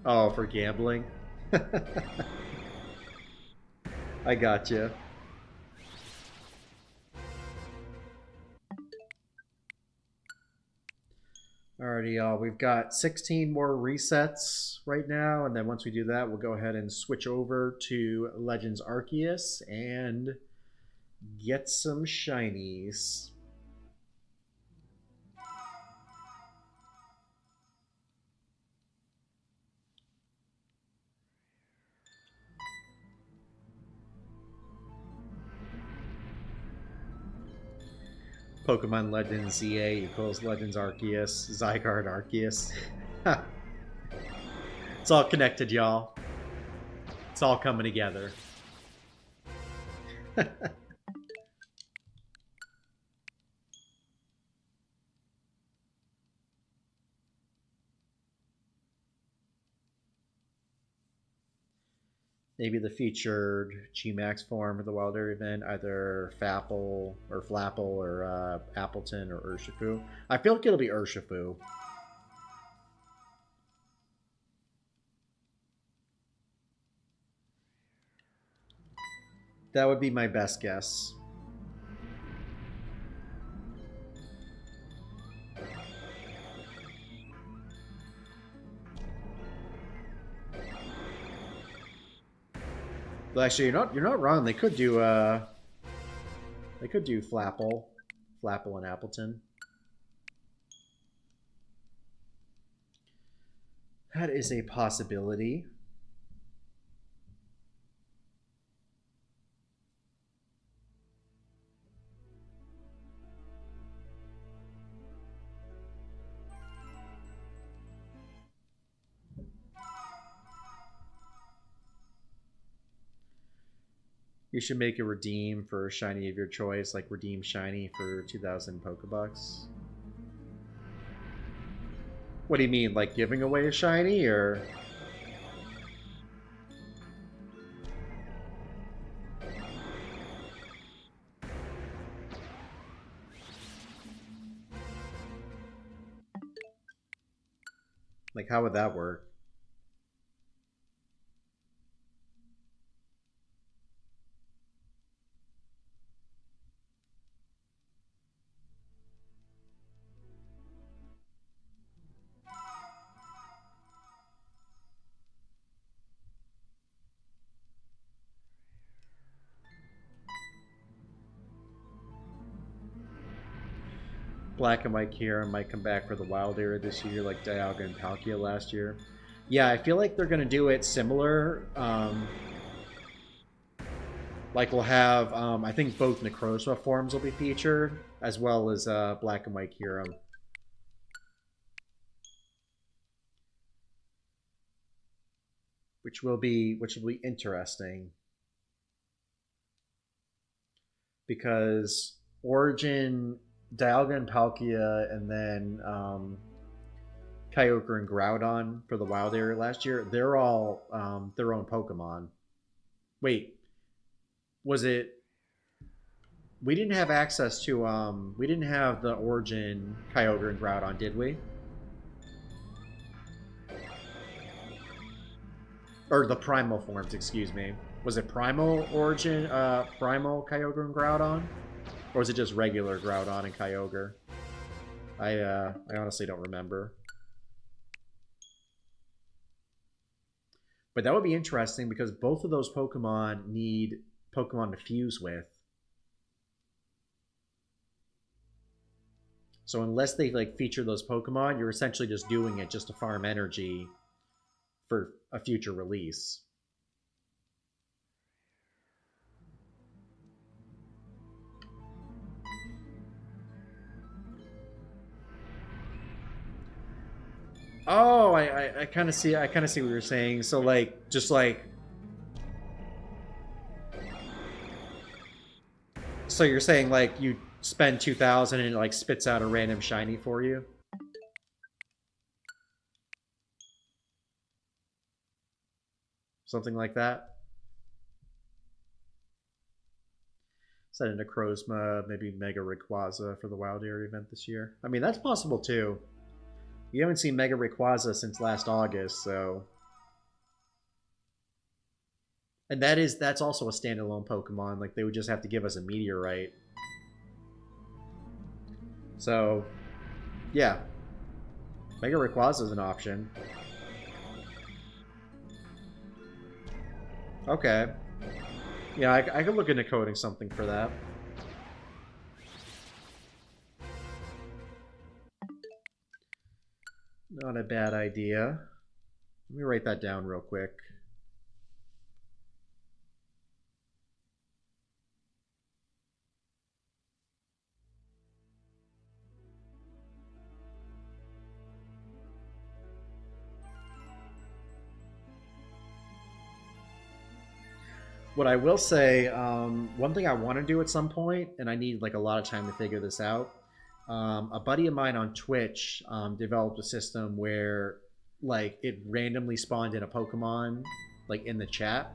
Oh, for gambling? I gotcha. Alrighty, y'all. We've got 16 more resets right now, and then once we do that, we'll go ahead and switch over to Legends Arceus and get some shinies. Pokemon Legends ZA equals Legends Arceus, Zygarde Arceus. It's all connected, y'all. It's all coming together. Maybe the featured G-Max form of the Wild Area event, either Flapple or Appleton or Urshifu. I feel like it'll be Urshifu. That would be my best guess. Well, actually, you're not wrong. They could do Flapple and Appleton. That is a possibility. You should make a redeem for a shiny of your choice, like redeem shiny for 2,000 Pokebucks. What do you mean, like giving away a shiny, or? Like, how would that work? Black and White Kira might come back for the Wild Area this year, like Dialga and Palkia last year. Yeah, I feel like they're going to do it similar. Like we'll have, I think both Necrozma forms will be featured, as well as Black and White Kira. Which will be interesting. Because Origin, Dialga and Palkia, and then Kyogre and Groudon for the Wild Area last year, they're all their own Pokemon. Wait, was it? We didn't have access to we didn't have the Origin Kyogre and Groudon, did we? Or the Primal forms, excuse me. Was it Primal Origin, Primal Kyogre and Groudon? Or was it just regular Groudon and Kyogre? I honestly don't remember. But that would be interesting because both of those Pokemon need Pokemon to fuse with. So unless they like feature those Pokemon, you're essentially just doing it just to farm energy for a future release. Oh, I kind of see what you're saying. So like just like, so you're saying like you spend 2,000 and it like spits out a random shiny for you? Something like that. Set into Necrozma, maybe Mega Rayquaza for the Wild Area event this year. I mean, that's possible too. You haven't seen Mega Rayquaza since last August, so... And that's also a standalone Pokemon. Like, they would just have to give us a Meteorite. So, yeah. Mega Rayquaza is an option. Okay. Yeah, I could look into coding something for that. Not a bad idea. Let me write that down real quick. What I will say, one thing I want to do at some point, and I need like a lot of time to figure this out. A buddy of mine on Twitch developed a system where like it randomly spawned in a Pokemon like in the chat,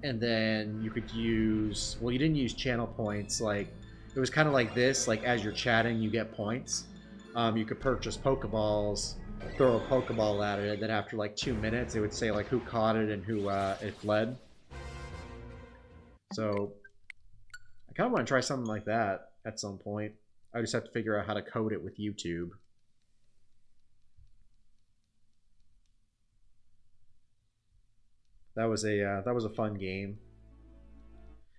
and then you could use, well, you didn't use channel points, like it was kind of like this, like as you're chatting you get points. You could purchase Pokeballs, throw a Pokeball at it, and then after like 2 minutes it would say like who caught it and who it fled. So I kind of want to try something like that at some point. I just have to figure out how to code it with YouTube. That was a fun game.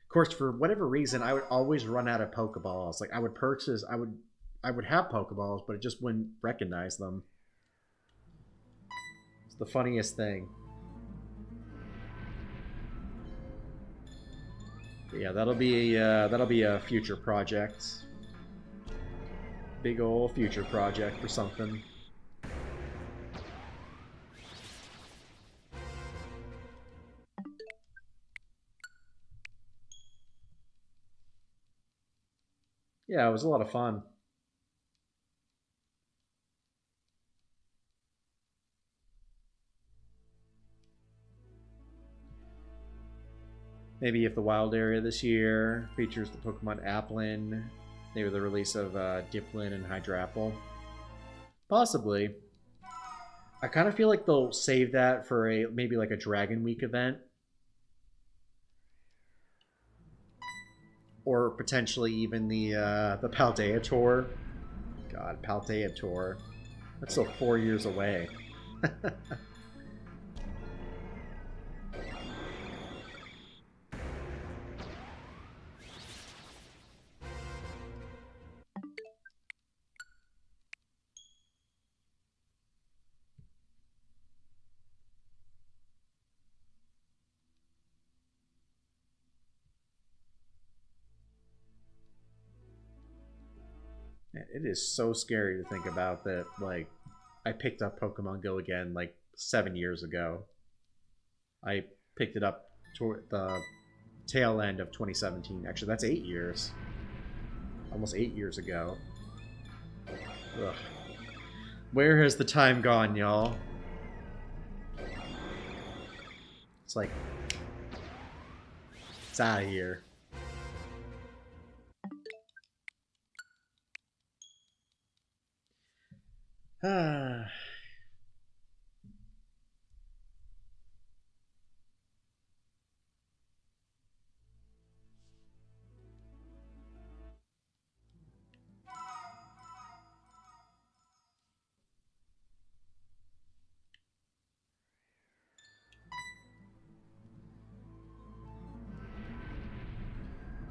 Of course, for whatever reason, I would always run out of Pokeballs. Like I would purchase, I would have Pokeballs, but it just wouldn't recognize them. It's the funniest thing. But yeah, that'll be a future project. Big ol' future project or something. Yeah, it was a lot of fun. Maybe if the wild area this year features the Pokemon Applin, maybe the release of Diplin and Hydrapple. Possibly. I kind of feel like they'll save that for a maybe like a Dragon Week event. Or potentially even the Paldea Tour. God, Paldea Tour. That's still 4 years away. Man, it is so scary to think about that, like, I picked up Pokemon Go again, like, 7 years ago. I picked it up toward the tail end of 2017. Actually, that's 8 years. Almost 8 years ago. Ugh. Where has the time gone, y'all? It's like, it's out of here. Ah.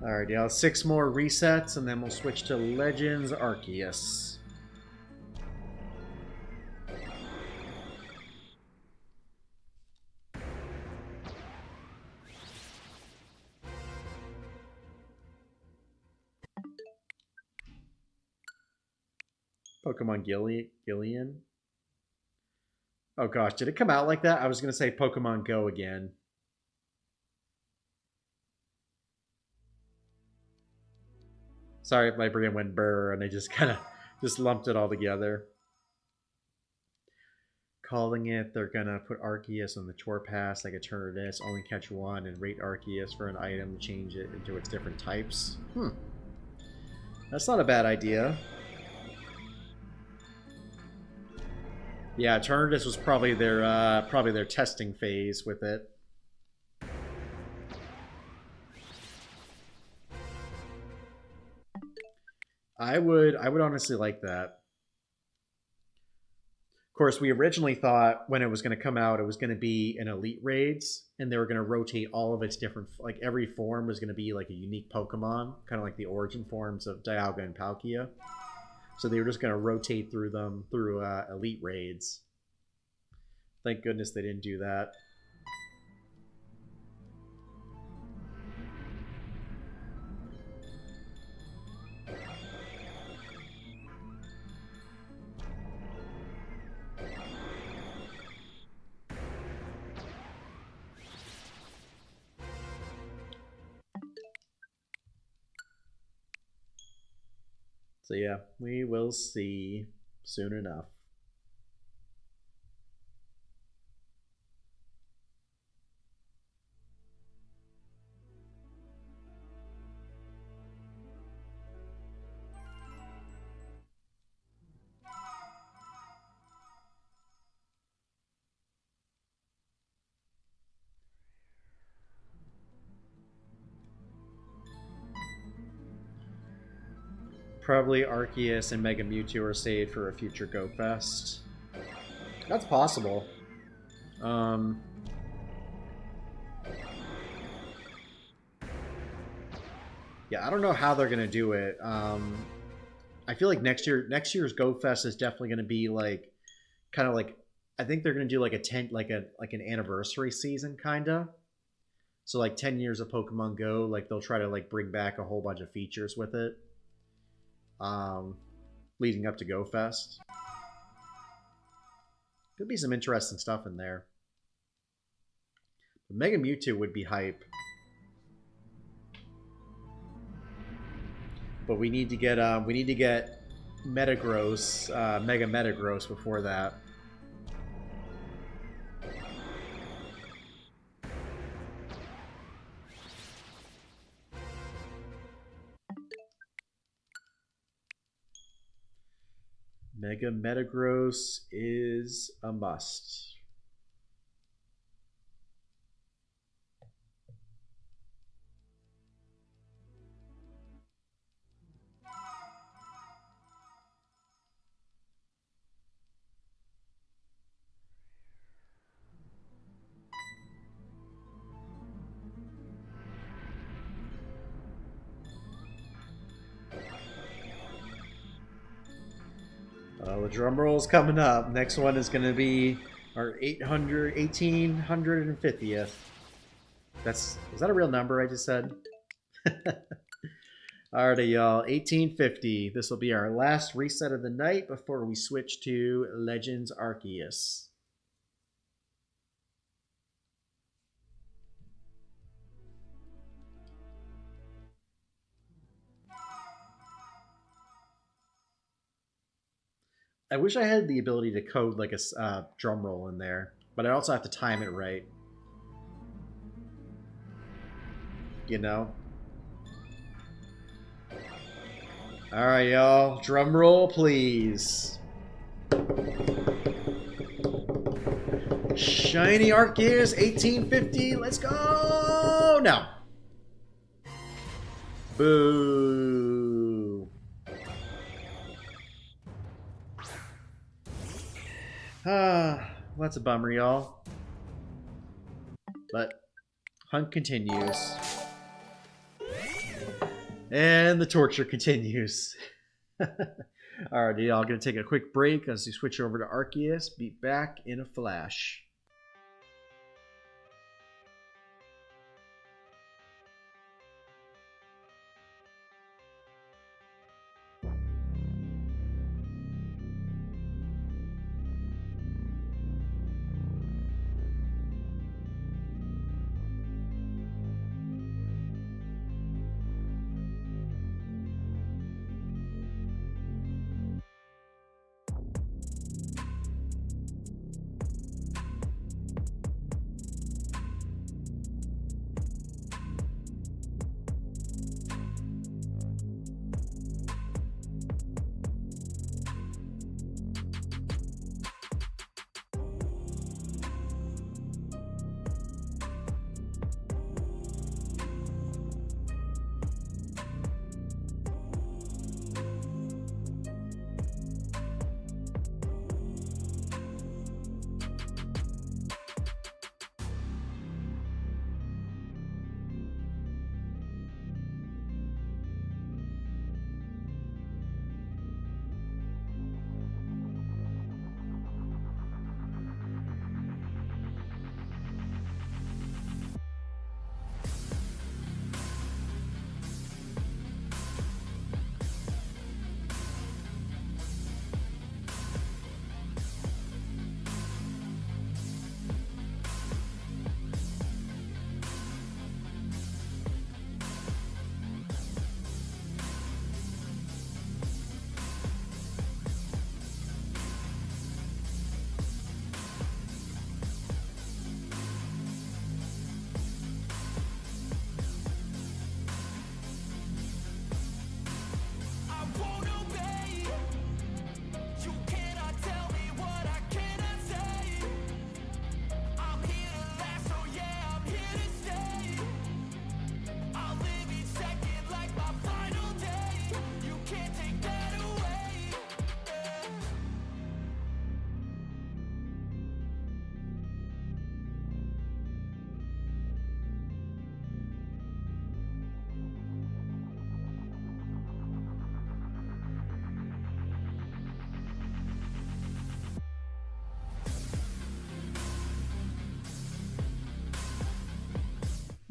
Alright, y'all. 6 more resets, and then we'll switch to Legends Arceus. Pokemon Gillian? Oh gosh, did it come out like that? I was going to say Pokemon Go again. Sorry if my brain went burr and I just kind of just lumped it all together. Calling it, they're going to put Arceus on the tour pass like Eternatus, only catch one, and rate Arceus for an item, change it into its different types. That's not a bad idea. Yeah, Eternatus was probably their testing phase with it. I would honestly like that. Of course, we originally thought when it was going to come out, it was going to be in Elite Raids, and they were going to rotate all of its different, like every form was going to be like a unique Pokemon, kind of like the origin forms of Dialga and Palkia. So they were just going to rotate through them through Elite Raids. Thank goodness they didn't do that. So yeah, we will see soon enough. Probably Arceus and Mega Mewtwo are saved for a future Go Fest. That's possible. Yeah, I don't know how they're gonna do it. I feel like next year's Go Fest is definitely gonna be like, kind of like, I think they're gonna do like like an anniversary season, kinda. So like 10 years of Pokemon Go, like they'll try to like bring back a whole bunch of features with it. Um, Leading up to Go Fest. Could be some interesting stuff in there. But Mega Mewtwo would be hype. But we need to get Metagross, Mega Metagross before that. Mega Metagross is a must. The drum roll's coming up. Next one is going to be our 1850th. Is that a real number I just said? Alrighty, y'all. 1850. This will be our last reset of the night before we switch to Legends Arceus. I wish I had the ability to code like a drum roll in there, but I also have to time it right. You know? Alright, y'all. Drum roll, please. Shiny Arceus, 1850. Let's go! No. Boo. Well, that's a bummer, y'all. But hunt continues. And the torture continues. Alright, y'all, gonna take a quick break as we switch over to Arceus. Be back in a flash.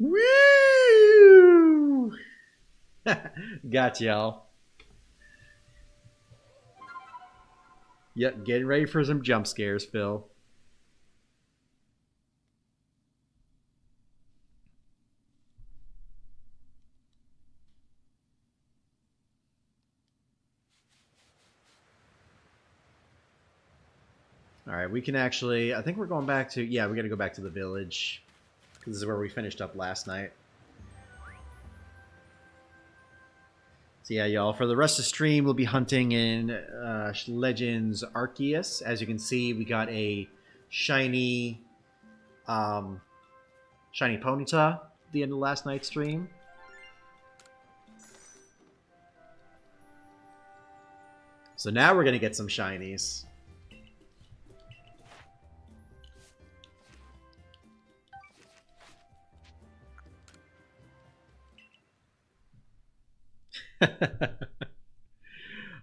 Woo! Got y'all. Yep, getting ready for some jump scares, Phil. All right, we can actually... I think we're going back to... Yeah, we got to go back to the village. This is where we finished up last night. So yeah, y'all, for the rest of the stream, we'll be hunting in Legends Arceus. As you can see, we got a shiny Ponyta at the end of last night's stream. So now we're going to get some shinies.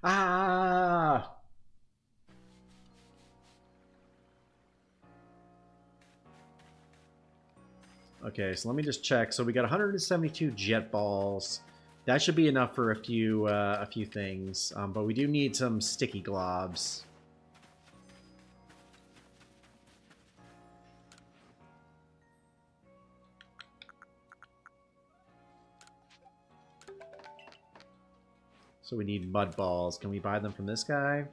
Ah! Okay, so let me just check. So we got 172 jet balls. That should be enough for a few things. But we do need some sticky globs. So we need mud balls. Can we buy them from this guy?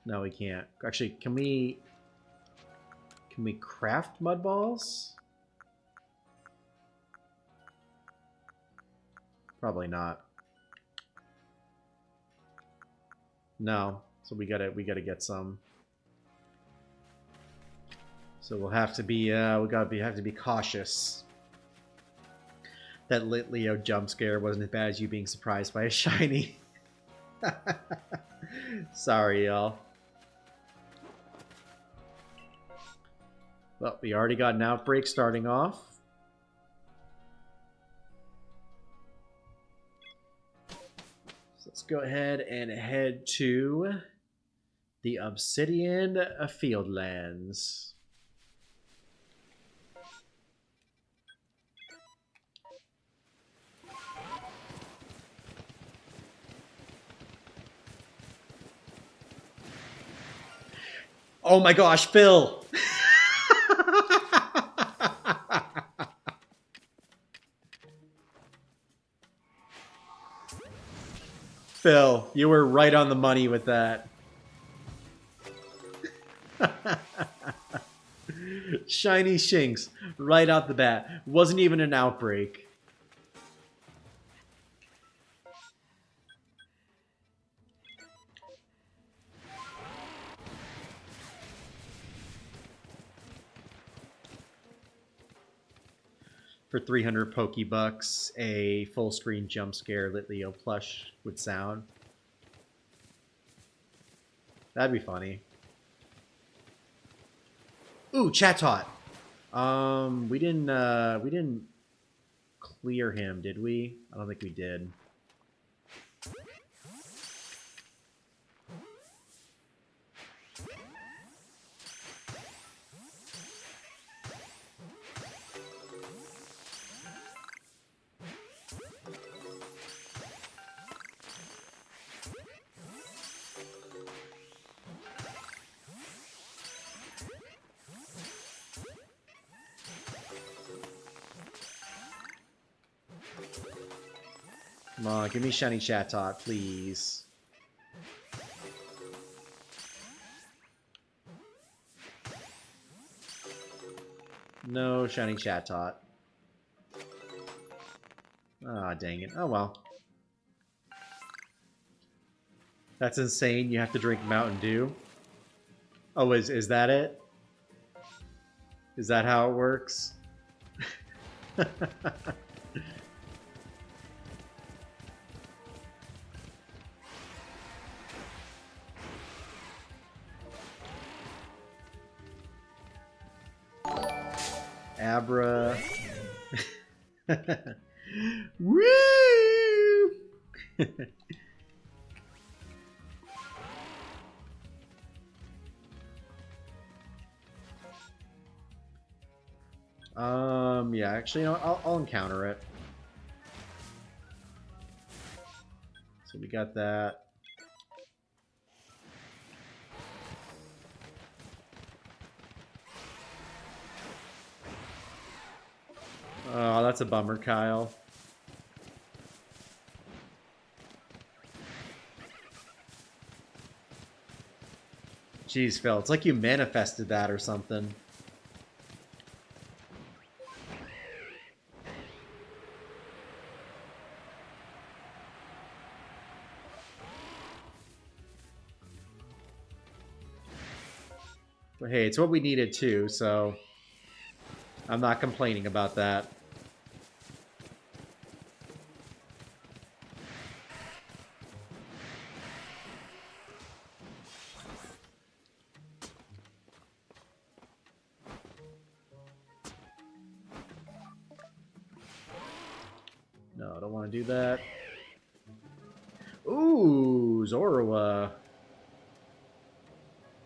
No, we can't. Actually, can we craft mud balls? Probably not. No. So we gotta get some. So we'll have to be have to be cautious. That Lit Leo jump scare wasn't as bad as you being surprised by a shiny. Sorry, y'all. Well, we already got an outbreak starting off. So let's go ahead and head to the Obsidian Fieldlands. Oh my gosh, Phil! Phil, you were right on the money with that. Shiny Shinx, right out the bat. Wasn't even an outbreak. For 300 Pokebucks, a full screen jump scare Lit Leo plush would sound. That'd be funny. Ooh, Chatot. We didn't clear him, did we? I don't think we did. Come on, give me shiny Chatot, please. No shiny Chatot. Ah, dang it. Oh well. That's insane. You have to drink Mountain Dew. Oh, is that it? Is that how it works? Abra. Woo! Yeah, actually, you know, I'll encounter it. So we got that. Oh, that's a bummer, Kyle. Jeez, Phil, it's like you manifested that or something. But hey, it's what we needed too, so I'm not complaining about that. No, I don't want to do that. Ooh, Zorua.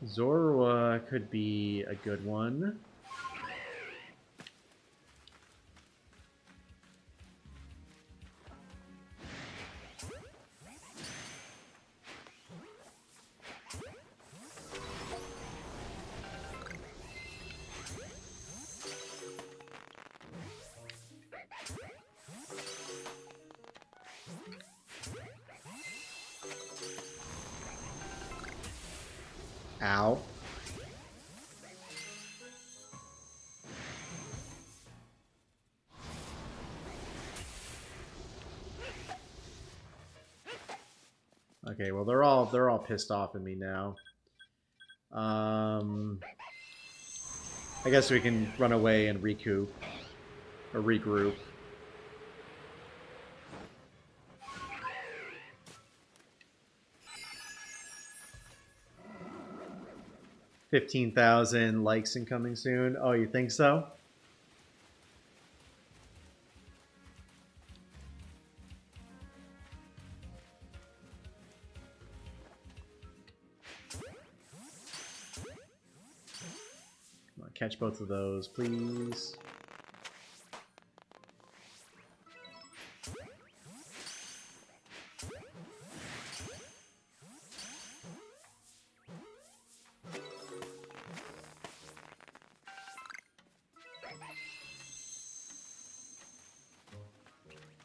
Zorua could be a good one. Ow. Okay, well they're all pissed off at me now. I guess we can run away and recoup or regroup. $15,000 likes incoming soon. Oh, you think so? Come on, catch both of those, please.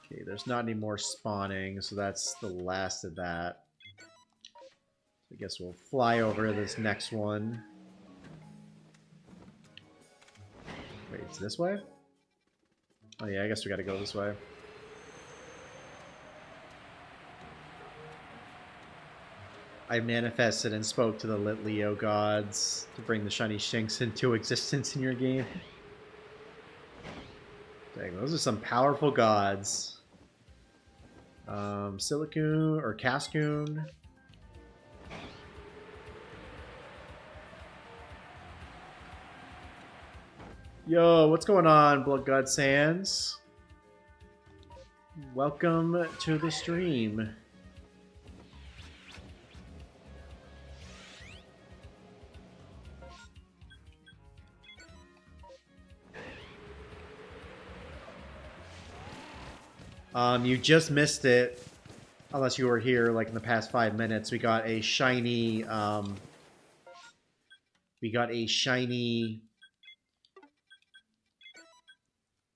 Okay, there's not any more spawning, so that's the last of that. I guess we'll fly over to this next one. Wait, it's this way? Oh yeah, I guess we gotta go this way. I manifested and spoke to the Lit Leo gods to bring the shiny Shinx into existence in your game. Dang, those are some powerful gods. Silicoon or Cascoon. Yo, what's going on, Blood God Sands? Welcome to the stream. You just missed it, unless you were here like in the past 5 minutes. We got a shiny,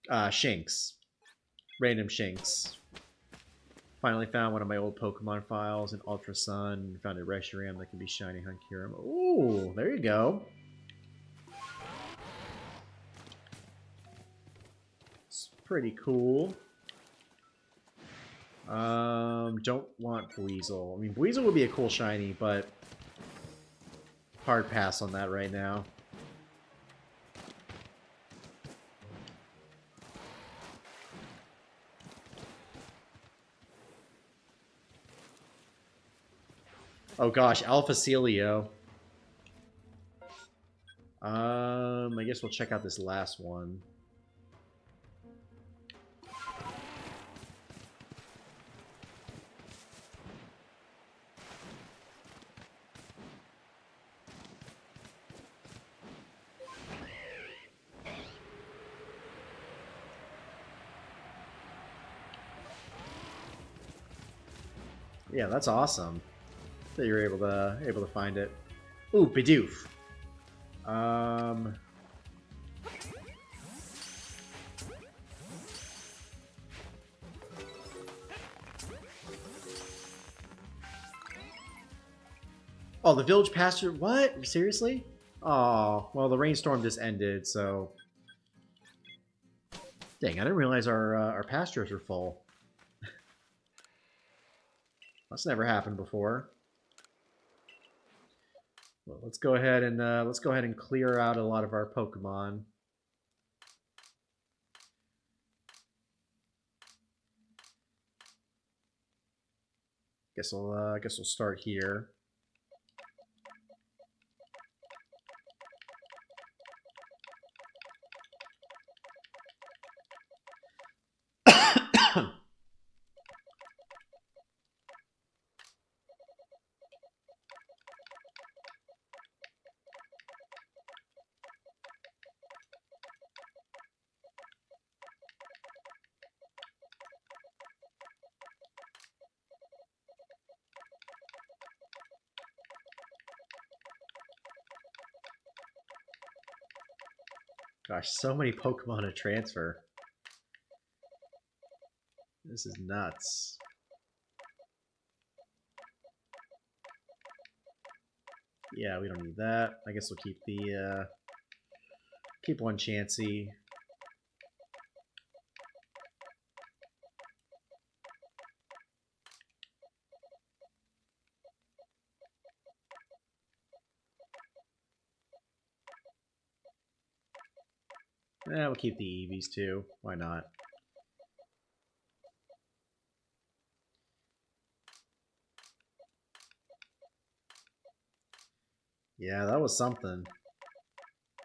Shinx. Random Shinx. Finally found one of my old Pokemon files in Ultra Sun. Found a Reshiram that can be shiny Hunkirum. Ooh, there you go. It's pretty cool. Don't want Buizel. I mean, Buizel would be a cool shiny, but hard pass on that right now. Oh gosh, Alpha Celio. I guess we'll check out this last one. Yeah, that's awesome that you're able to find it. Ooh, Bidoof. Oh, the village pasture. What? Seriously? Oh, well, the rainstorm just ended, so. Dang, I didn't realize our pastures were full. That's never happened before. Well, let's go ahead and clear out a lot of our Pokemon. Guess we'll start here. Gosh, so many Pokemon to transfer. This is nuts. Yeah, we don't need that. I guess we'll keep the keep one Chansey. Yeah, we'll keep the Eevees too. Why not? Yeah, that was something.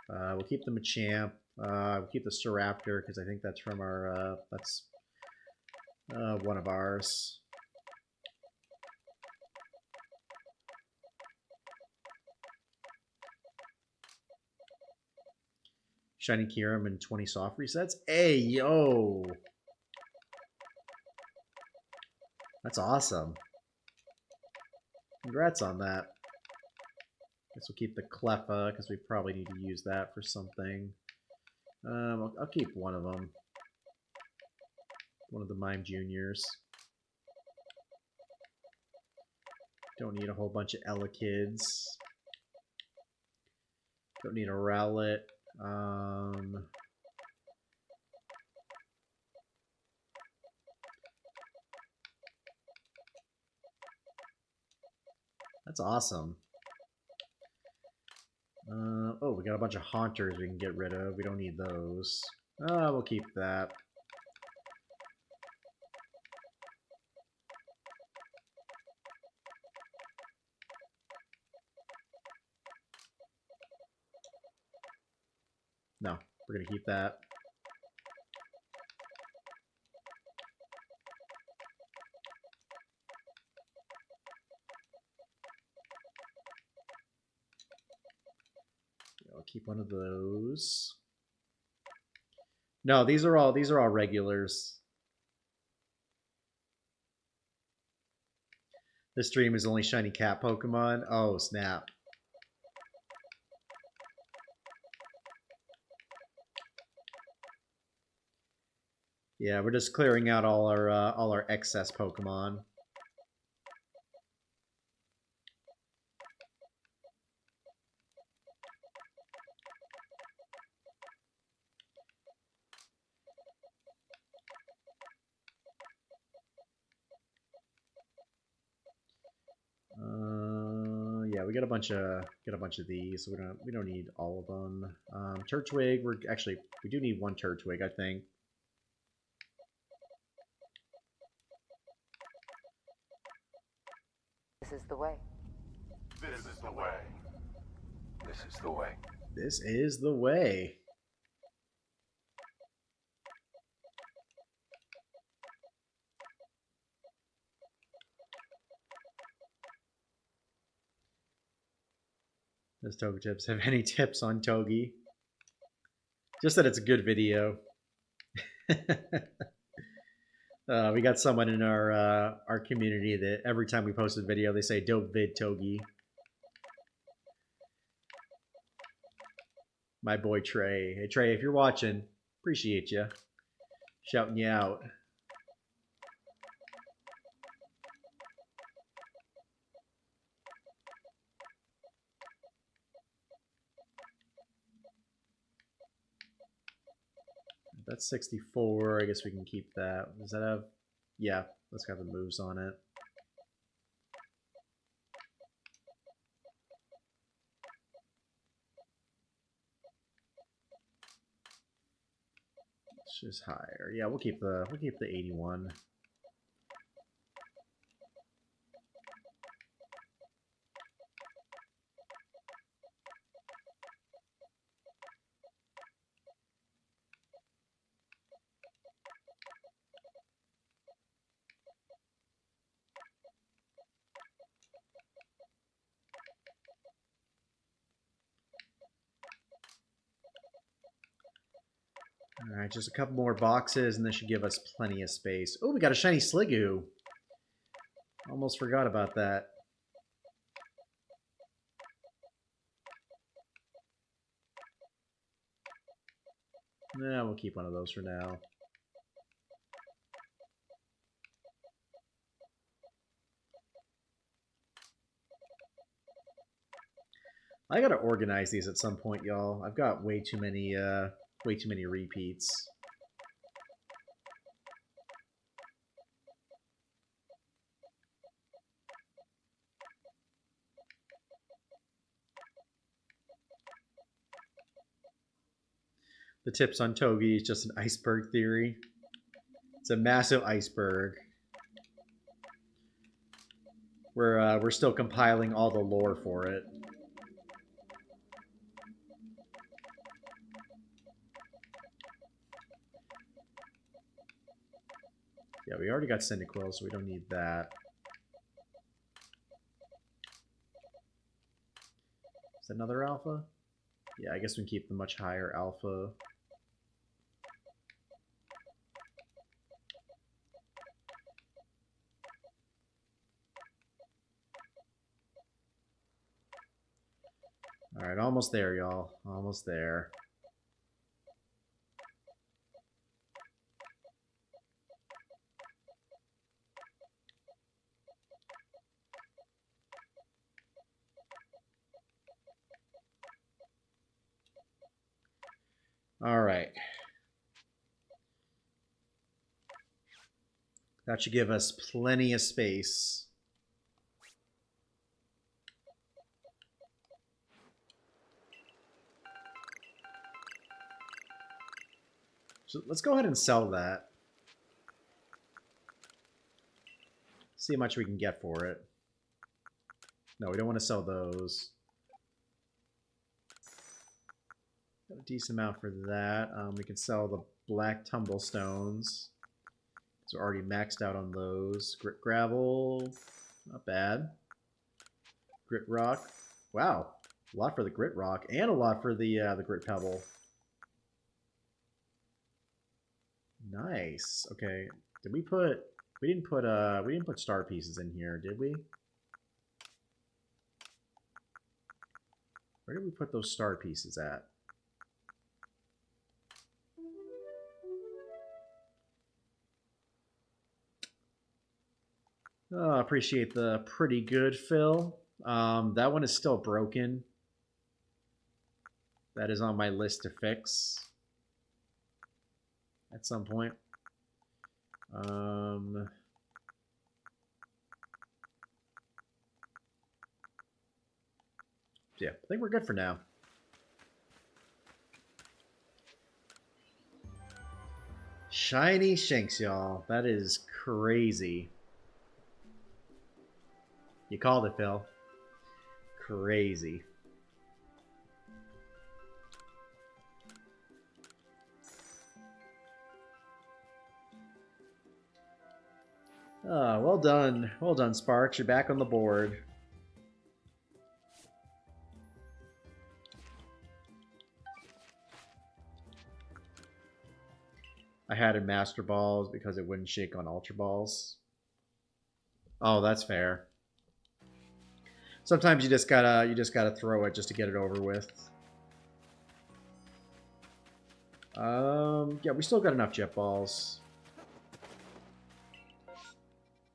We'll keep the Machamp. We'll keep the Staraptor because I think that's from our. That's one of ours. Shiny Kyurem and 20 soft resets. Hey, yo! That's awesome. Congrats on that. Guess we'll keep the Cleffa because we probably need to use that for something. I'll keep one of them. One of the Mime Juniors. Don't need a whole bunch of Elekkids. Don't need a Rowlet. That's awesome. Oh, we got a bunch of Haunters we can get rid of. We don't need those. We'll keep that. No, we're going to keep that. I'll keep one of those. No, these are all regulars. This stream is only shiny cat Pokemon. Oh, snap. Yeah, we're just clearing out all our excess Pokemon. Yeah, we got a bunch of these, so we don't need all of them. Turtwig, we do need one Turtwig, I think. This is the way. This is the way. This is the way. This is the way. Does Togechips have any tips on Togi? Just that it's a good video. We got someone in our community that every time we post a video, they say "dope vid Togi." My boy Trey. Hey Trey, if you're watching, appreciate you. Shouting you out. That's 64. I guess we can keep that. Does that have... Yeah, let's have the moves on it. It's just higher. Yeah, we'll keep the 81. Alright, just a couple more boxes, and this should give us plenty of space. Oh, we got a shiny Sliggoo. Almost forgot about that. Nah, we'll keep one of those for now. I gotta organize these at some point, y'all. I've got way too many repeats. The tips on Togi is just an iceberg theory. It's a massive iceberg. We're still compiling all the lore for it. Yeah, we already got Cyndaquil, so we don't need that. Is that another alpha? Yeah, I guess we can keep the much higher alpha. Alright, almost there, y'all. Almost there. Alright. That should give us plenty of space. So let's go ahead and sell that. See how much we can get for it. No, we don't want to sell those. Got a decent amount for that. We can sell the black tumblestones. So we're already maxed out on those. Grit gravel, not bad. Grit rock, wow, a lot for the grit rock and a lot for the grit pebble. Nice. Okay, did we put? We didn't put star pieces in here, did we? Where did we put those star pieces at? Oh, appreciate the pretty good, Phil. That one is still broken. That is on my list to fix at some point. Yeah, I think we're good for now. Shiny Shanks, y'all. That is crazy. You called it, Phil. Crazy. Oh, well done. Well done, Sparks. You're back on the board. I had in Master Balls because it wouldn't shake on Ultra Balls. Oh, that's fair. Sometimes you just gotta throw it just to get it over with. Yeah, we still got enough jet balls.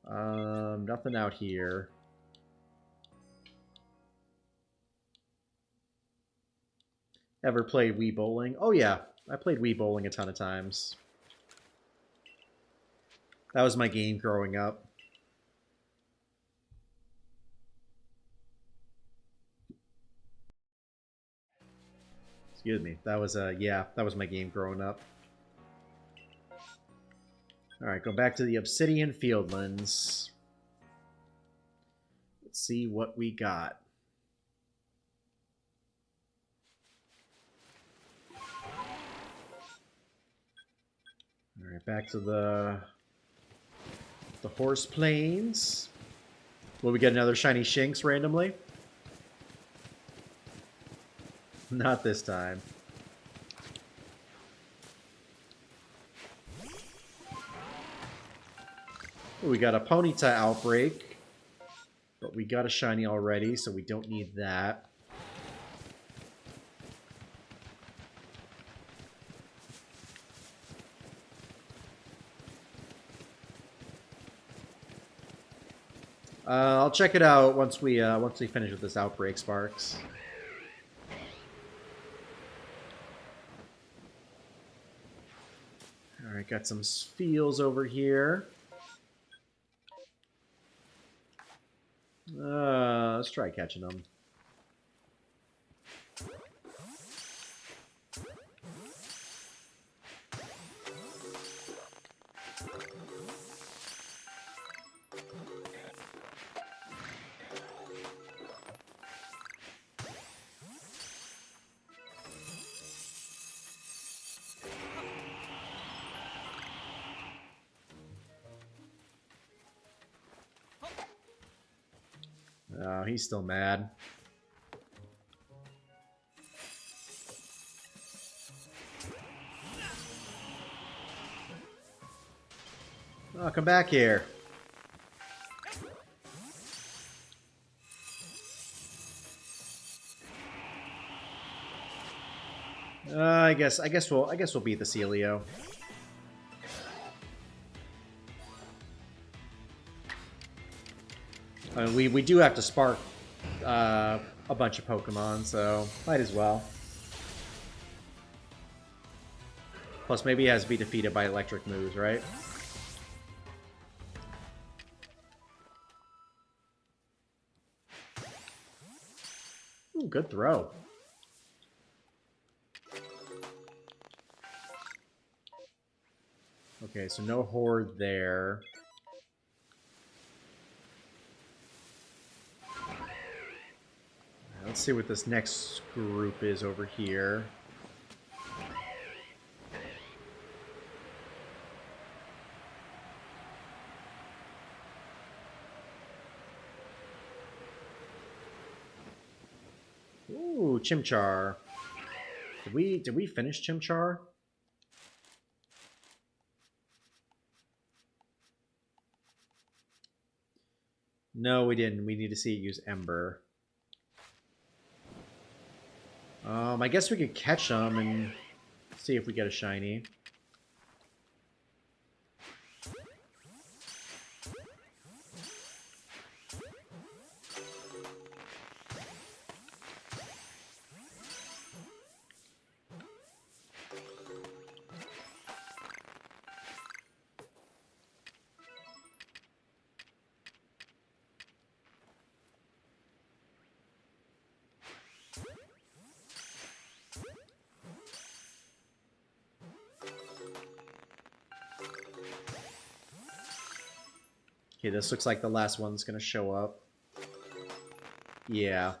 Nothing out here. Ever played Wii Bowling? Oh yeah, I played Wii Bowling a ton of times. That was my game growing up. Excuse me. That was yeah, that was my game growing up. All right, go back to the Obsidian Fieldlands. Let's see what we got. All right, back to the Horse Plains. Will we get another shiny Shinx randomly? Not this time. Ooh, we got a Ponyta Outbreak, but we got a shiny already, so we don't need that. I'll check it out once we finish with this Outbreak, Sparks. All right, got some Spheals over here. Let's try catching them. Oh, he's still mad. Oh, come back here. I guess we'll beat the Celio. I mean, we do have to spark a bunch of Pokemon, so might as well. Plus, maybe he has to be defeated by electric moves, right? Ooh, good throw. Okay, so no Horde there. Let's see what this next group is over here. Ooh, Chimchar. Did we finish Chimchar? No, we didn't. We need to see it use Ember. I guess we could catch them and see if we get a shiny. Okay, this looks like the last one's gonna show up. Yeah.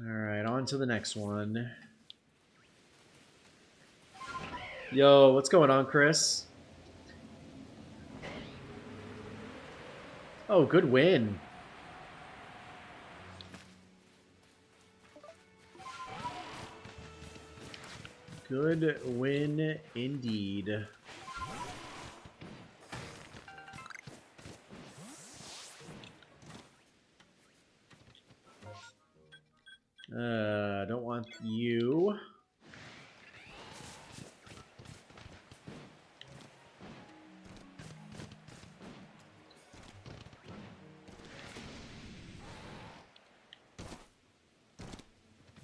Alright, on to the next one. Yo, what's going on, Chris? Oh, good win. Good win indeed. Don't want you.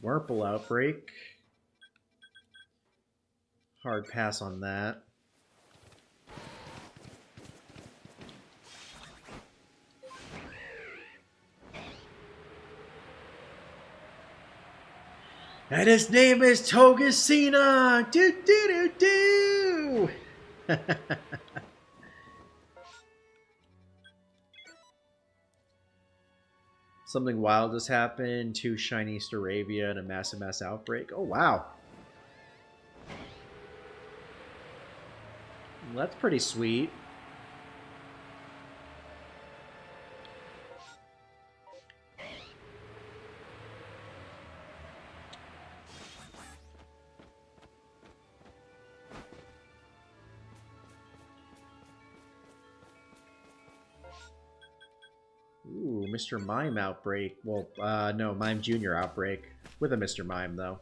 Wurple outbreak. Hard pass on that. And his name is Togesina! Do do do do! Something wild just happened. 2 shiny Staravia and a massive mass outbreak. Oh wow. Well, that's pretty sweet. Ooh, Mr. Mime outbreak. Well, no, Mime Jr. outbreak. With a Mr. Mime, though.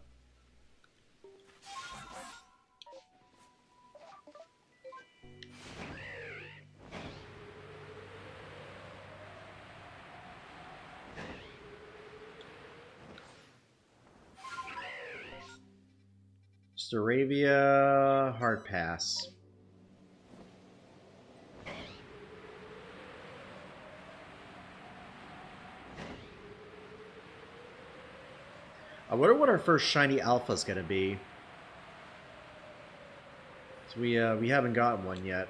Staravia, hard pass. I wonder what our first shiny alpha is gonna be. So we haven't gotten one yet.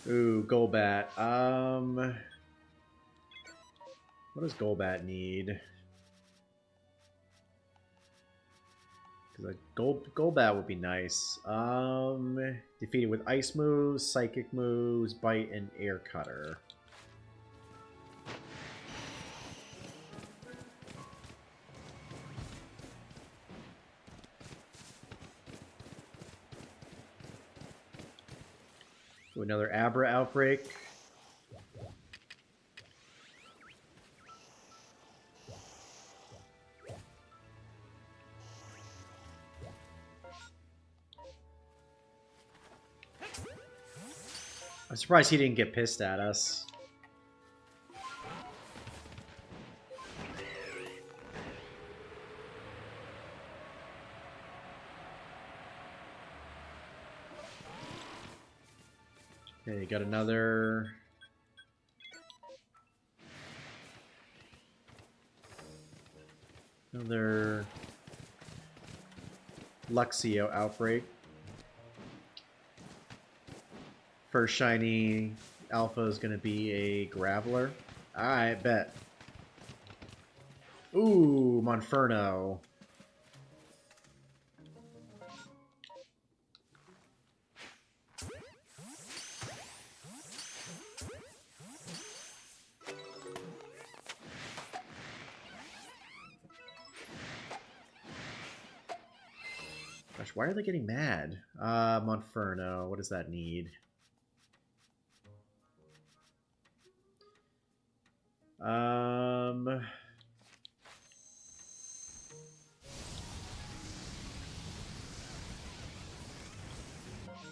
Ooh, Golbat. What does Golbat need? Because a Golbat would be nice. Defeated with Ice moves, Psychic moves, Bite, and Air Cutter. Ooh, another Abra outbreak. I'm surprised he didn't get pissed at us. Okay, got another... Another... Luxio outbreak. First shiny alpha is going to be a Graveler. Alright, bet. Ooh, Monferno. Gosh, why are they getting mad? Monferno, what does that need?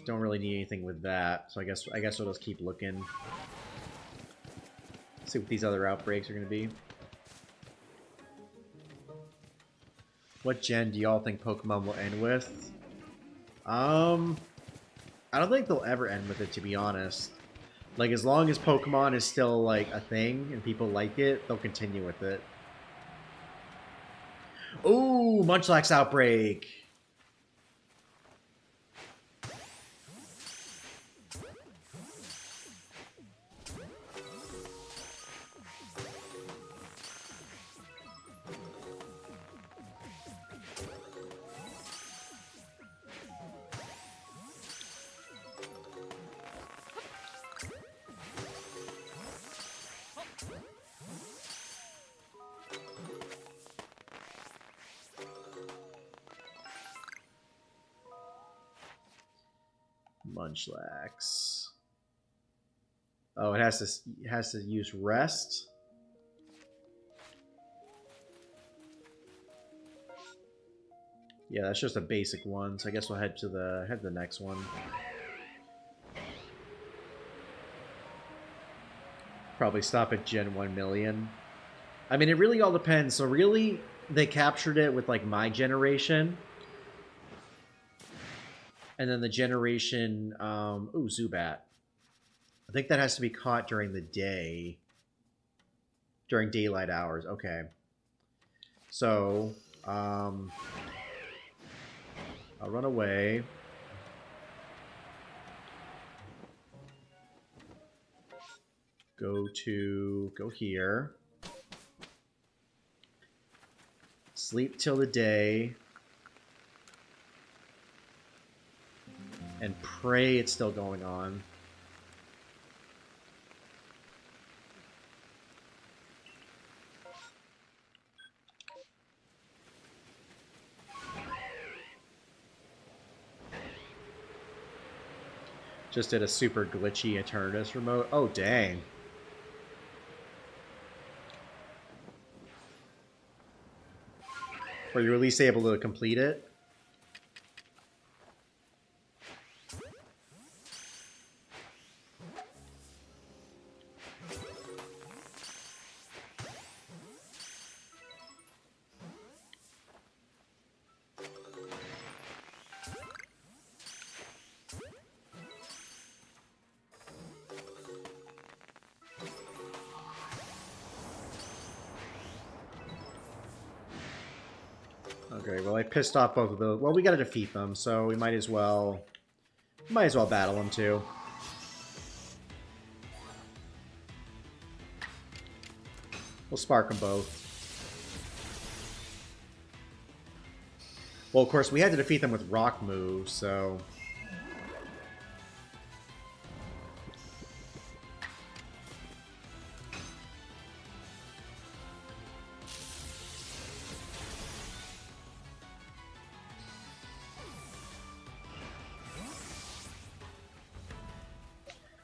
Don't really need anything with that, so I guess we'll just keep looking. See what these other outbreaks are going to be. What gen do y'all think Pokemon will end with? I don't think they'll ever end with it, to be honest. Like, as long as Pokemon is still, like, a thing and people like it, they'll continue with it. Ooh, Munchlax outbreak! Munchlax. Oh, it has to use rest. Yeah, that's just a basic one, so I guess we'll head to the next one. Probably stop at Gen 1 million. I mean, it really all depends. So really, they captured it with like my generation. And then the generation, ooh, Zubat. I think that has to be caught during the day. During daylight hours, okay. So, I'll run away. Go here. Sleep till the day. And pray it's still going on. Just did a super glitchy Eternatus remote. Oh, dang. Were you at least able to complete it? Okay, well I pissed off both of those. Well, we gotta defeat them, so we might as well battle them too. We'll spark them both. Well, of course, we had to defeat them with rock moves, so...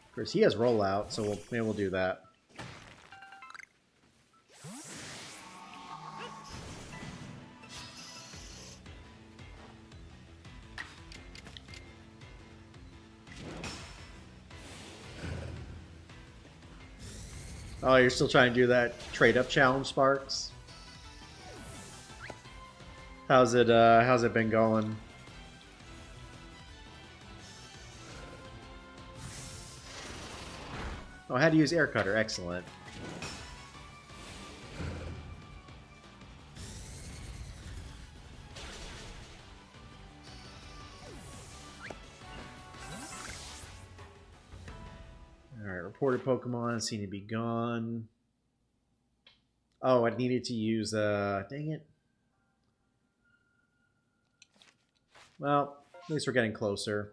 Of course, he has rollout, so maybe we'll do that. Oh, you're still trying to do that trade-up challenge, Sparks? How's it been going? Oh, how to use Air Cutter. Excellent. Alright, reported Pokemon seem to be gone. Oh, I needed to use, dang it. Well, at least we're getting closer.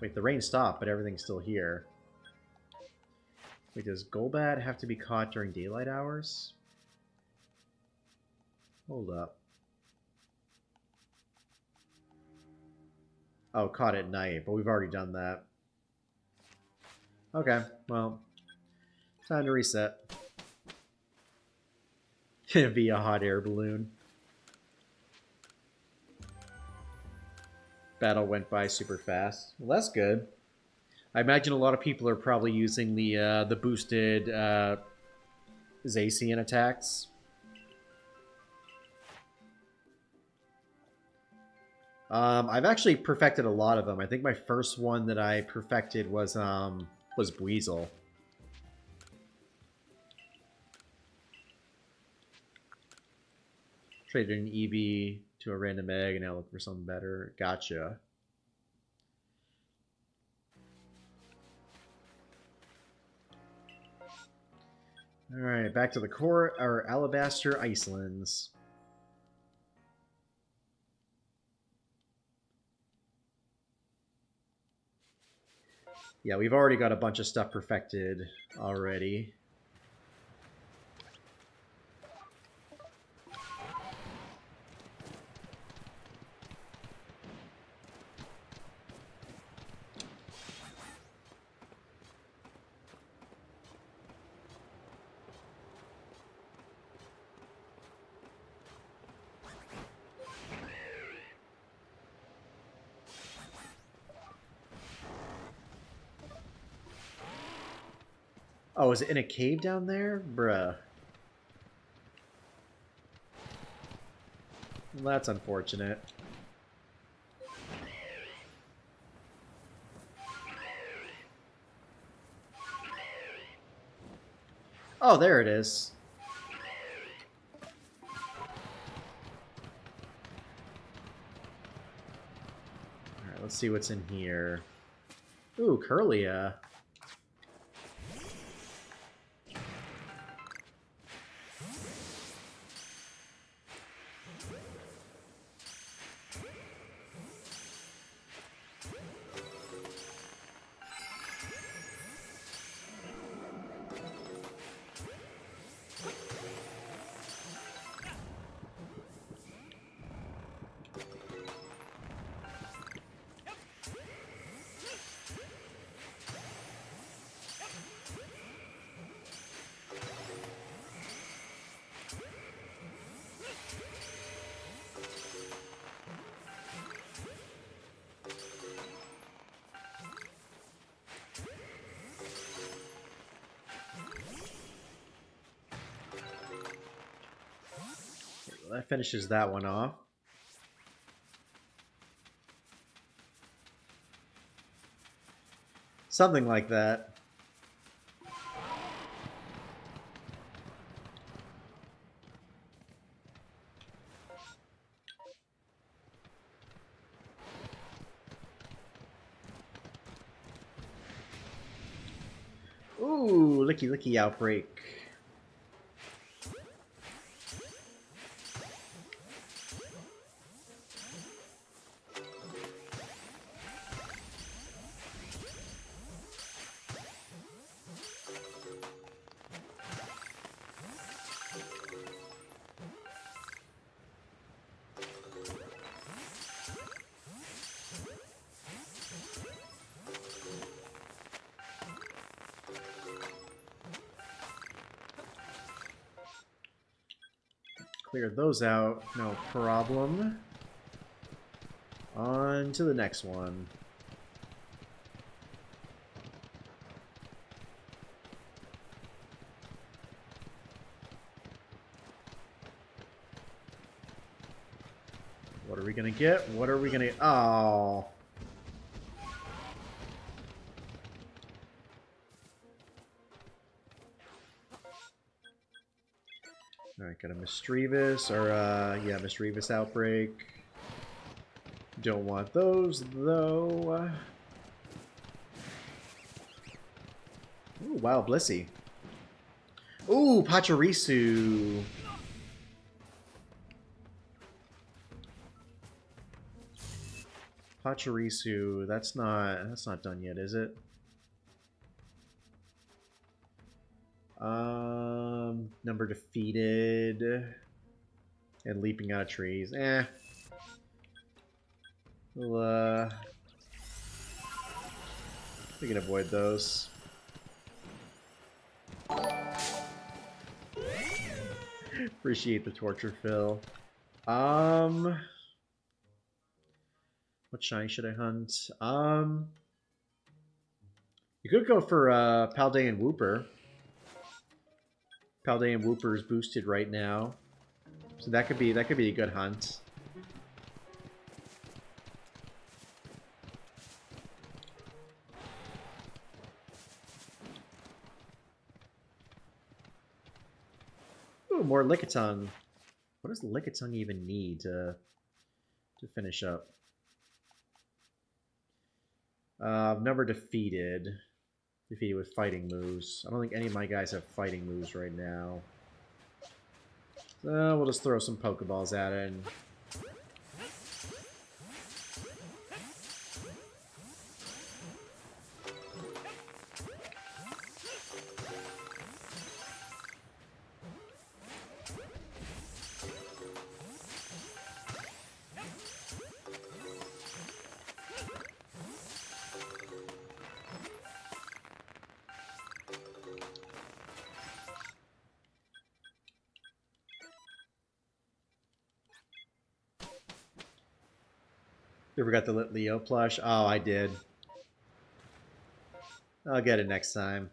Wait, the rain stopped, but everything's still here. Wait, does Golbat have to be caught during daylight hours? Hold up. Oh, caught at night, but we've already done that. Okay, well, time to reset. Via hot air balloon. Battle went by super fast. Well, that's good. I imagine a lot of people are probably using the boosted Zacian attacks. I've actually perfected a lot of them. I think my first one that I perfected was Buizel. Traded an EB to a random egg and now look for something better. Gotcha. Alright, back to the core, our Alabaster Icelands. Yeah, we've already got a bunch of stuff perfected already. Oh, is it in a cave down there? Bruh. Well, that's unfortunate. Oh, there it is. Alright, let's see what's in here. Ooh, Curlia. Well, that finishes that one off. Something like that. Ooh, licky licky outbreak. Clear those out, no problem. On to the next one. What are we gonna get? What are we gonna... Oh. Alright, got a Misdreavus, or, yeah, Misdreavus outbreak. Don't want those, though. Ooh, Wild Blissey. Ooh, Pachirisu. Pachirisu, that's not done yet, is it? Number defeated and leaping out of trees. We'll, we can avoid those. Appreciate the torture, Phil. What shiny should I hunt? You could go for Paldean Wooper. Paldean Wooper is boosted right now, so that could be a good hunt. Ooh, more Lickitung. What does Lickitung even need to finish up? Number defeated. Defeated with fighting moves. I don't think any of my guys have fighting moves right now. So we'll just throw some Pokeballs at it. You forgot the Leo plush? Oh, I did. I'll get it next time.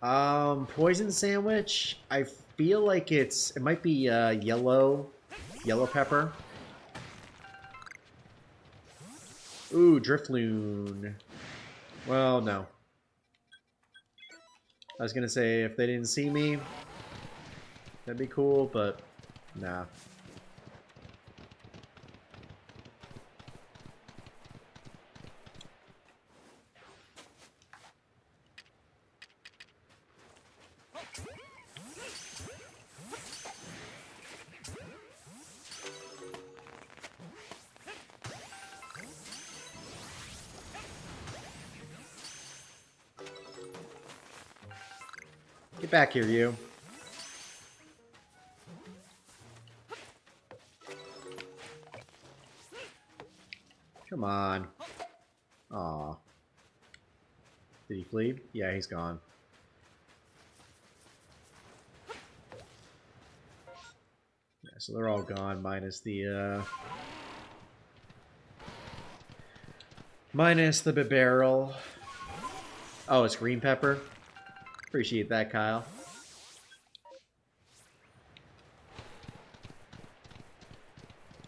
Poison sandwich. I feel like it might be yellow pepper. Ooh, Drifloon. Well, no. I was gonna say if they didn't see me, that'd be cool, but nah. Get back here, you. Come on. Aw. Did he flee? Yeah, he's gone. Yeah, so they're all gone, minus the barrel. Oh, it's green pepper. Appreciate that, Kyle.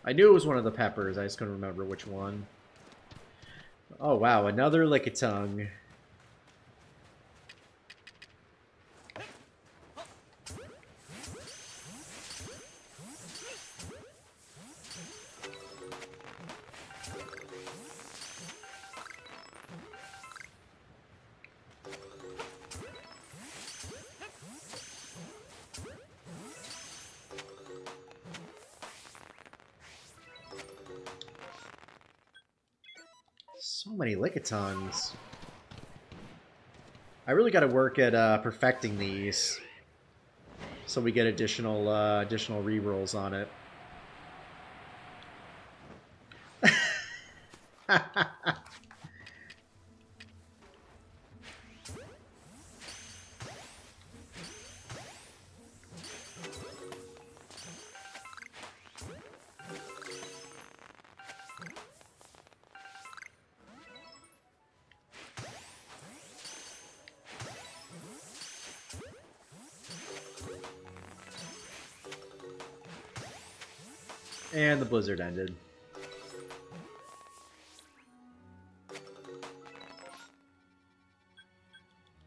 I knew it was one of the peppers. I just couldn't remember which one. Oh, wow. Another Lickitung. So many Lickitungs. I really got to work at perfecting these, so we get additional rerolls on it. And the blizzard ended.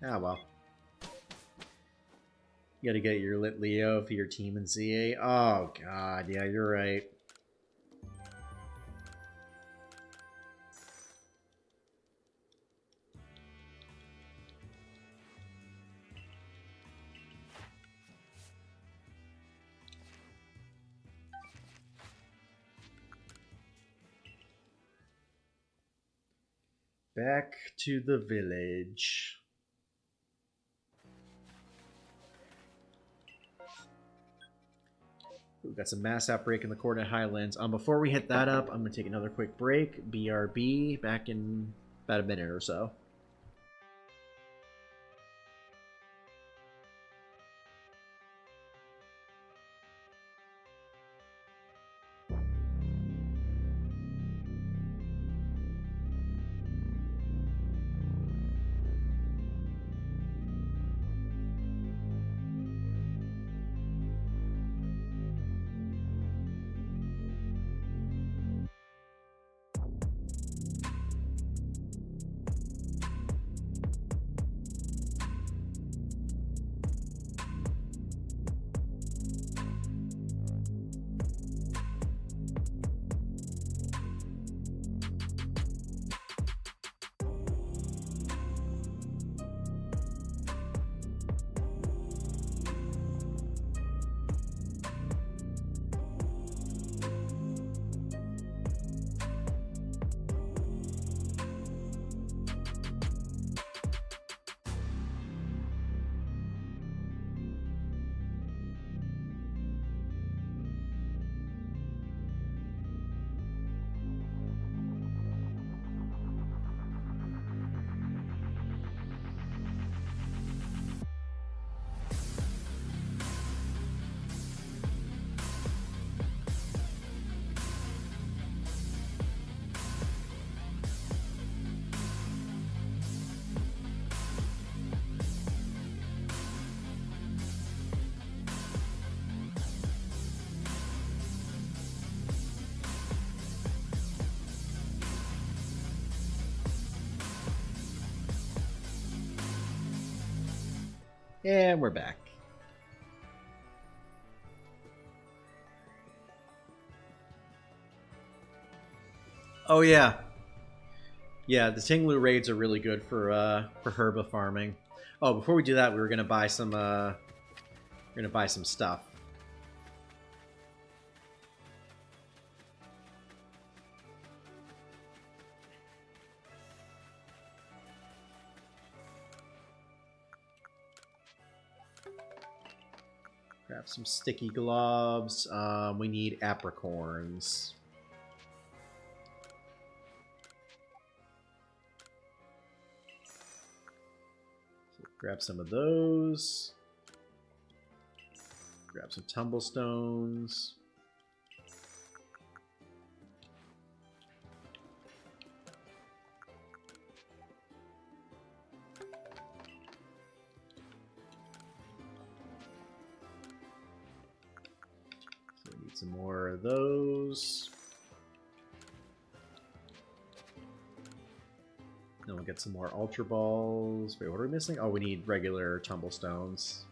Ah, well. You gotta get your Lit Leo for your team in CA. Oh, God. Yeah, you're right. Back to the village. We've got some mass outbreak in the Coordinate Highlands. Before we hit that up, I'm going to take another quick break. BRB, back in about a minute or so. And we're back. Oh yeah. Yeah, the Tinglu raids are really good for herba farming. Oh, before we do that, we were gonna buy some stuff. Grab some sticky globs. We need apricorns. So grab some of those. Grab some tumblestones. Some more of those. Then we'll get some more Ultra Balls. Wait, what are we missing? Oh, we need regular Tumblestones.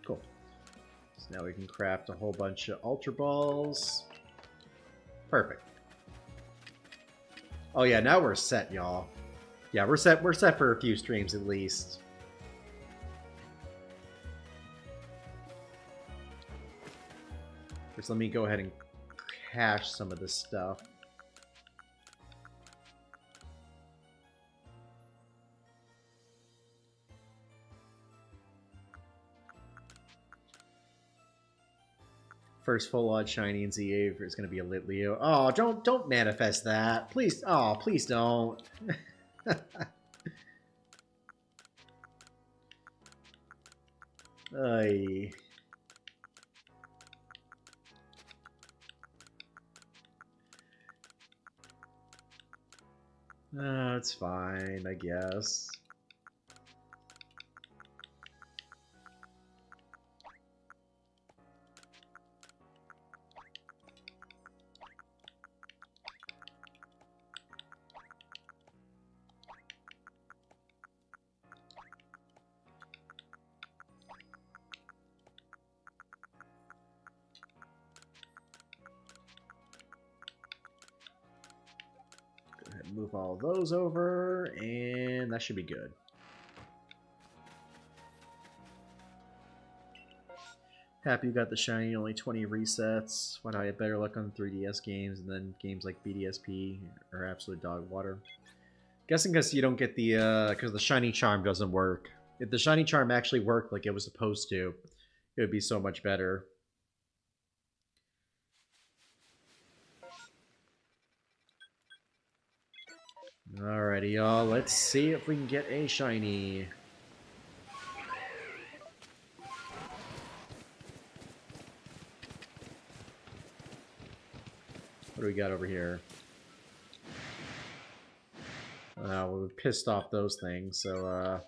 Cool. So now we can craft a whole bunch of Ultra Balls. Perfect. Oh yeah, now we're set, y'all. Yeah, we're set for a few streams at least. First, let me go ahead and cache some of this stuff. First full odd shiny in Z8 is going to be a Litleo. Oh, don't manifest that, please. Oh, please don't. Ay. It's fine, I guess. Move all those over, and that should be good. Happy you got the shiny, only 20 resets. Why do I have better luck on 3DS games, and then games like BDSP are absolute dog water? Guessing because you don't get the, because the shiny charm doesn't work. If the shiny charm actually worked like it was supposed to, it would be so much better. Alrighty, y'all. Let's see if we can get a shiny. What do we got over here? Well, we pissed off those things, so,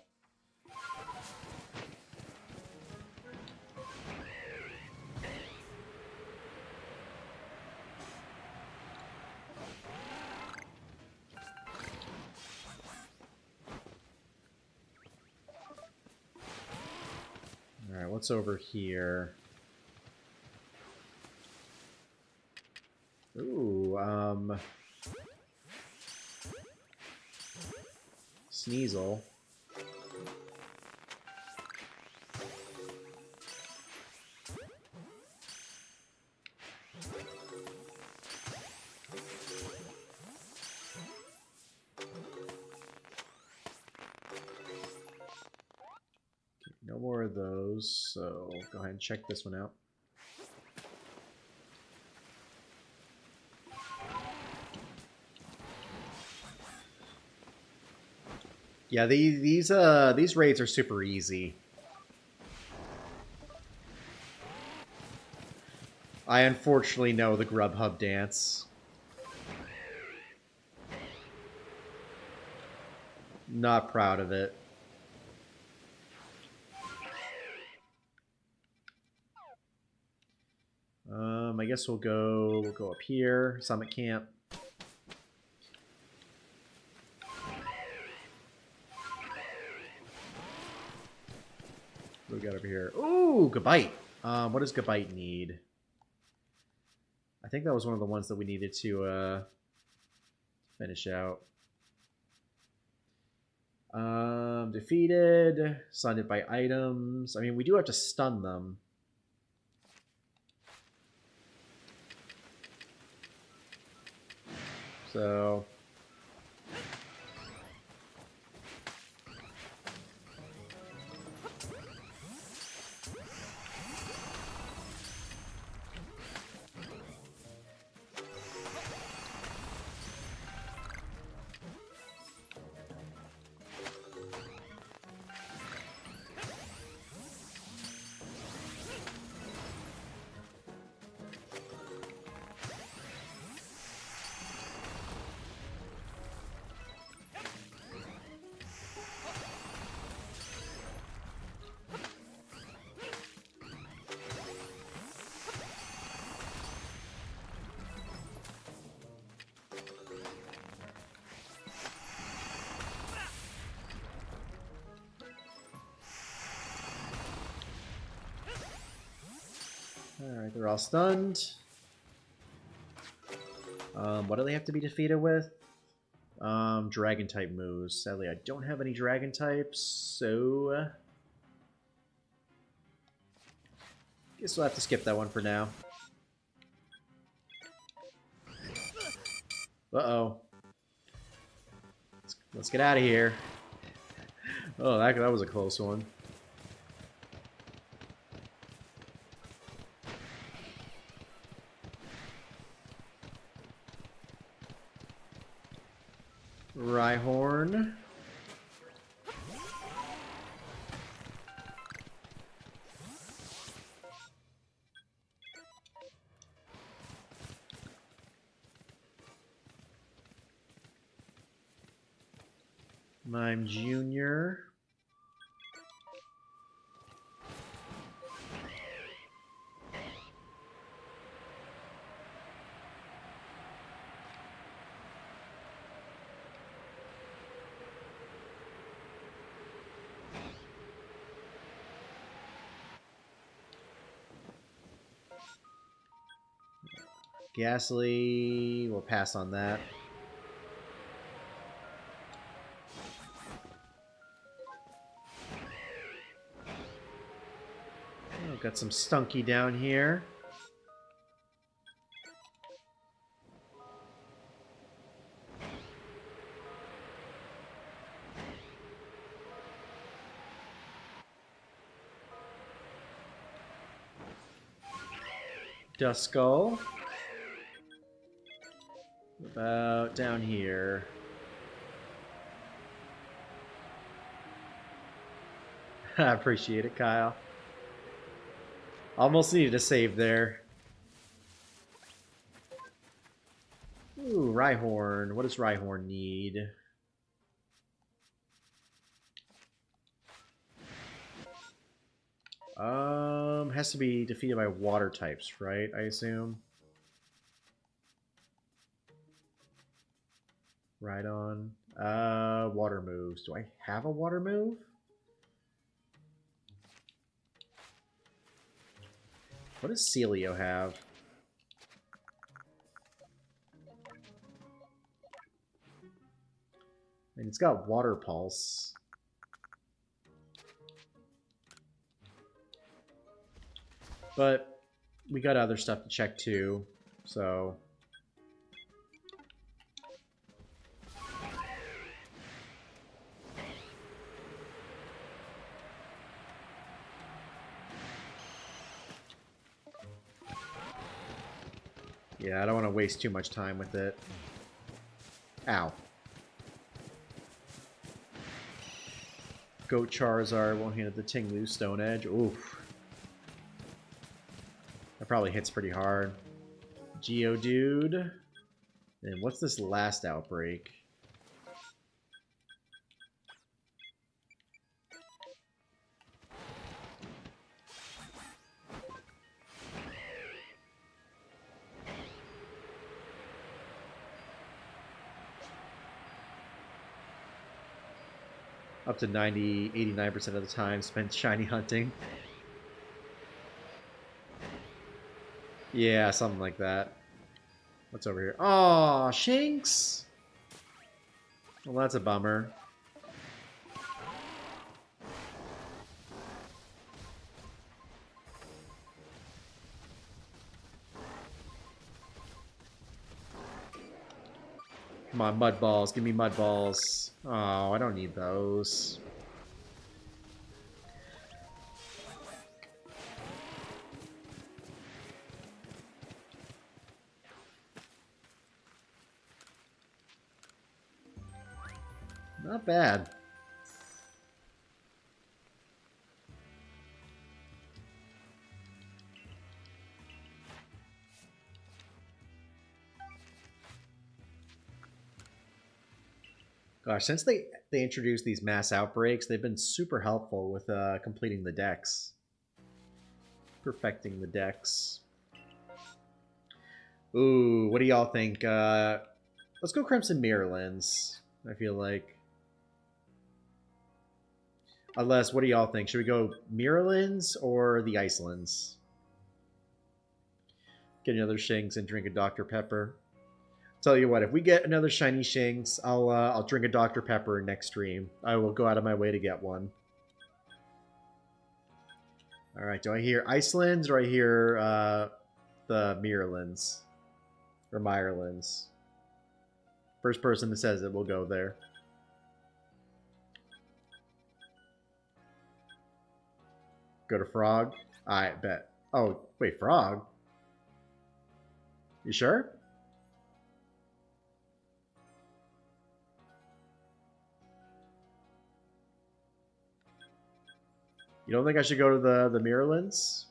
Alright, what's over here? Ooh, Sneasel. No more of those, so go ahead and check this one out. Yeah, these raids are super easy. I unfortunately know the Grubhub dance. Not proud of it. I guess we'll go up here, Summit Camp. What do we got over here? Ooh, Gabite. What does Gabite need? I think that was one of the ones that we needed to finish out. Defeated. Stunned by items. I mean, we do have to stun them. So... Alright, they're all stunned. What do they have to be defeated with? Dragon type moves. Sadly, I don't have any dragon types, so... guess we'll have to skip that one for now. Uh-oh. Let's get out of here. Oh, that was a close one. Rhyhorn. Mime Jr. Ghastly, we'll pass on that. Oh, got some Stunky down here. Duskull. About down here. I appreciate it, Kyle. Almost needed a save there. Ooh, Rhyhorn. What does Rhyhorn need? Has to be defeated by water types, right? I assume. Right on. Water moves. Do I have a water move? What does Celio have? And it's got Water Pulse. But we got other stuff to check too, so... yeah, I don't want to waste too much time with it. Ow. Goat Charizard won't hit the Tinglu Stone Edge. Oof. That probably hits pretty hard. Geodude. And what's this last outbreak? Up to 90, 89% of the time spent shiny hunting. Yeah, something like that. What's over here? Oh, Shinx! Well, that's a bummer. Come on, mud balls. Give me mud balls. Oh, I don't need those. Not bad. Gosh, since they introduced these mass outbreaks, they've been super helpful with completing the decks. Perfecting the decks. Ooh, what do y'all think? Let's go Crimson Mirror Lens, I feel like. Unless, what do y'all think? Should we go Mirror Lens or the Ice Lens? Get another Shinx and drink a Dr. Pepper. Tell you what, if we get another shiny Shinx, I'll drink a Dr. Pepper next stream. I will go out of my way to get one. All right, do I hear Ice Lens or I hear the Mirror Lens? Or Mire Lens? First person that says it will go there. Go to Frog? I bet. Oh, wait, Frog? You sure? You don't think I should go to the Mirror Lens?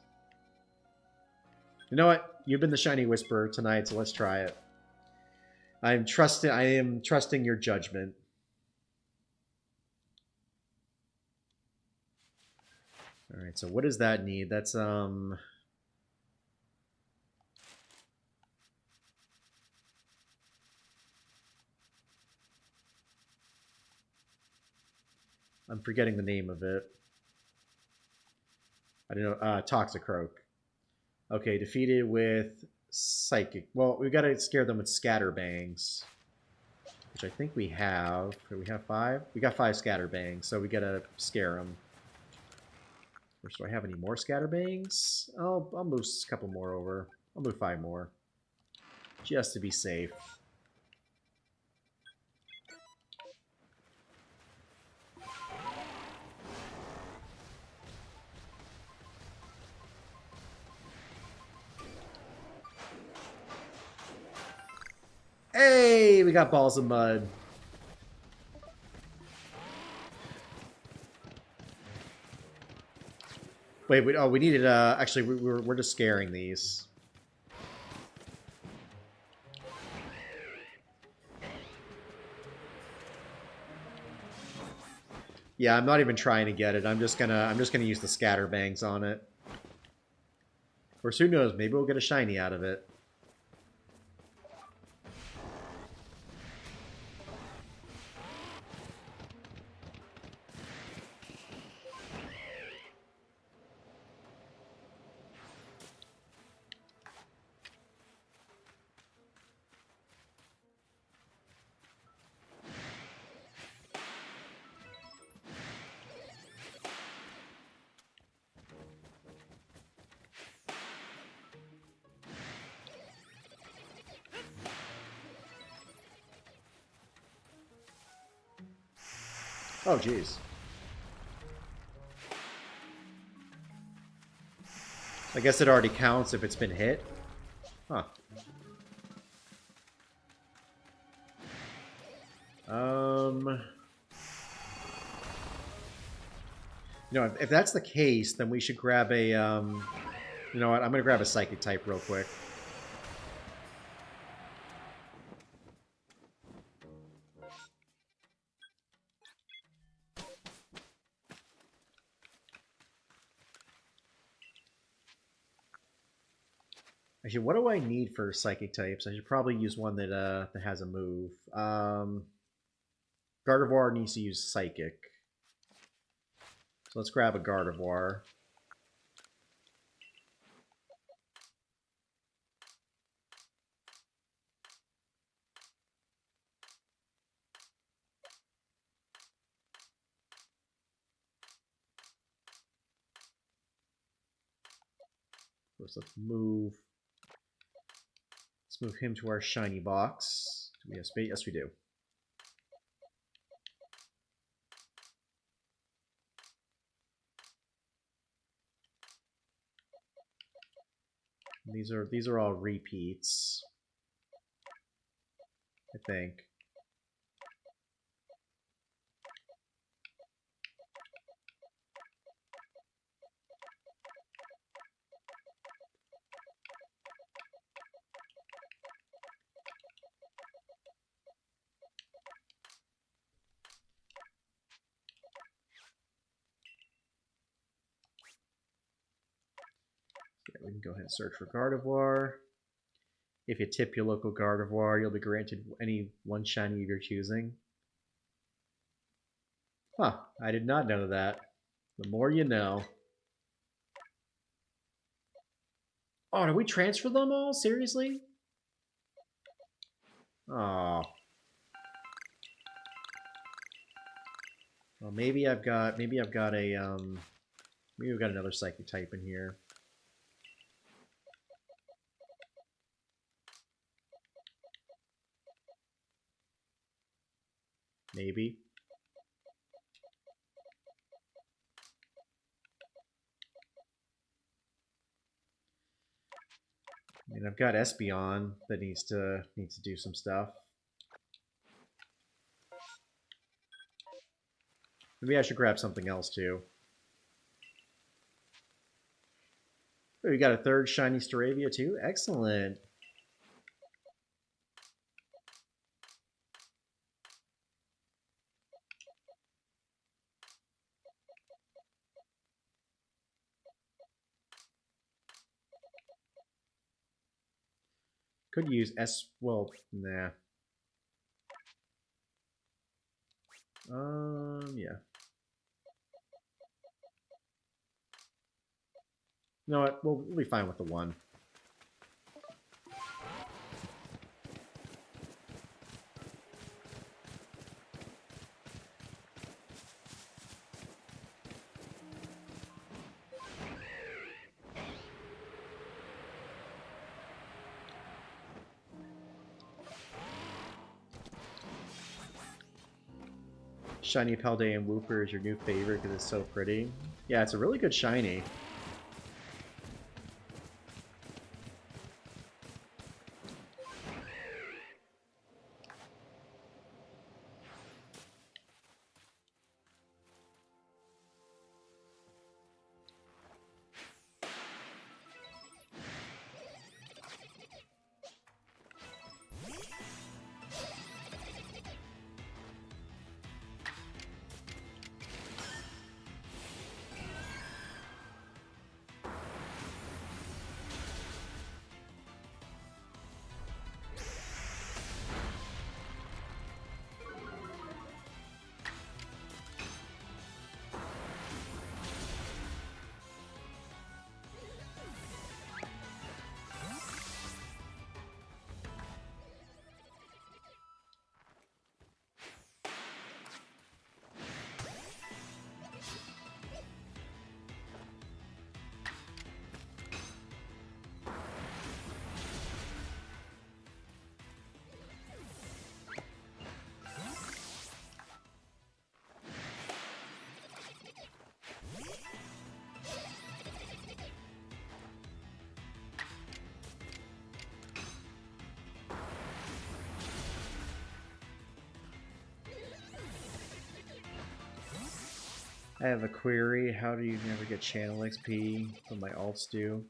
You know what? You've been the Shiny Whisperer tonight, so let's try it. I am trusting your judgment. All right, so what does that need? That's I'm forgetting the name of it. I don't know. Toxicroak. Okay, defeated with Psychic. Well, we've got to scare them with Scatterbangs, which I think we have. We have 5? We got 5 Scatterbangs, so we got to scare them. Or do I have any more Scatterbangs? I'll move a couple more over. I'll move 5 more. Just to be safe. Hey, we got balls of mud. Wait, we needed, actually, we're just scaring these. Yeah, I'm not even trying to get it. I'm just gonna use the Scatterbangs on it. Of course, who knows? Maybe we'll get a shiny out of it. Oh, jeez. I guess it already counts if it's been hit. Huh. You know, if that's the case, then we should grab a, you know what, I'm going to grab a Psychic type real quick. Actually, what do I need for Psychic types? I should probably use one that that has a move. Gardevoir needs to use Psychic. So let's grab a Gardevoir. First, let's move him to our shiny box. Do we have space? Yes, we do. These are all repeats, I think. Yeah, we can go ahead and search for Gardevoir. If you tip your local Gardevoir, you'll be granted any one shiny of your choosing. Huh, I did not know that. The more you know. Oh, did we transfer them all? Seriously? Oh. Well, maybe I've got a maybe we've got another psychic type in here. Maybe. I mean, I've got Espeon that needs to do some stuff. Maybe I should grab something else too. Oh, you got a third shiny Staravia too? Excellent. Could use well, nah. Yeah. You know what? We'll be fine with the one. Shiny Paldean Wooper is your new favorite because it's so pretty. Yeah, it's a really good shiny. I have a query. How do you never get channel XP when my alts do?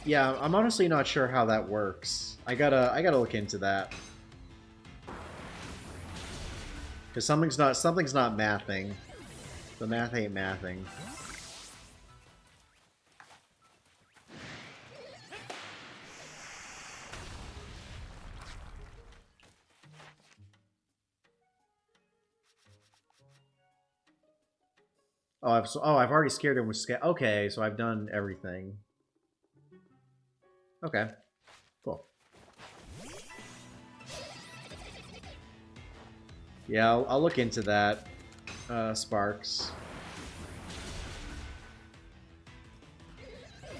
Yeah, I'm honestly not sure how that works. I gotta look into that. Cause something's not mathing. The math ain't mathing. I've already scared him with okay, so I've done everything. Okay, cool. Yeah, I'll look into that. Sparks.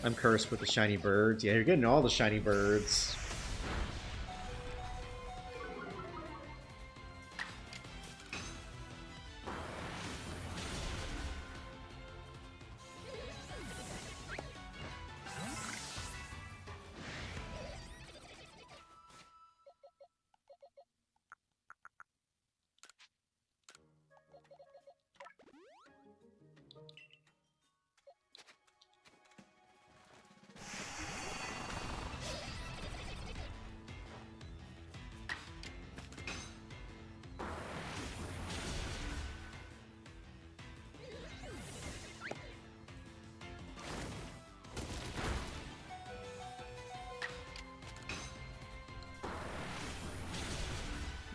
I'm cursed with the shiny birds. Yeah, you're getting all the shiny birds.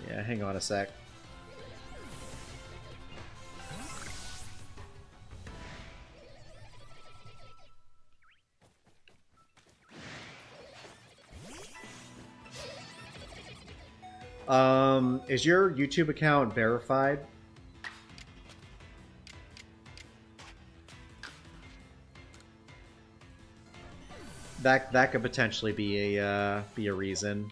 Yeah, hang on a sec. Is your YouTube account verified? That could potentially be a reason.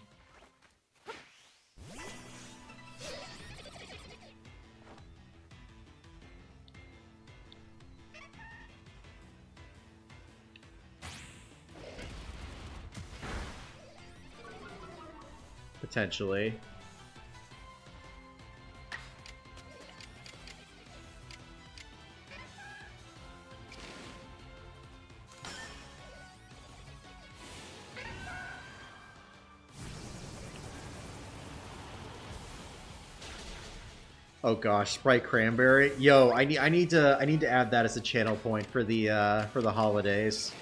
Potentially. Oh gosh, Sprite Cranberry. Yo, I need to add that as a channel point for the holidays.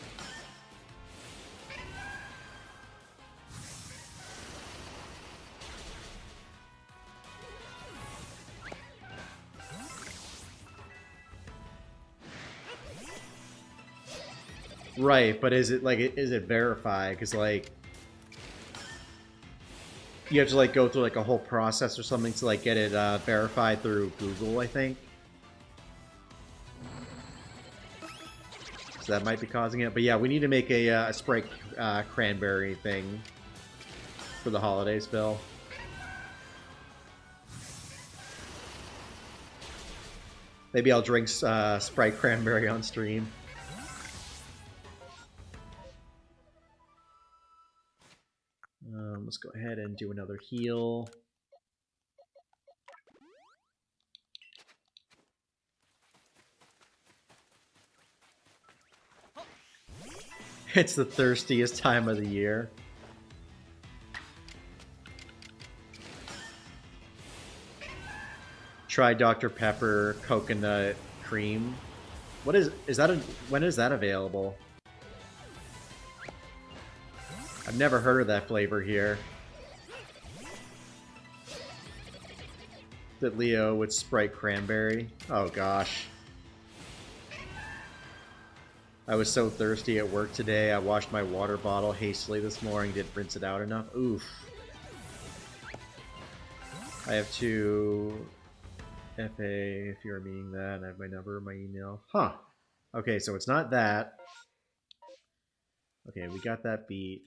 Right, but is it verified? Because like you have to like go through like a whole process or something to like get it verified through Google, I think. So that might be causing it. But yeah, we need to make a Sprite Cranberry thing for the holidays, Bill. Maybe I'll drink Sprite Cranberry on stream. Let's go ahead and do another heal. It's the thirstiest time of the year. Try Dr. Pepper coconut cream. What is that? When is that available? I've never heard of that flavor here. That Leo with Sprite Cranberry. Oh gosh. I was so thirsty at work today. I washed my water bottle hastily this morning. Didn't rinse it out enough. Oof. I have to FA if you're meaning that. I have my number, my email. Huh. Okay, so it's not that. Okay, we got that beat.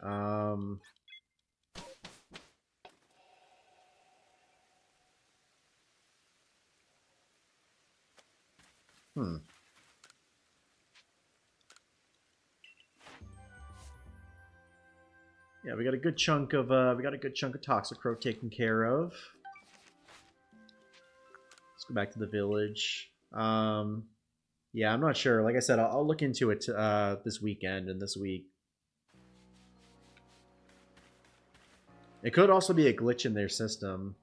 Yeah, we got a good chunk of Toxicroak taken care of. Let's go back to the village. Yeah, I'm not sure. Like I said, I'll look into it this weekend and this week. It could also be a glitch in their system.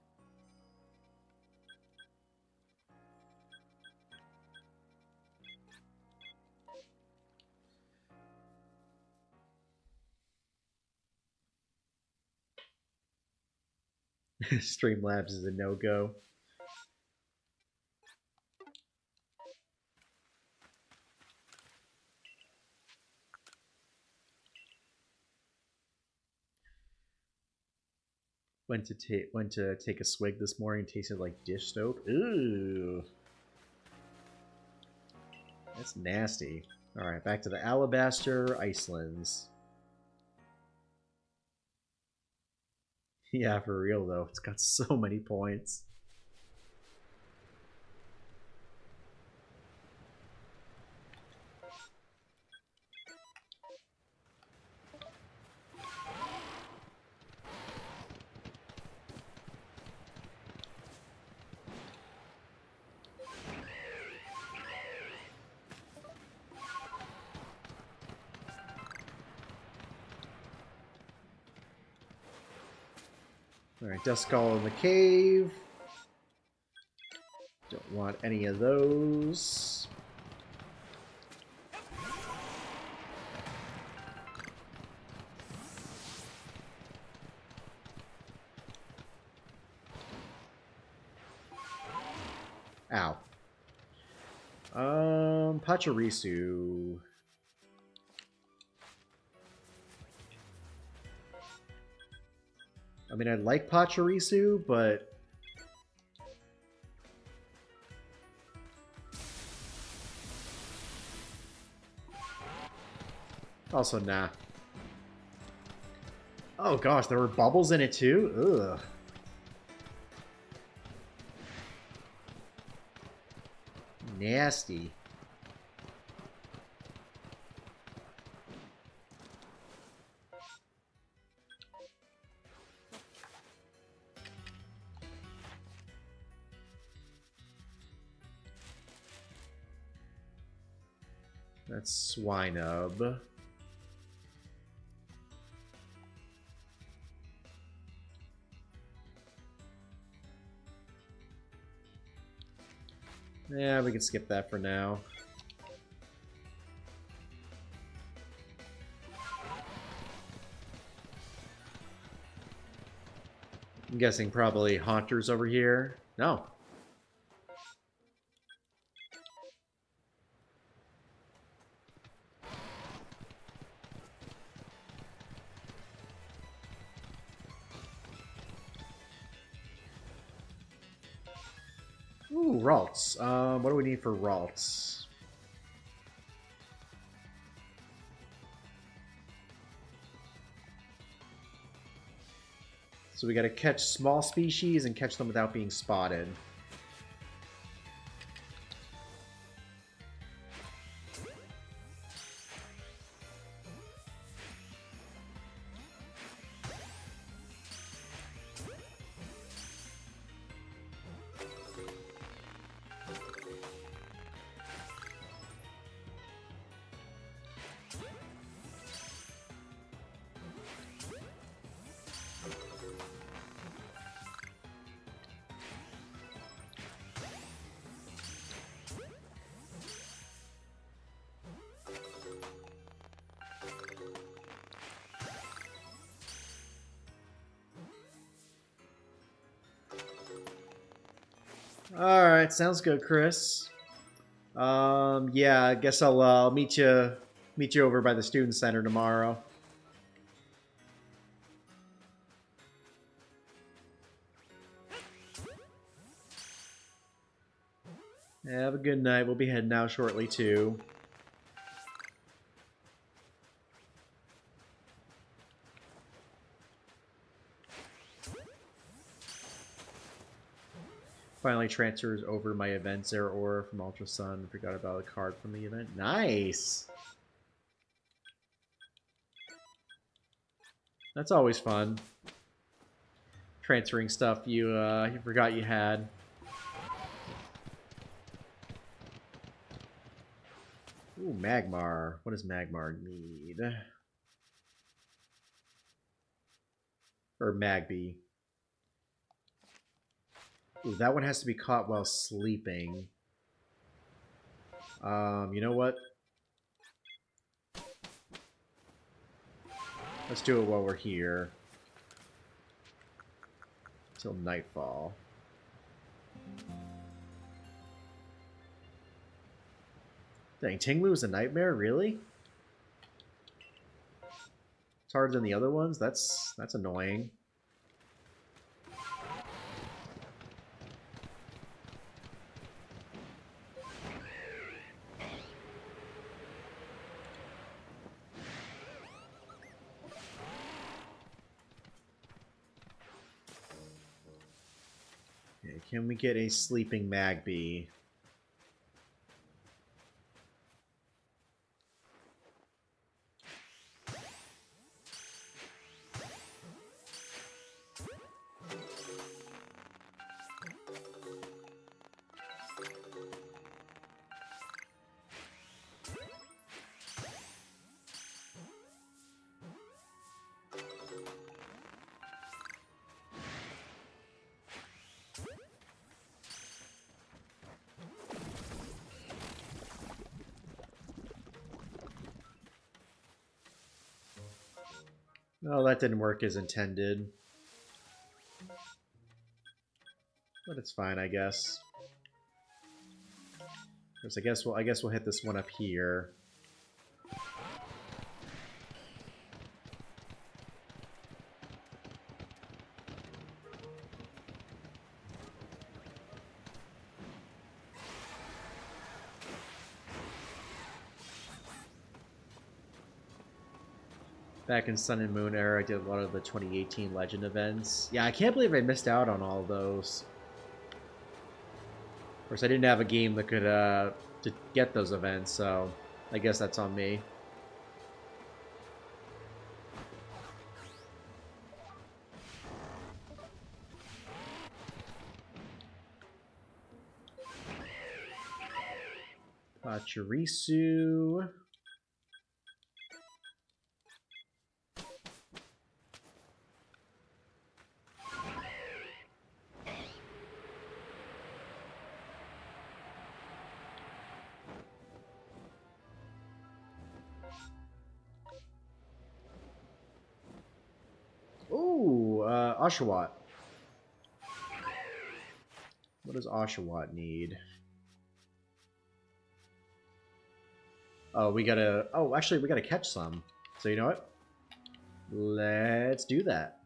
Streamlabs is a no-go. Went to take a swig this morning. Tasted like dish soap. Ooh, that's nasty. All right, back to the Alabaster Icelands. Yeah, for real though. It's got so many points. Alright, Duskull in the cave. Don't want any of those. Ow. Pachirisu. I mean, I like Pachirisu, but also nah. Oh gosh, there were bubbles in it too? Ugh. Nasty. That's Swinub. Yeah, we can skip that for now. I'm guessing probably Haunters over here. No. Ooh, Ralts. What do we need for Ralts? So we gotta catch small species and catch them without being spotted. Alright, sounds good, Chris. Yeah, I guess I'll meet you over by the student center tomorrow. Yeah, have a good night. We'll be heading out shortly too. Finally transfers over my events error aura from Ultra Sun. Forgot about a card from the event. Nice! That's always fun. Transferring stuff you forgot you had. Ooh, Magmar. What does Magmar need? Or Magby. Ooh, that one has to be caught while sleeping. You know what? Let's do it while we're here. Till nightfall. Dang, Tinglu is a nightmare? Really? It's harder than the other ones? That's annoying. Okay, can we get a sleeping Magby? Oh, that didn't work as intended. But it's fine, I guess. I guess we'll hit this one up here. Back in Sun and Moon era, I did a lot of the 2018 Legend events. Yeah, I can't believe I missed out on all of those. Of course, I didn't have a game that could to get those events, so I guess that's on me. Pachirisu. Ooh, Oshawott. What does Oshawott need? Oh, we gotta... Oh, actually, we gotta catch some. So you know what? Let's do that.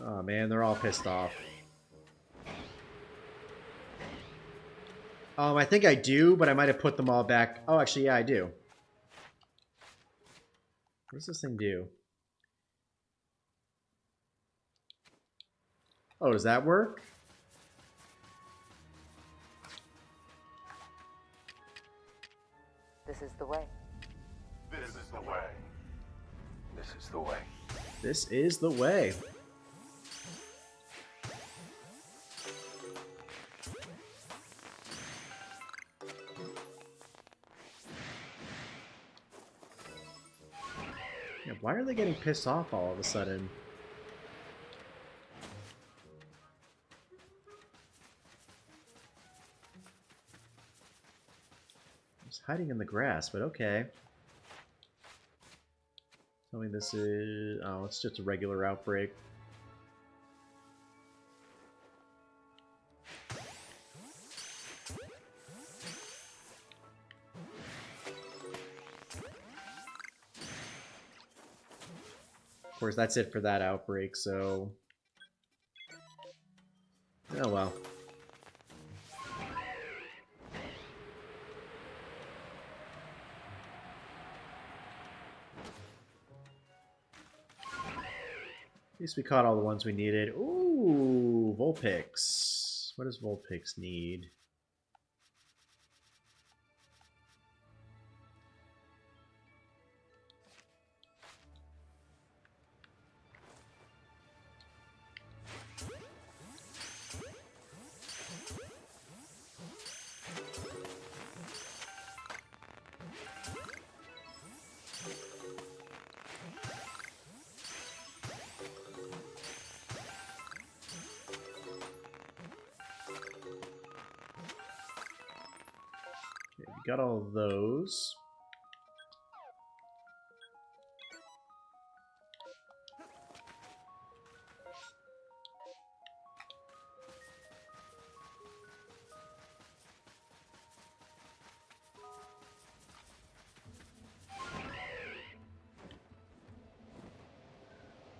Oh man, they're all pissed off. I think I do, but I might have put them all back. Oh, actually, yeah, I do. What does this thing do? Oh, does that work? This is the way. This is the way. This is the way. This is the way. Yeah, why are they getting pissed off all of a sudden? It's hiding in the grass, but okay. Tell me this is... Oh, it's just a regular outbreak. Of course, that's it for that outbreak, so... Oh well. At least we caught all the ones we needed. Ooh, Vulpix. What does Vulpix need? Okay, we got all of those.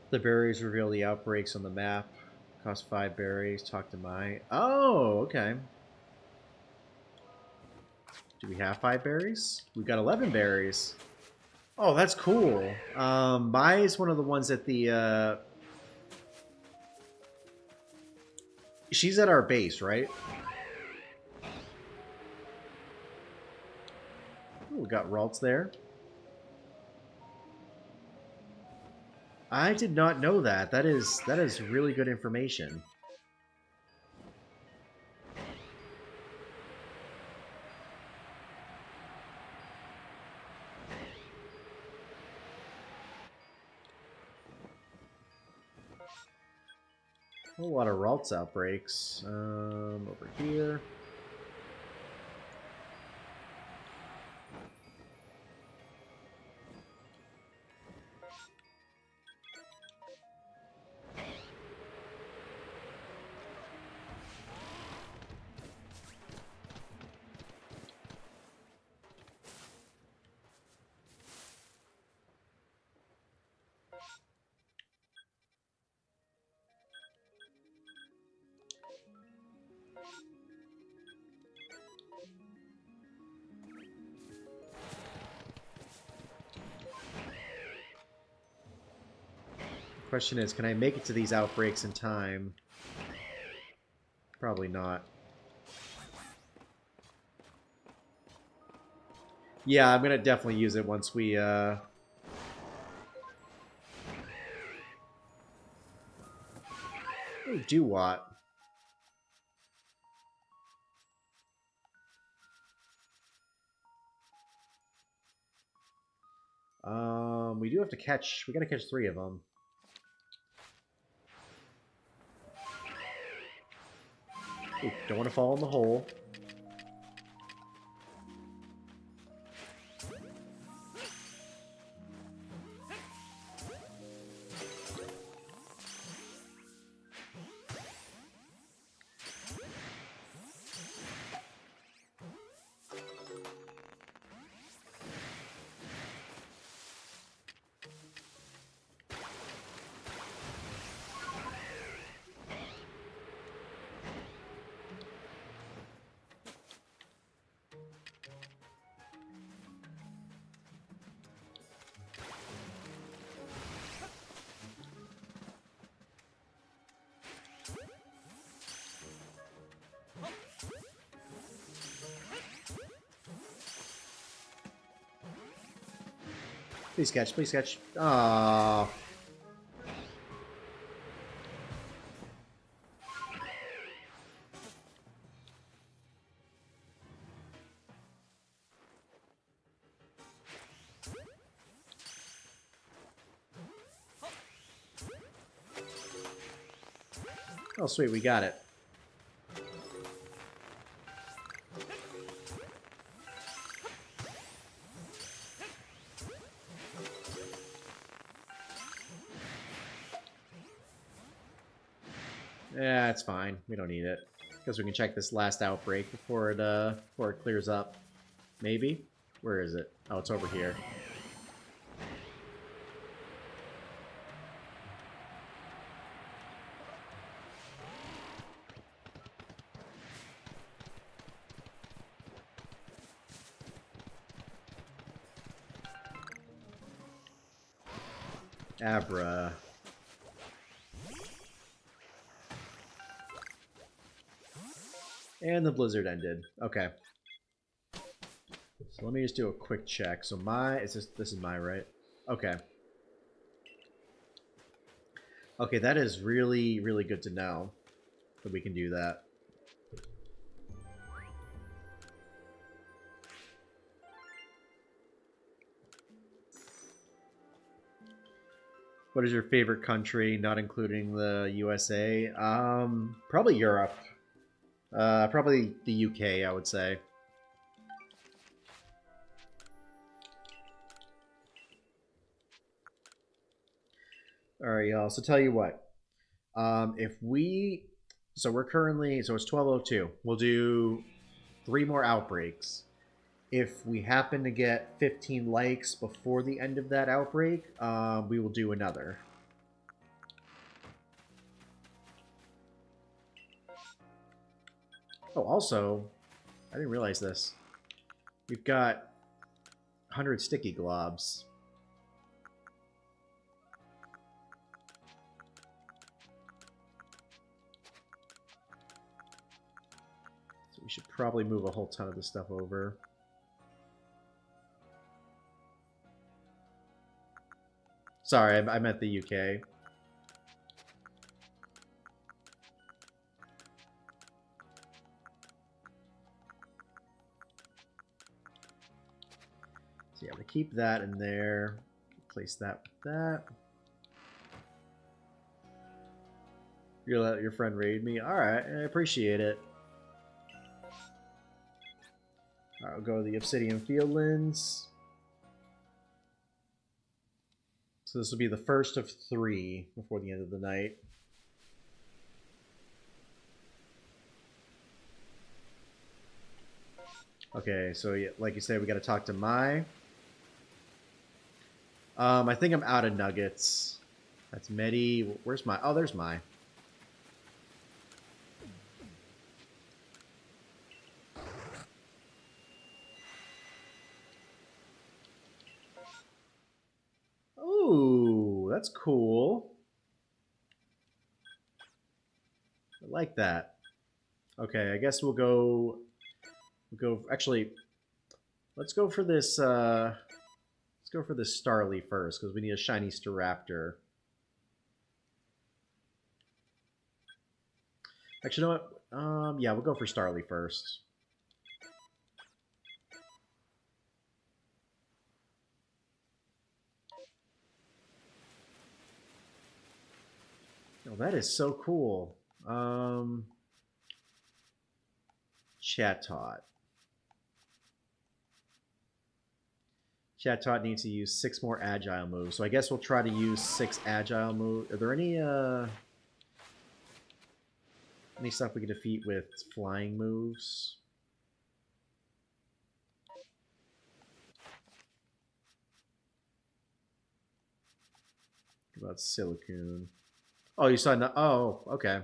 The berries reveal the outbreaks on the map. Cost 5 berries. Talk to my... Oh, okay. Do we have 5 berries? We've got 11 berries. Oh, that's cool. Mai is one of the ones at the... She's at our base, right? Ooh, we got Ralts there. I did not know that. That is really good information. A whole lot of Ralts outbreaks. Over here. Question is, can I make it to these outbreaks in time? Probably not. Yeah, I'm gonna definitely use it once we, do what? We do have to catch... We gotta catch 3 of them. Ooh, don't want to fall in the hole. Please catch, please catch. Aww. Oh, sweet, we got it. Yeah, it's fine. We don't need it. Because we can check this last outbreak before it clears up. Maybe? Where is it? Oh, it's over here. Abra. And the blizzard ended. Okay. So let me just do a quick check. So this is my right? Okay. Okay, that is really, really good to know that we can do that. What is your favorite country, not including the USA? Probably Europe. Probably the UK, I would say. Alright, y'all. So tell you what. So we're currently... So it's 12:02. We'll do 3 more outbreaks. If we happen to get 15 likes before the end of that outbreak, we will do another. Oh, also, I didn't realize this. We've got 100 sticky globs. So we should probably move a whole ton of this stuff over. Sorry, I meant the UK. So yeah, we'll keep that in there. Replace that with that. You're gonna let your friend raid me? Alright, I appreciate it. Alright, we'll go to the Obsidian Fieldlands. So this will be the first of 3 before the end of the night. Okay, so yeah, like you said, we got to talk to Mai. I think I'm out of nuggets. That's Medi. Where's Mai? Oh, there's Mai. Ooh, that's cool. I like that. Okay, I guess we'll go. Actually, let's go for this. Let's go for this Starly first because we need a shiny Staraptor. Actually, you know what? Yeah, we'll go for Starly first. Oh, that is so cool. Chatot. Chatot needs to use 6 more agile moves, so I guess we'll try to use 6 agile moves. Are there any stuff we can defeat with flying moves? What about Silicune? Oh, you saw no. Oh, okay.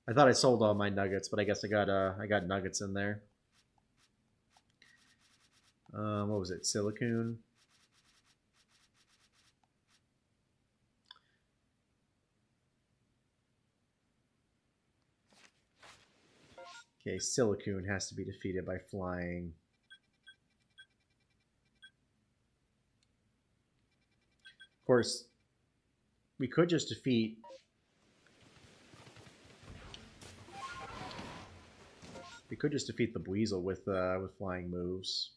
I thought I sold all my nuggets, but I guess I got nuggets in there. What was it? Silicune. Okay, Silicune has to be defeated by flying. Of course, we could just defeat. We could just defeat the Buizel with flying moves.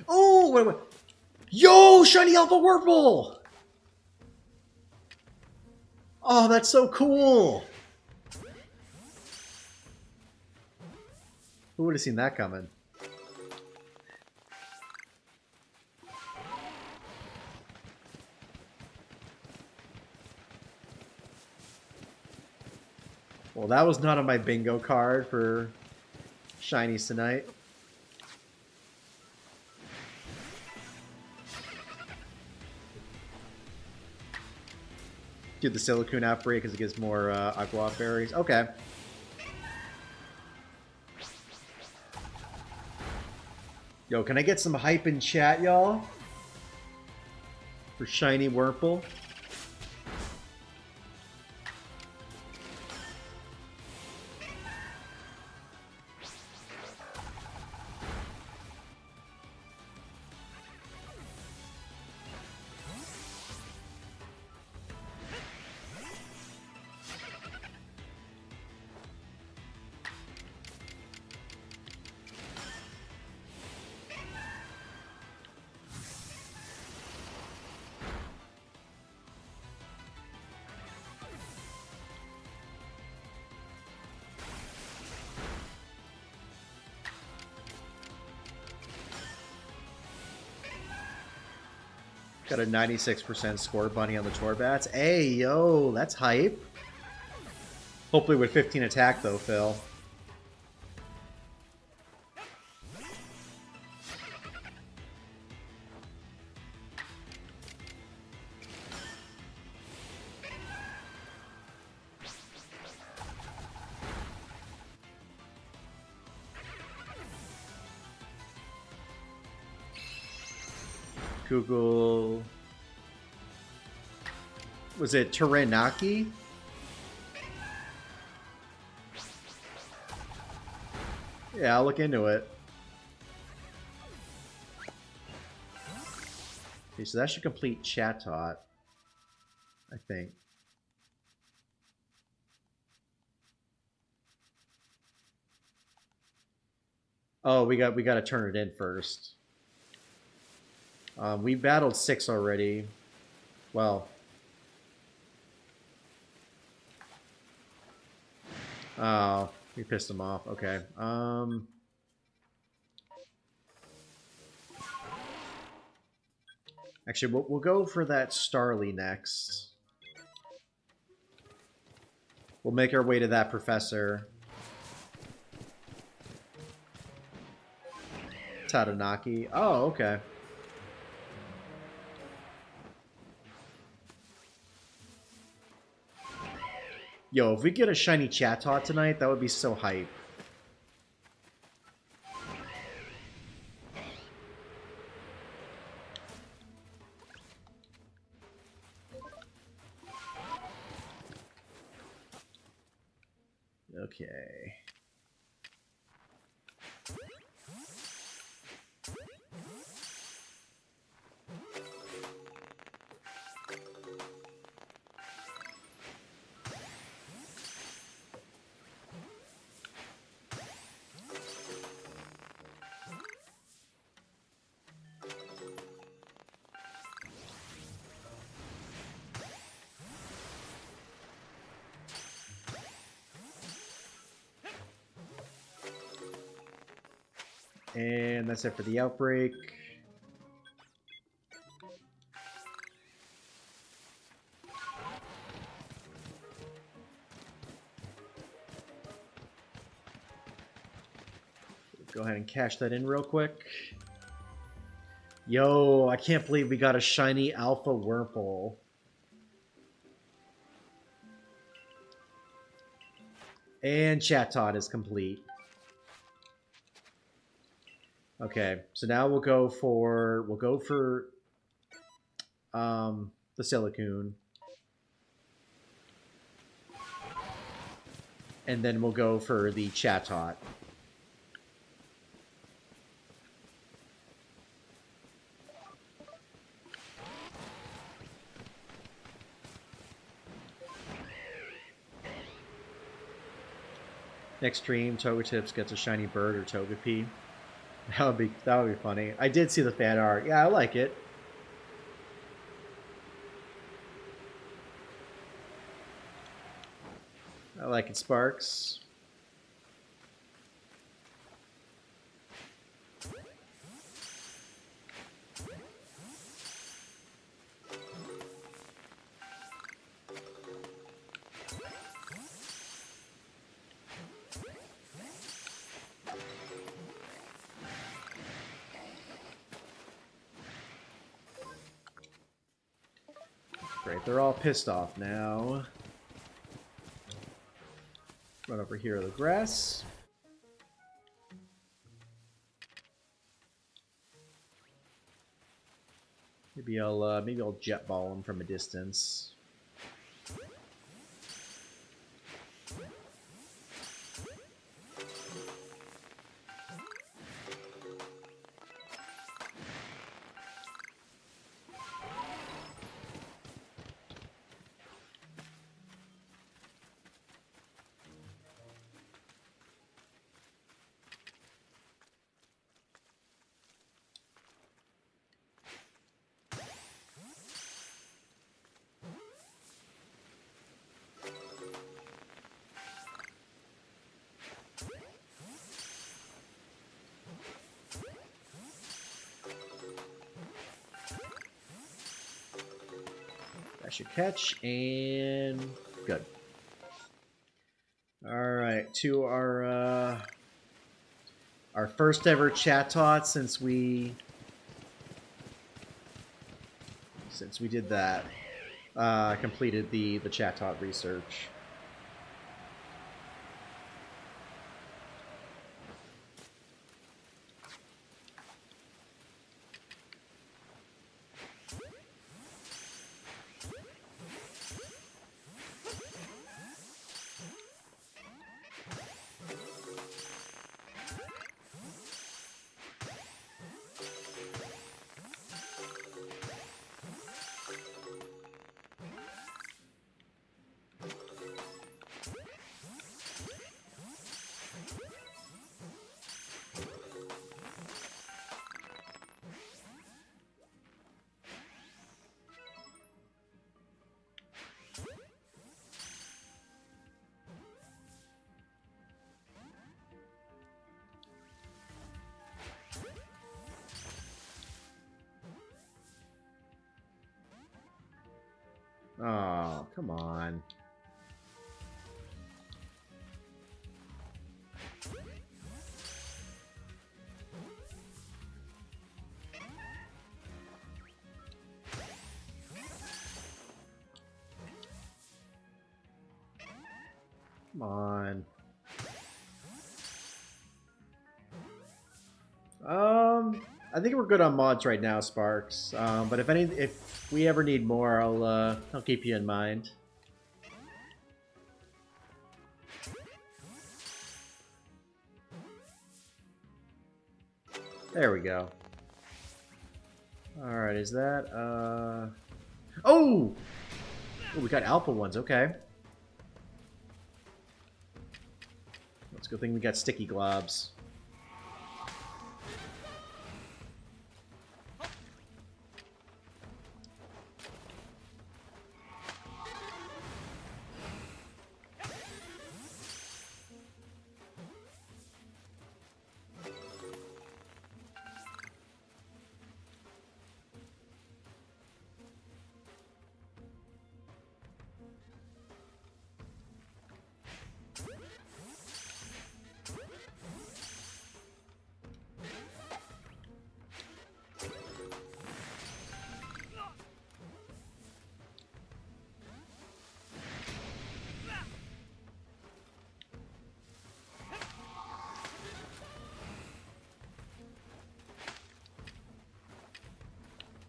Oh, wait. Yo, shiny Alpha Whirlpool! Oh, that's so cool! Who would have seen that coming? Well, that was not on my bingo card for shinies tonight. Do the Silicune outbreak because it gives more Aqua Berries. Okay. Yo, can I get some hype in chat, y'all? For shiny Whirlpool? Got a 96% score bunny on the Torbats. Hey, yo, that's hype. Hopefully with 15 attack, though, Phil. Google. Was it Taranaki? Yeah, I'll look into it. Okay, so that should complete Chatot, I think. Oh, we got to turn it in first. We battled 6 already. Well. Oh, we pissed him off. Okay. Actually, we'll go for that Starly next. We'll make our way to that professor. Taranaki. Oh, okay. Yo, if we get a shiny Chatot tonight, that would be so hype. Okay. And that's it for the outbreak. Go ahead and cash that in real quick. Yo, I can't believe we got a shiny Alpha Wurmple. And Chatot is complete. Okay, so now we'll go for the Silicoon. And then we'll go for the Chatot. Next stream, Togepips gets a shiny bird or Togepi. That would be funny. I did see the fan art. Yeah, I like it. I like it, Sparks. Great, they're all pissed off now. Run over here to the grass. Maybe I'll jet ball him from a distance. That should catch, and good. Alright, to our first ever Chatot since we did that. Completed the Chatot research. Oh, come on. Come on. I think we're good on mods right now, Sparks. But if we ever need more, I'll keep you in mind. There we go. All right, is that Oh! Oh, we got alpha ones. Okay. It's a good thing we got sticky globs.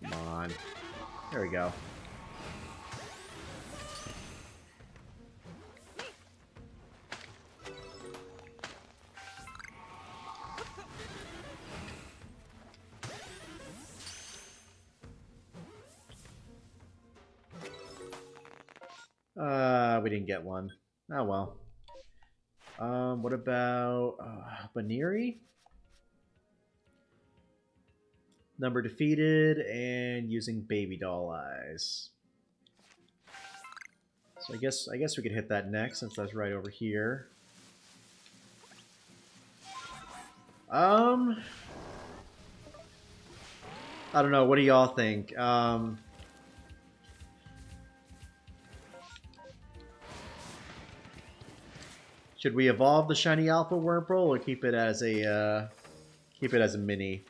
Come on. There we go. We didn't get one. Oh well. What about Baniri? Number defeated and using baby doll eyes. So I guess we could hit that next since that's right over here. I don't know. What do y'all think? Should we evolve the shiny alpha Wurmple or keep it as a mini?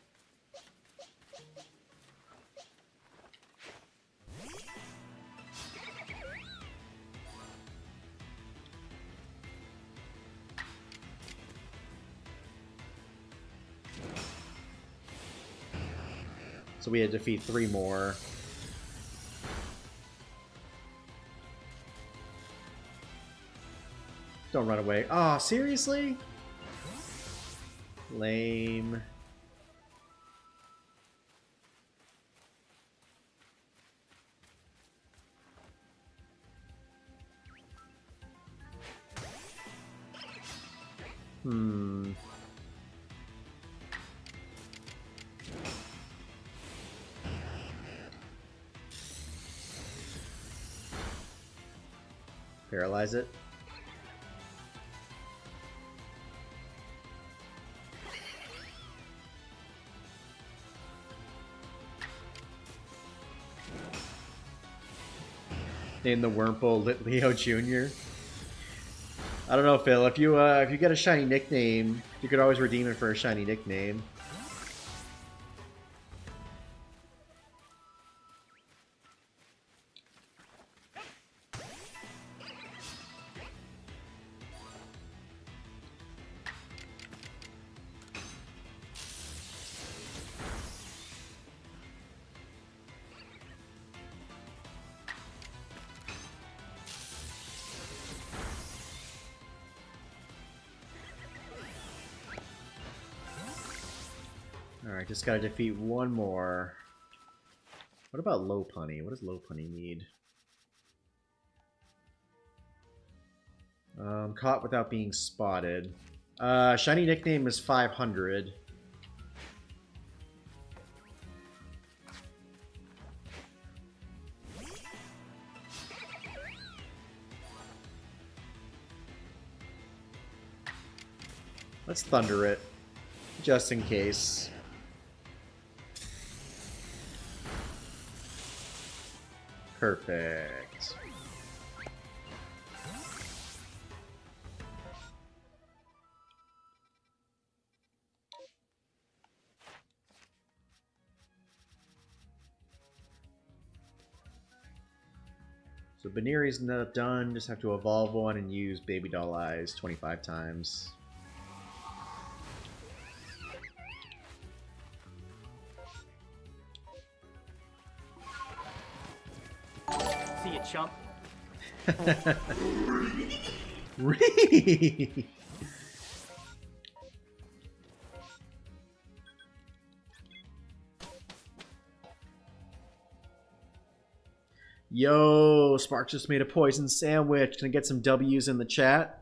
So we had to defeat 3 more. Don't run away. Oh, seriously? Lame. Paralyze it. Name the Wurmple Leo Jr. I don't know, Phil. If you get a shiny nickname, you could always redeem it for a shiny nickname. Alright, just gotta defeat one more. What about Lopunny? What does Lopunny need? Caught without being spotted. Shiny nickname is 500. Let's thunder it, just in case. Perfect. So Baneri's not done. Just have to evolve one and use Baby Doll Eyes 25 times. See you, chump. Yo, Sparks just made a poison sandwich. Can I get some W's in the chat?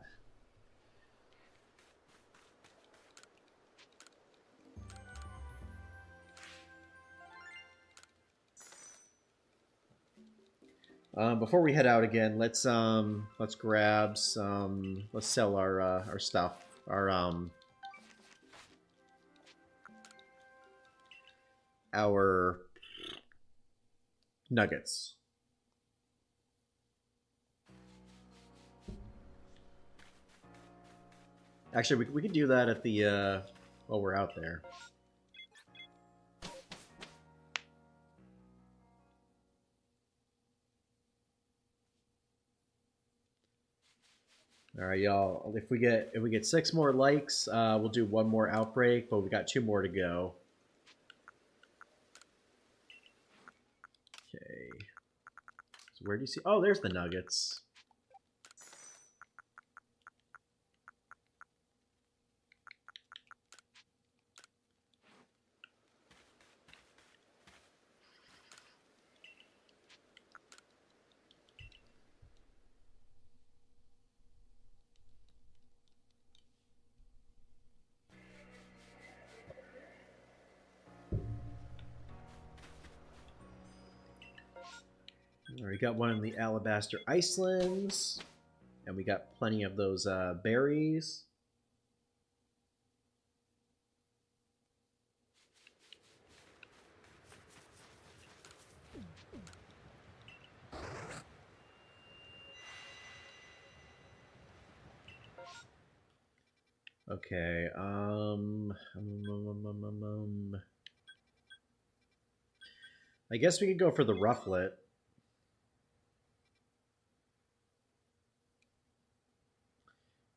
Before we head out again, let's grab some. Let's sell our stuff. Our nuggets. Actually, we could do that at the while we're out there. All right, y'all. If we get 6 more likes, we'll do 1 more outbreak, but we got 2 more to go. Okay. So where do you see? Oh, there's the nuggets. We got one in the Alabaster Icelands, and we got plenty of those berries. Okay, I guess we could go for the Rufflet.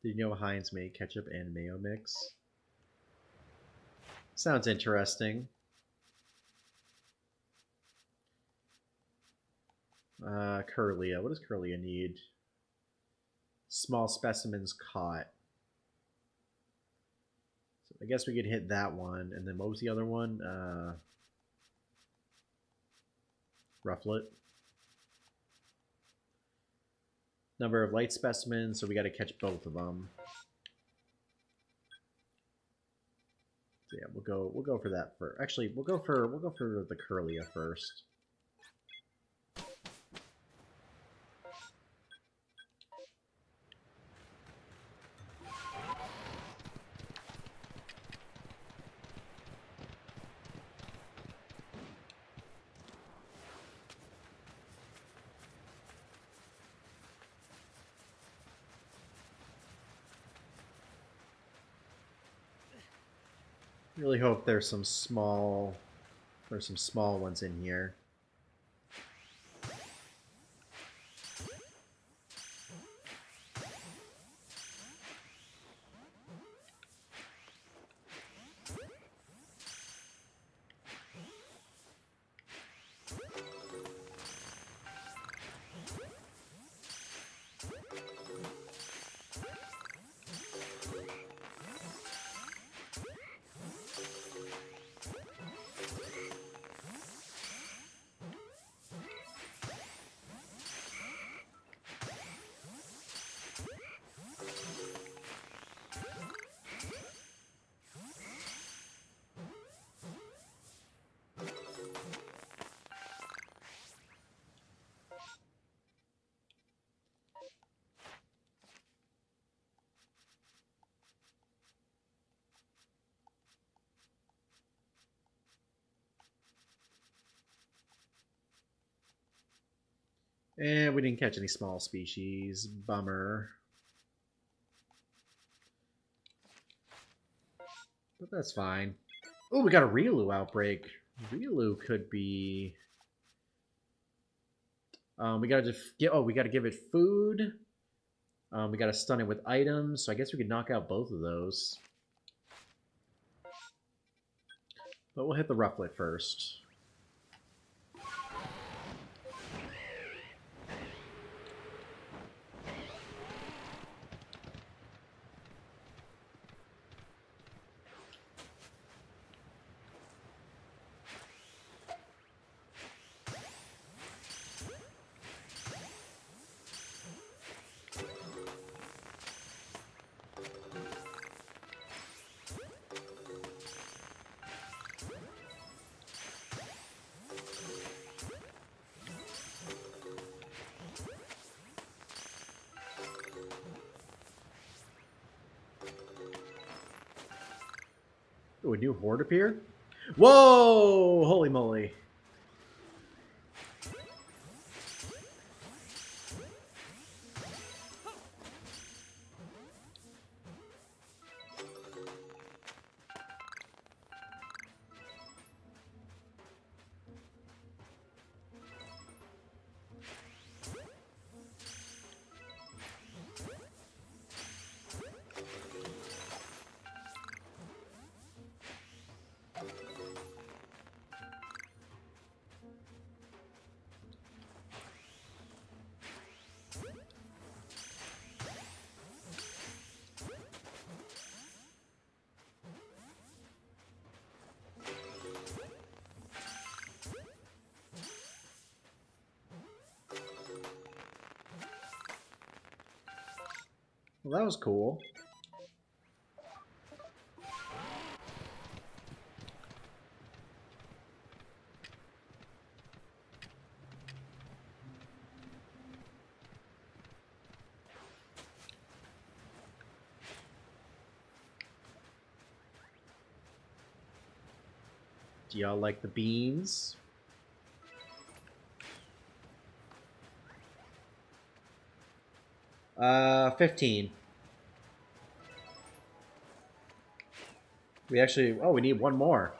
Did you know Heinz made ketchup and mayo mix? Sounds interesting. Curlia. What does Curlia need? Small specimens caught. So I guess we could hit that one. And then what was the other one? Rufflet. Number of light specimens, so we got to catch both of them. So yeah, we'll go for that first. Actually, we'll go for the Curlia first. Really hope there's some small ones in here. And we didn't catch any small species. Bummer. But that's fine. Oh, we got a Riolu outbreak. Riolu could be... We gotta get. Oh, we gotta give it food. We gotta stun it with items. So I guess we could knock out both of those. But we'll hit the Rufflet first. Ooh, a new horde appear? Whoa! Holy moly. Well, that was cool. Do y'all like the beans? Uh, 15. We actually... Oh, we need one more.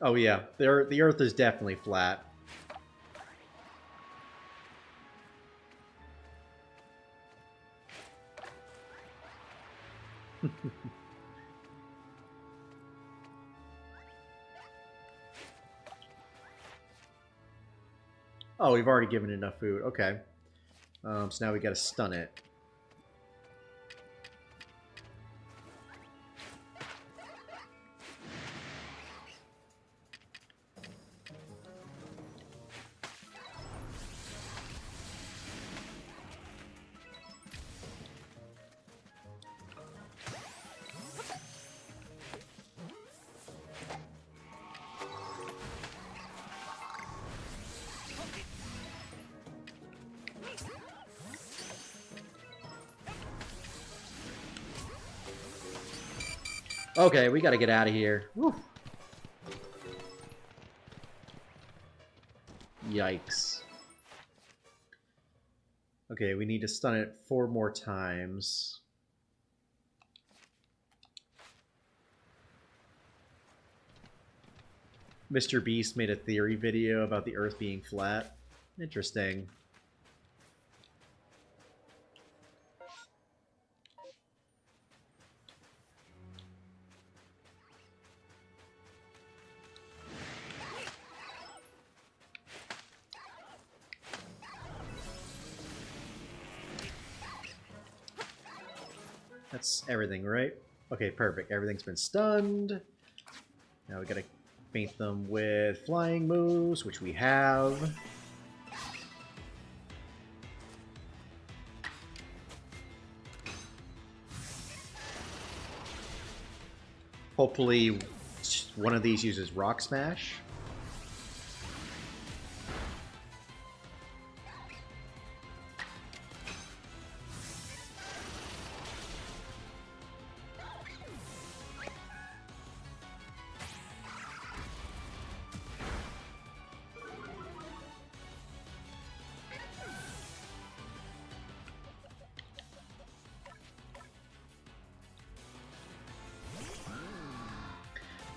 Oh yeah, the Earth is definitely flat. Oh, we've already given it enough food. Okay. So now we gotta stun it. Okay, we gotta get out of here. Whew. Yikes. Okay, we need to stun it 4 more times. Mr. Beast made a theory video about the Earth being flat. Interesting. That's everything, right? Okay, perfect. Everything's been stunned. Now we gotta paint them with flying moves, which we have. Hopefully one of these uses Rock Smash.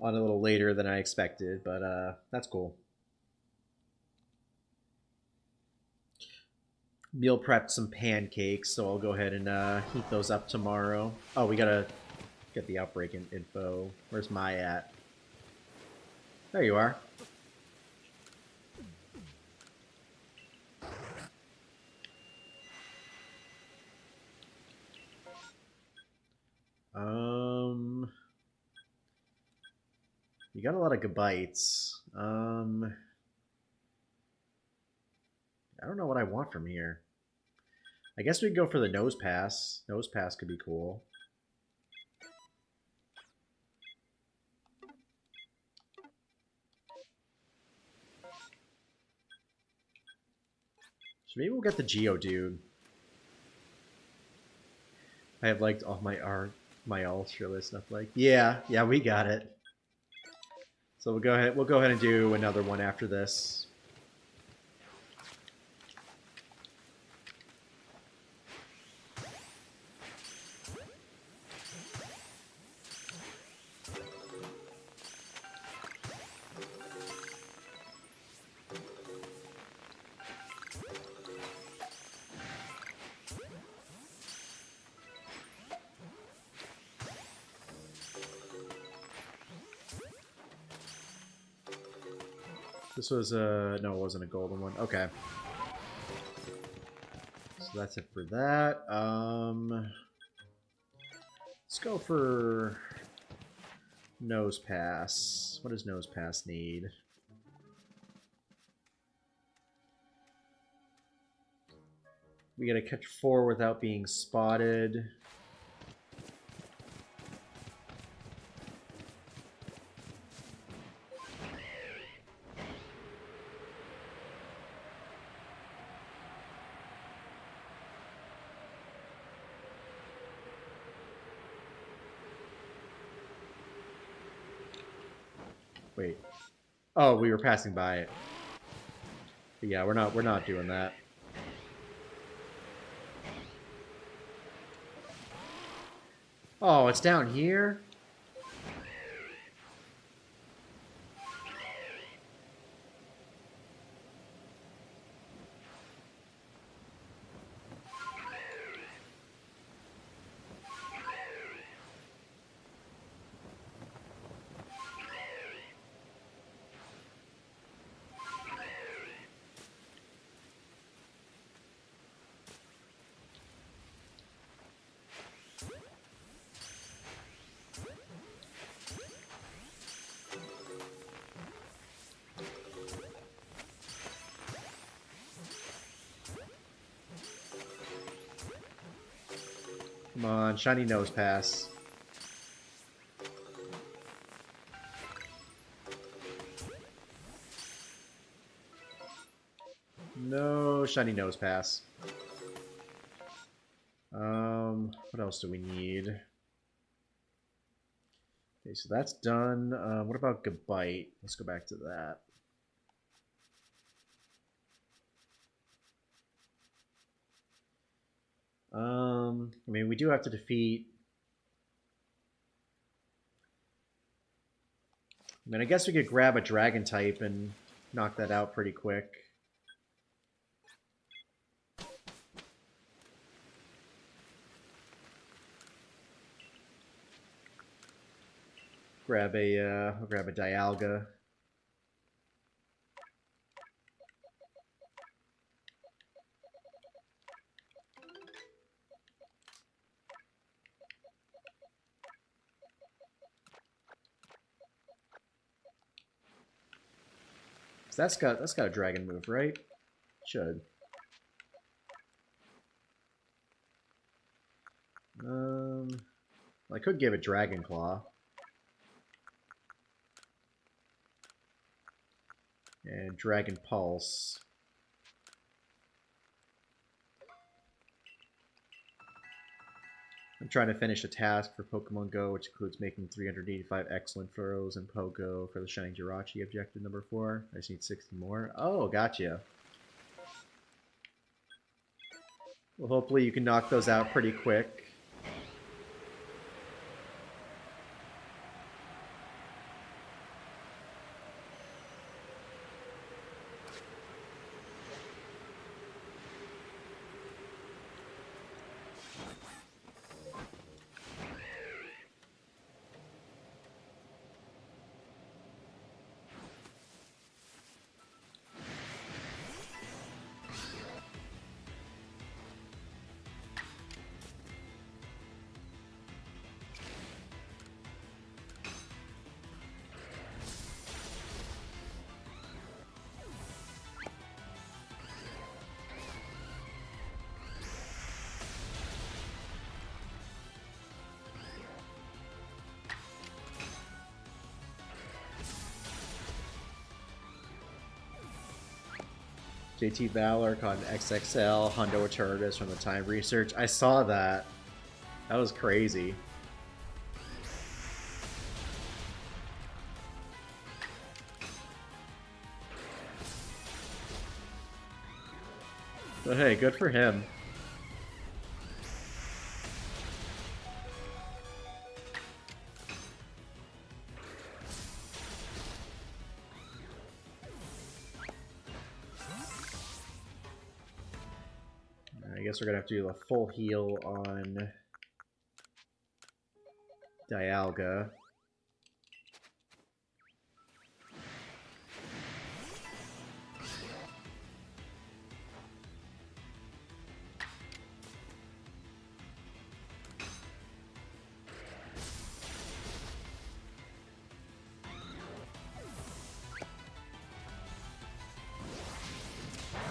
on a little later than I expected, but that's cool. Meal prepped some pancakes, so I'll go ahead and heat those up tomorrow. Oh, we gotta get the outbreak info. Where's Mai at? There you are. You got a lot of gabytes. I don't know what I want from here. I guess we could go for the nose pass. Nose pass could be cool. So maybe we'll get the Geodude. I have liked all my Ultra list stuff. Like, yeah, we got it. So we'll go ahead and do another one after this. This was no, it wasn't a golden one. Okay. So that's it for that. Let's go for nose pass. What does nose pass need? We gotta catch 4 without being spotted. Wait. Oh, we were passing by it. But yeah, we're not doing that. Oh, it's down here? Come on, shiny nose pass. No shiny nose pass. What else do we need? Okay, so that's done. What about Gabite? Let's go back to that. I mean, we do have to defeat... I mean, I guess we could grab a dragon type and knock that out pretty quick. I'll grab a Dialga. So that's got a dragon move, right? Should. I could give it Dragon Claw. And Dragon Pulse. I'm trying to finish a task for Pokemon Go, which includes making 385 excellent throws in Pogo for the Shining Jirachi objective number 4. I just need 60 more. Oh, gotcha. Well, hopefully you can knock those out pretty quick. JT Valor caught an XXL Hundo Eternatus from the Time Research. I saw that. That was crazy. But hey, good for him. I guess we're gonna have to do a full heal on Dialga.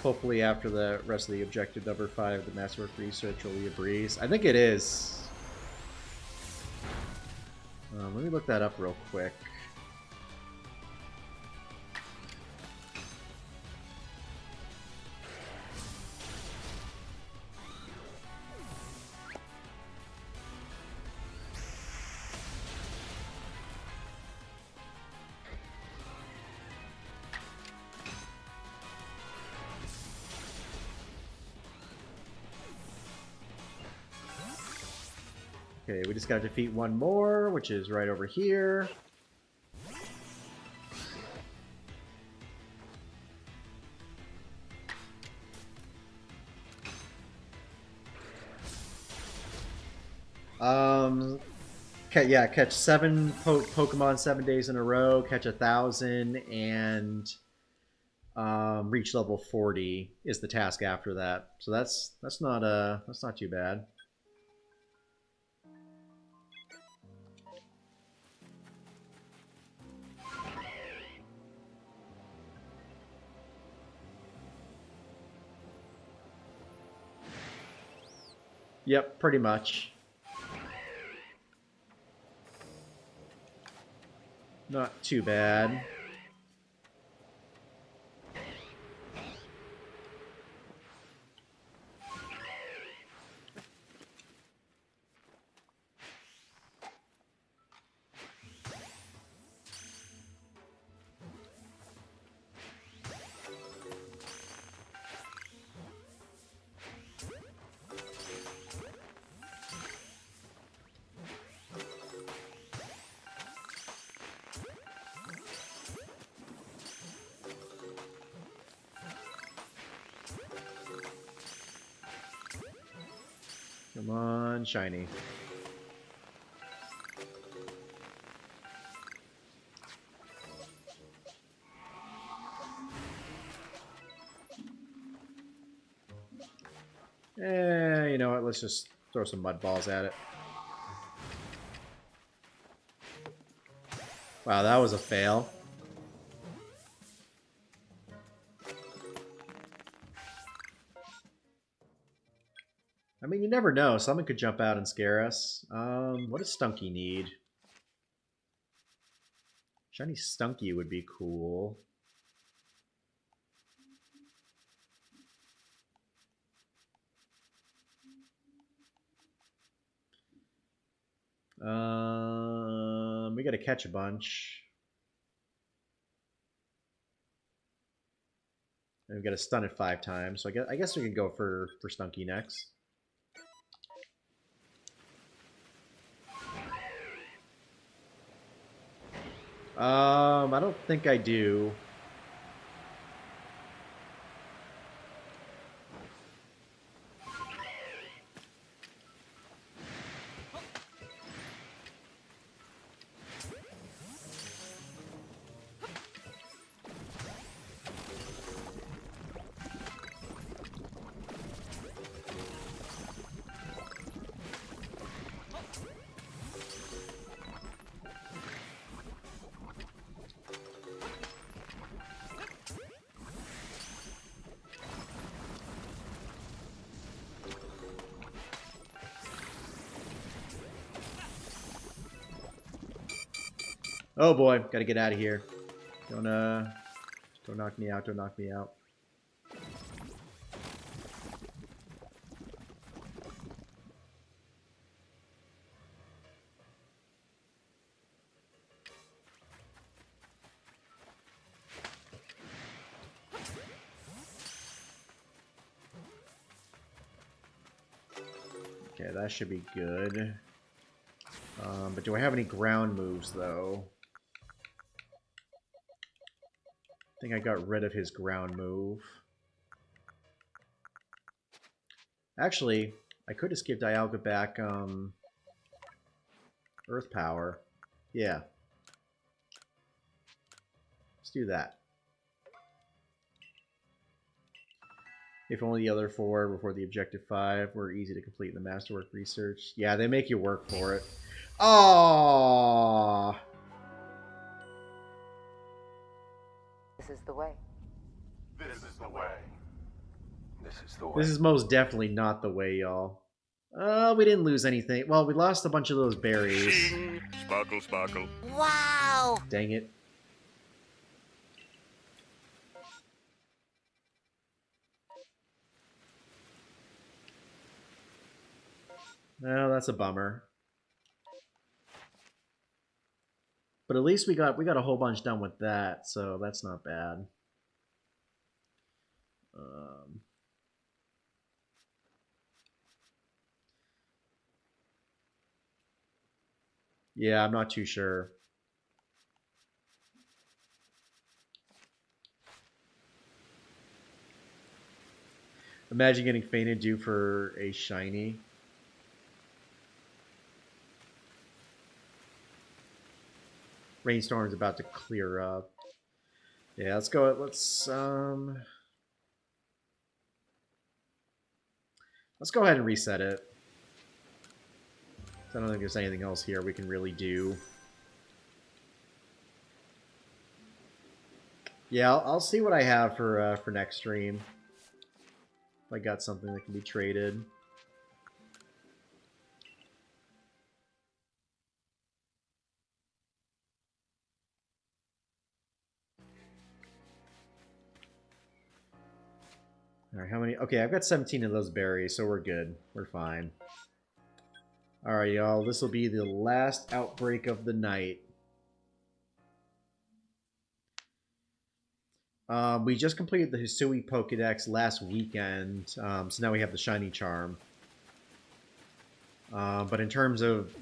Hopefully after the rest of the objective number 5, the Masterwork Research will be a breeze. I think it is. Let me look that up real quick. Okay, we just gotta defeat one more, which is right over here. Yeah, catch 7 Pokemon 7 days in a row, catch 1,000, and reach level 40 is the task after that. So that's not too bad. Yep, pretty much. Not too bad. Come on, shiny. You know what? Let's just throw some mud balls at it. Wow, that was a fail. I mean, you never know. Someone could jump out and scare us. What does Stunky need? Shiny Stunky would be cool. We gotta catch a bunch. And we've got to stun it 5 times. So I guess we can go for Stunky next. I don't think I do. Oh boy, gotta get out of here. Don't knock me out, don't knock me out. Okay, that should be good. But do I have any ground moves, though? I think I got rid of his ground move. Actually, I could just give Dialga back Earth Power. Yeah. Let's do that. If only the other 4 before the objective 5 were easy to complete in the Masterwork research. Yeah, they make you work for it. Oh. This is the way. This is the way. This is the way. This is most definitely not the way, y'all. We didn't lose anything. Well, we lost a bunch of those berries. Sparkle, sparkle. Wow! Dang it. Well, that's a bummer. But at least we got a whole bunch done with that, so that's not bad. Yeah, I'm not too sure. Imagine getting fainted due for a shiny. Rainstorm's about to clear up. Yeah, let's go. Let's go ahead and reset it. I don't think there's anything else here we can really do. Yeah, I'll see what I have for next stream. If I got something that can be traded. Alright, how many? Okay, I've got 17 of those berries, so we're good. We're fine. Alright, y'all. This will be the last outbreak of the night. We just completed the Hisui Pokedex last weekend, so now we have the Shiny Charm. But in terms of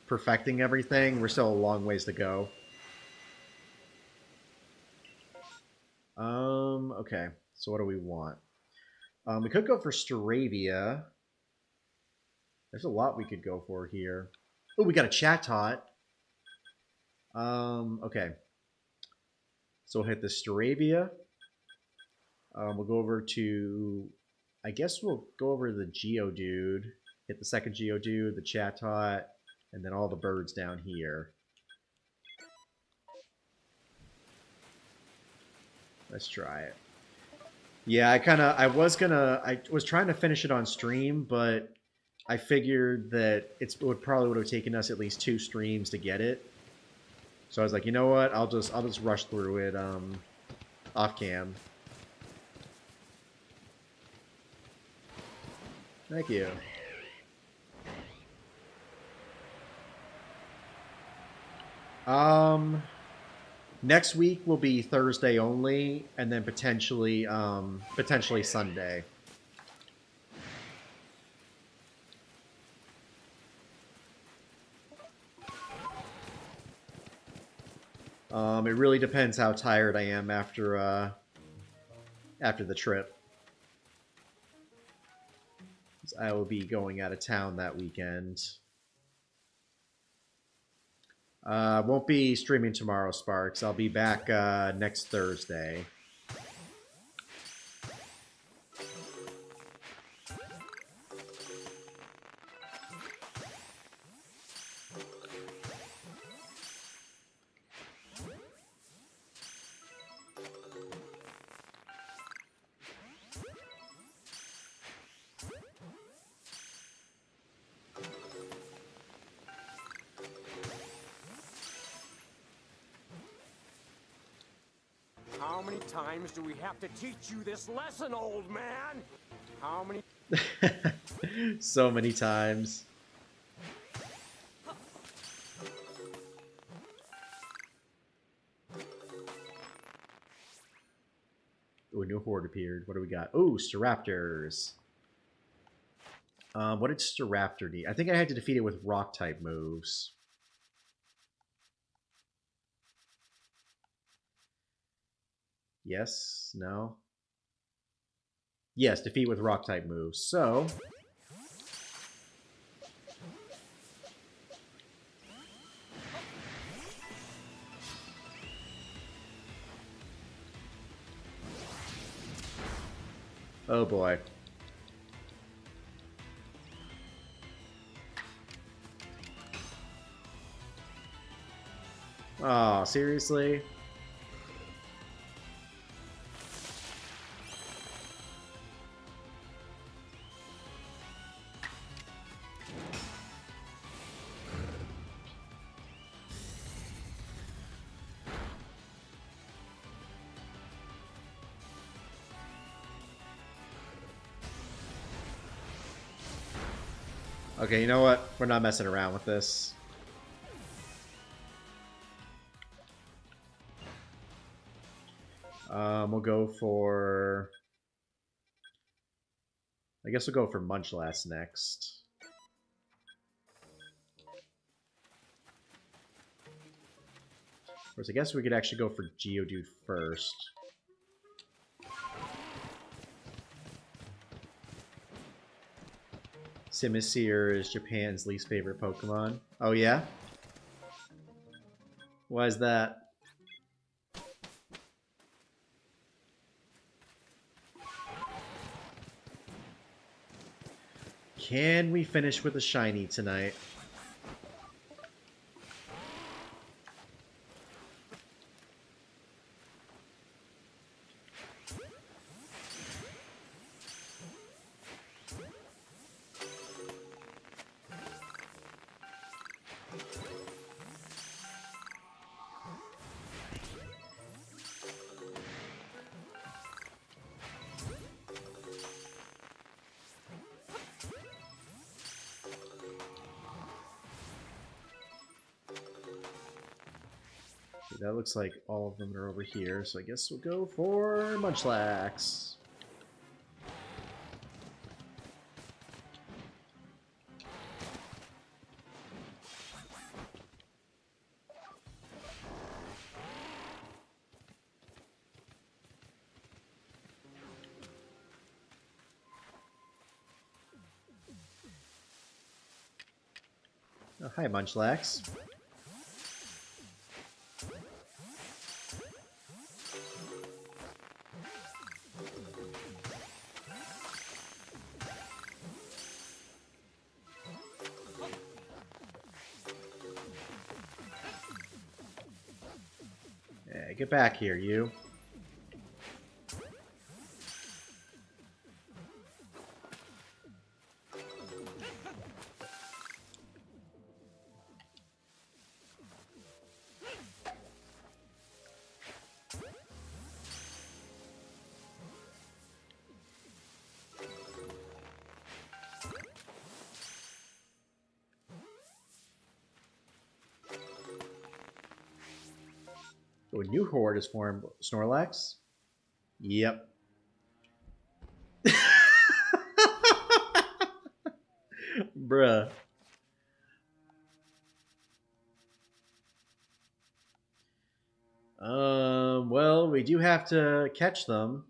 perfecting everything, we're still a long ways to go. Okay, so what do we want? We could go for Staravia. There's a lot we could go for here. Oh, we got a Chatot. Okay. So we'll hit the Staravia. We'll go over to... I guess we'll go over to the Geodude. Hit the second Geodude, the Chatot, and then all the birds down here. Let's try it. Yeah, I was trying to finish it on stream, but I figured that it would have taken us at least 2 streams to get it. So I was like, you know what? I'll just rush through it off cam. Thank you. Next week will be Thursday only, and then potentially Sunday. It really depends how tired I am after the trip. I will be going out of town that weekend. Won't be streaming tomorrow, Sparks. I'll be back next Thursday. How many times do we have to teach you this lesson, old man? How many... So many times. Ooh, a new horde appeared. What do we got? Ooh, Staraptors. What did Staraptor need? I think I had to defeat it with rock-type moves. Yes? No? Yes, defeat with rock-type moves. So... oh boy. Oh, seriously? Okay, you know what? We're not messing around with this. We'll go for... I guess we'll go for Munchlax next. Of course, I guess we could actually go for Geodude first. Simisear is Japan's least favorite Pokemon. Oh yeah? Why is that? Can we finish with a shiny tonight? That looks like all of them are over here, so I guess we'll go for Munchlax. Oh, hi, Munchlax. Yeah, get back here, you. Oh, a new horde is formed. Snorlax? Yep. Bruh. Well, we do have to catch them.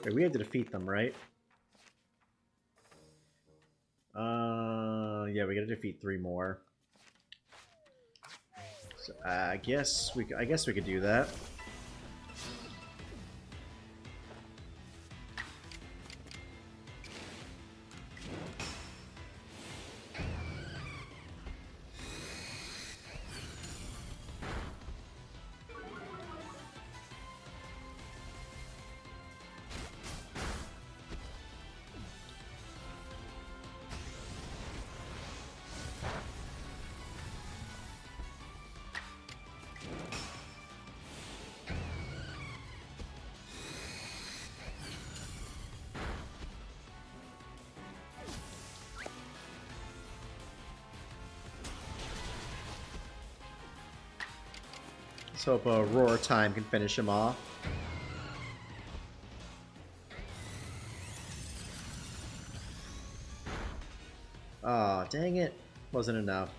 Wait, we had to defeat them, right? Yeah, we gotta defeat 3 more. So, I guess we could do that. Let's hope a roar time can finish him off. Oh, dang it. Wasn't enough.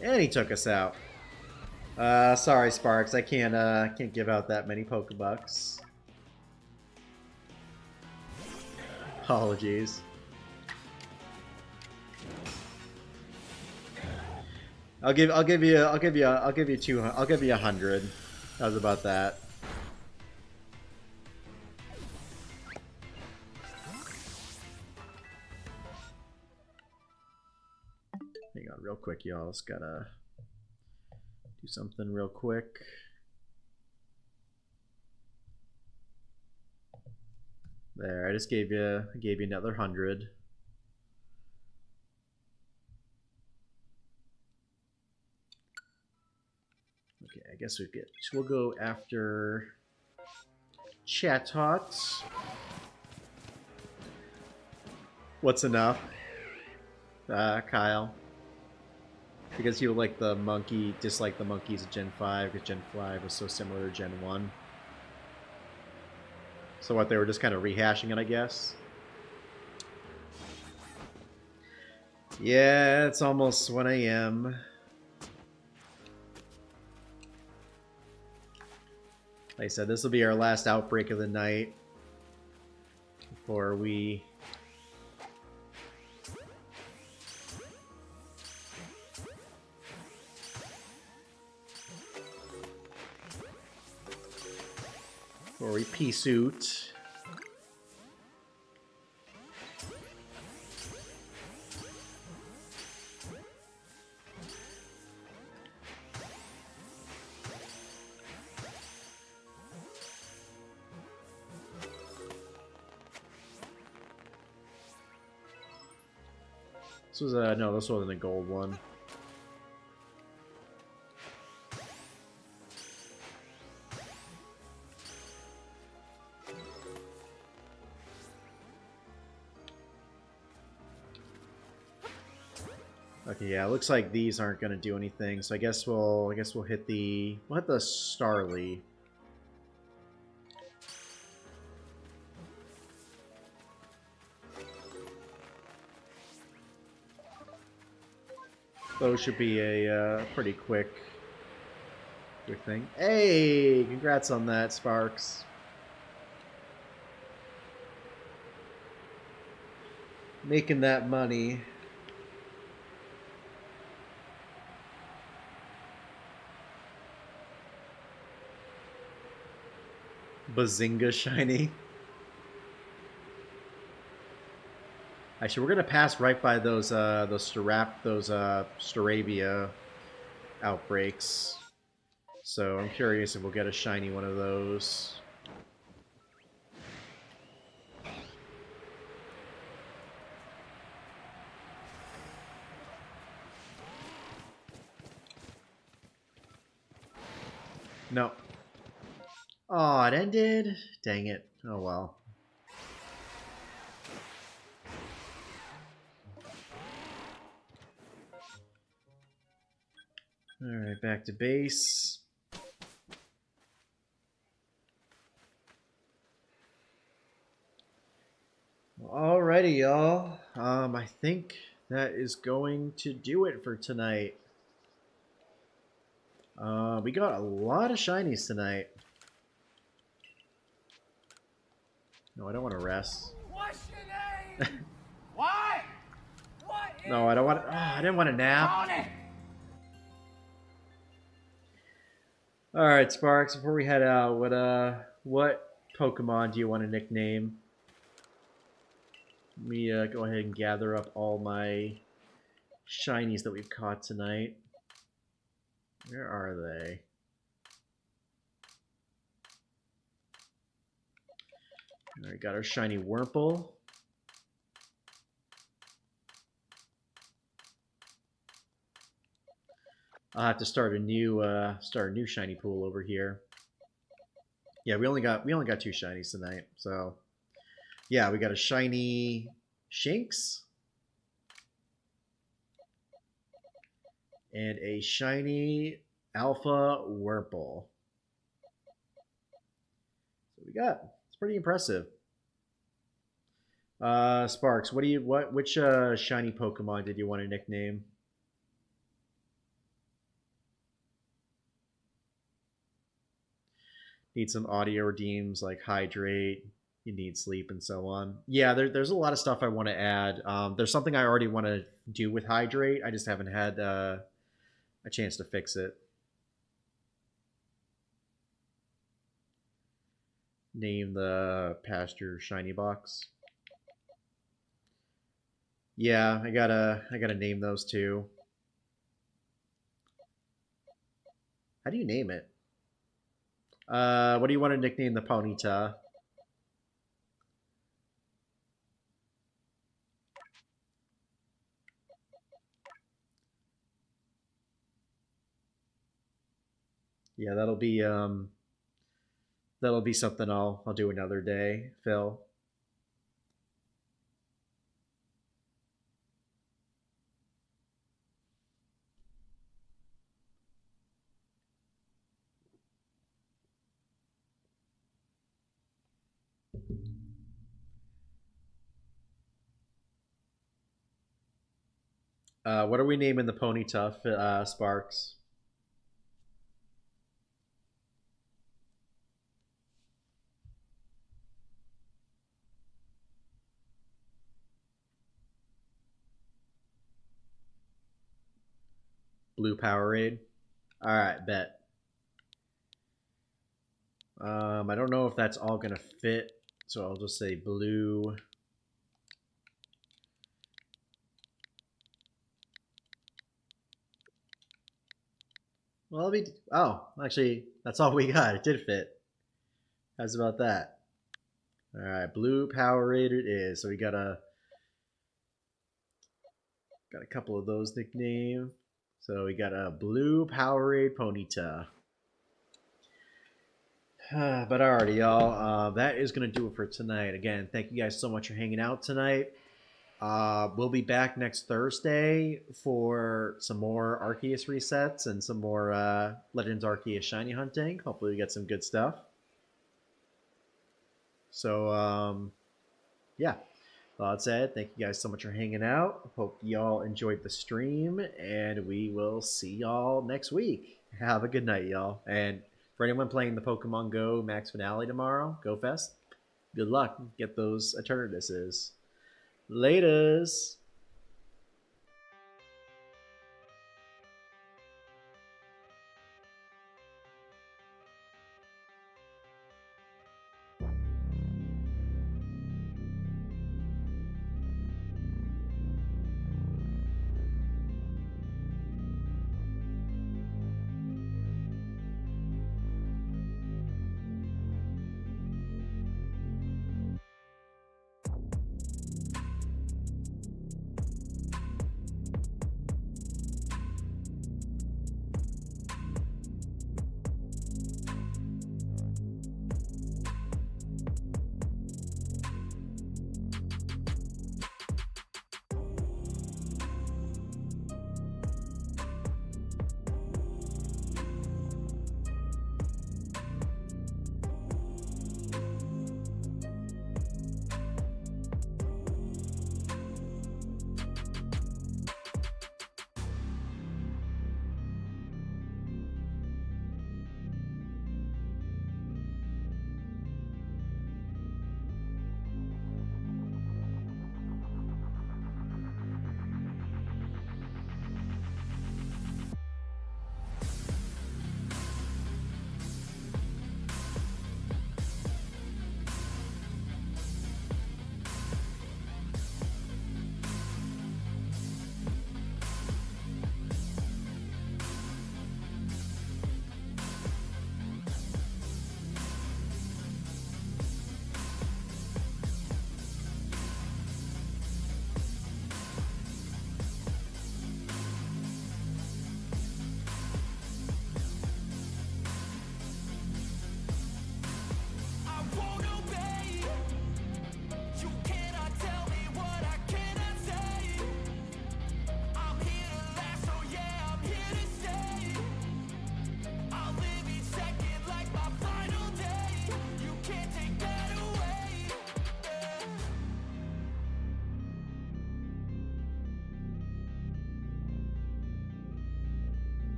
And he took us out. Sorry, Sparks. I can't give out that many Pokebucks. Apologies. I'll give you 200. I'll give you 100. How's about that? Hang on, real quick, y'all. Just gotta do something real quick. There, I just gave you another 100. Okay, I guess we'll go after Chatot. What's enough? Kyle. Because you like the monkey, dislike the monkeys of Gen 5 because Gen 5 was so similar to Gen 1. So what, they were just kind of rehashing it, I guess? Yeah, it's almost 1 a.m. Like I said, this will be our last outbreak of the night before we peace out. This was no, this wasn't a gold one. Okay, yeah, it looks like these aren't gonna do anything, so I guess we'll hit the Starly. Those should be a pretty quick thing. Hey, congrats on that, Sparks. Making that money. Bazinga shiny. Actually, we're gonna pass right by those Staravia outbreaks. So I'm curious if we'll get a shiny one of those. No. Oh, it ended? Dang it. Oh well. Alright, back to base. Alrighty, y'all. I think that is going to do it for tonight. We got a lot of shinies tonight. No, I don't want to rest. What's your name? What? What? No, I don't want. Oh, I didn't want to nap. All right, Sparks. Before we head out, what Pokemon do you want to nickname? Let me go ahead and gather up all my shinies that we've caught tonight. Where are they? All right, got our shiny Wurmple. I'll have to start a new shiny pool over here. Yeah, we only got 2 shinies tonight, so yeah, we got a shiny Shinx, and a shiny Alpha Wurmple. So we got. It's pretty impressive. Sparks, which shiny Pokemon did you want to nickname? Need some audio redeems like hydrate, you need sleep, and so on. Yeah, there's a lot of stuff I want to add. There's something I already want to do with hydrate. I just haven't had a chance to fix it. Name the pasture shiny box. Yeah, I gotta name those too. How do you name it? What do you want to nickname the Ponyta? Yeah, that'll be something I'll do another day, Phil. What are we naming the Ponyta, Sparks? Blue Powerade. All right, bet. I don't know if that's all gonna fit, so I'll just say blue. Well, actually, that's all we got. It did fit. How's about that? All right, blue Powerade it is. So we got a couple of those nicknamed. So we got a blue Powerade Ponyta. But alrighty, y'all. That is gonna do it for tonight. Again, thank you guys so much for hanging out tonight. We'll be back next Thursday for some more Arceus resets and some more Legends Arceus shiny hunting. Hopefully we get some good stuff. So, yeah. That said, thank you guys so much for hanging out. Hope y'all enjoyed the stream, and we will see y'all next week. Have a good night, y'all. And for anyone playing the Pokemon Go Max Finale tomorrow, Go Fest, good luck. Get those Eternatus's. Laters.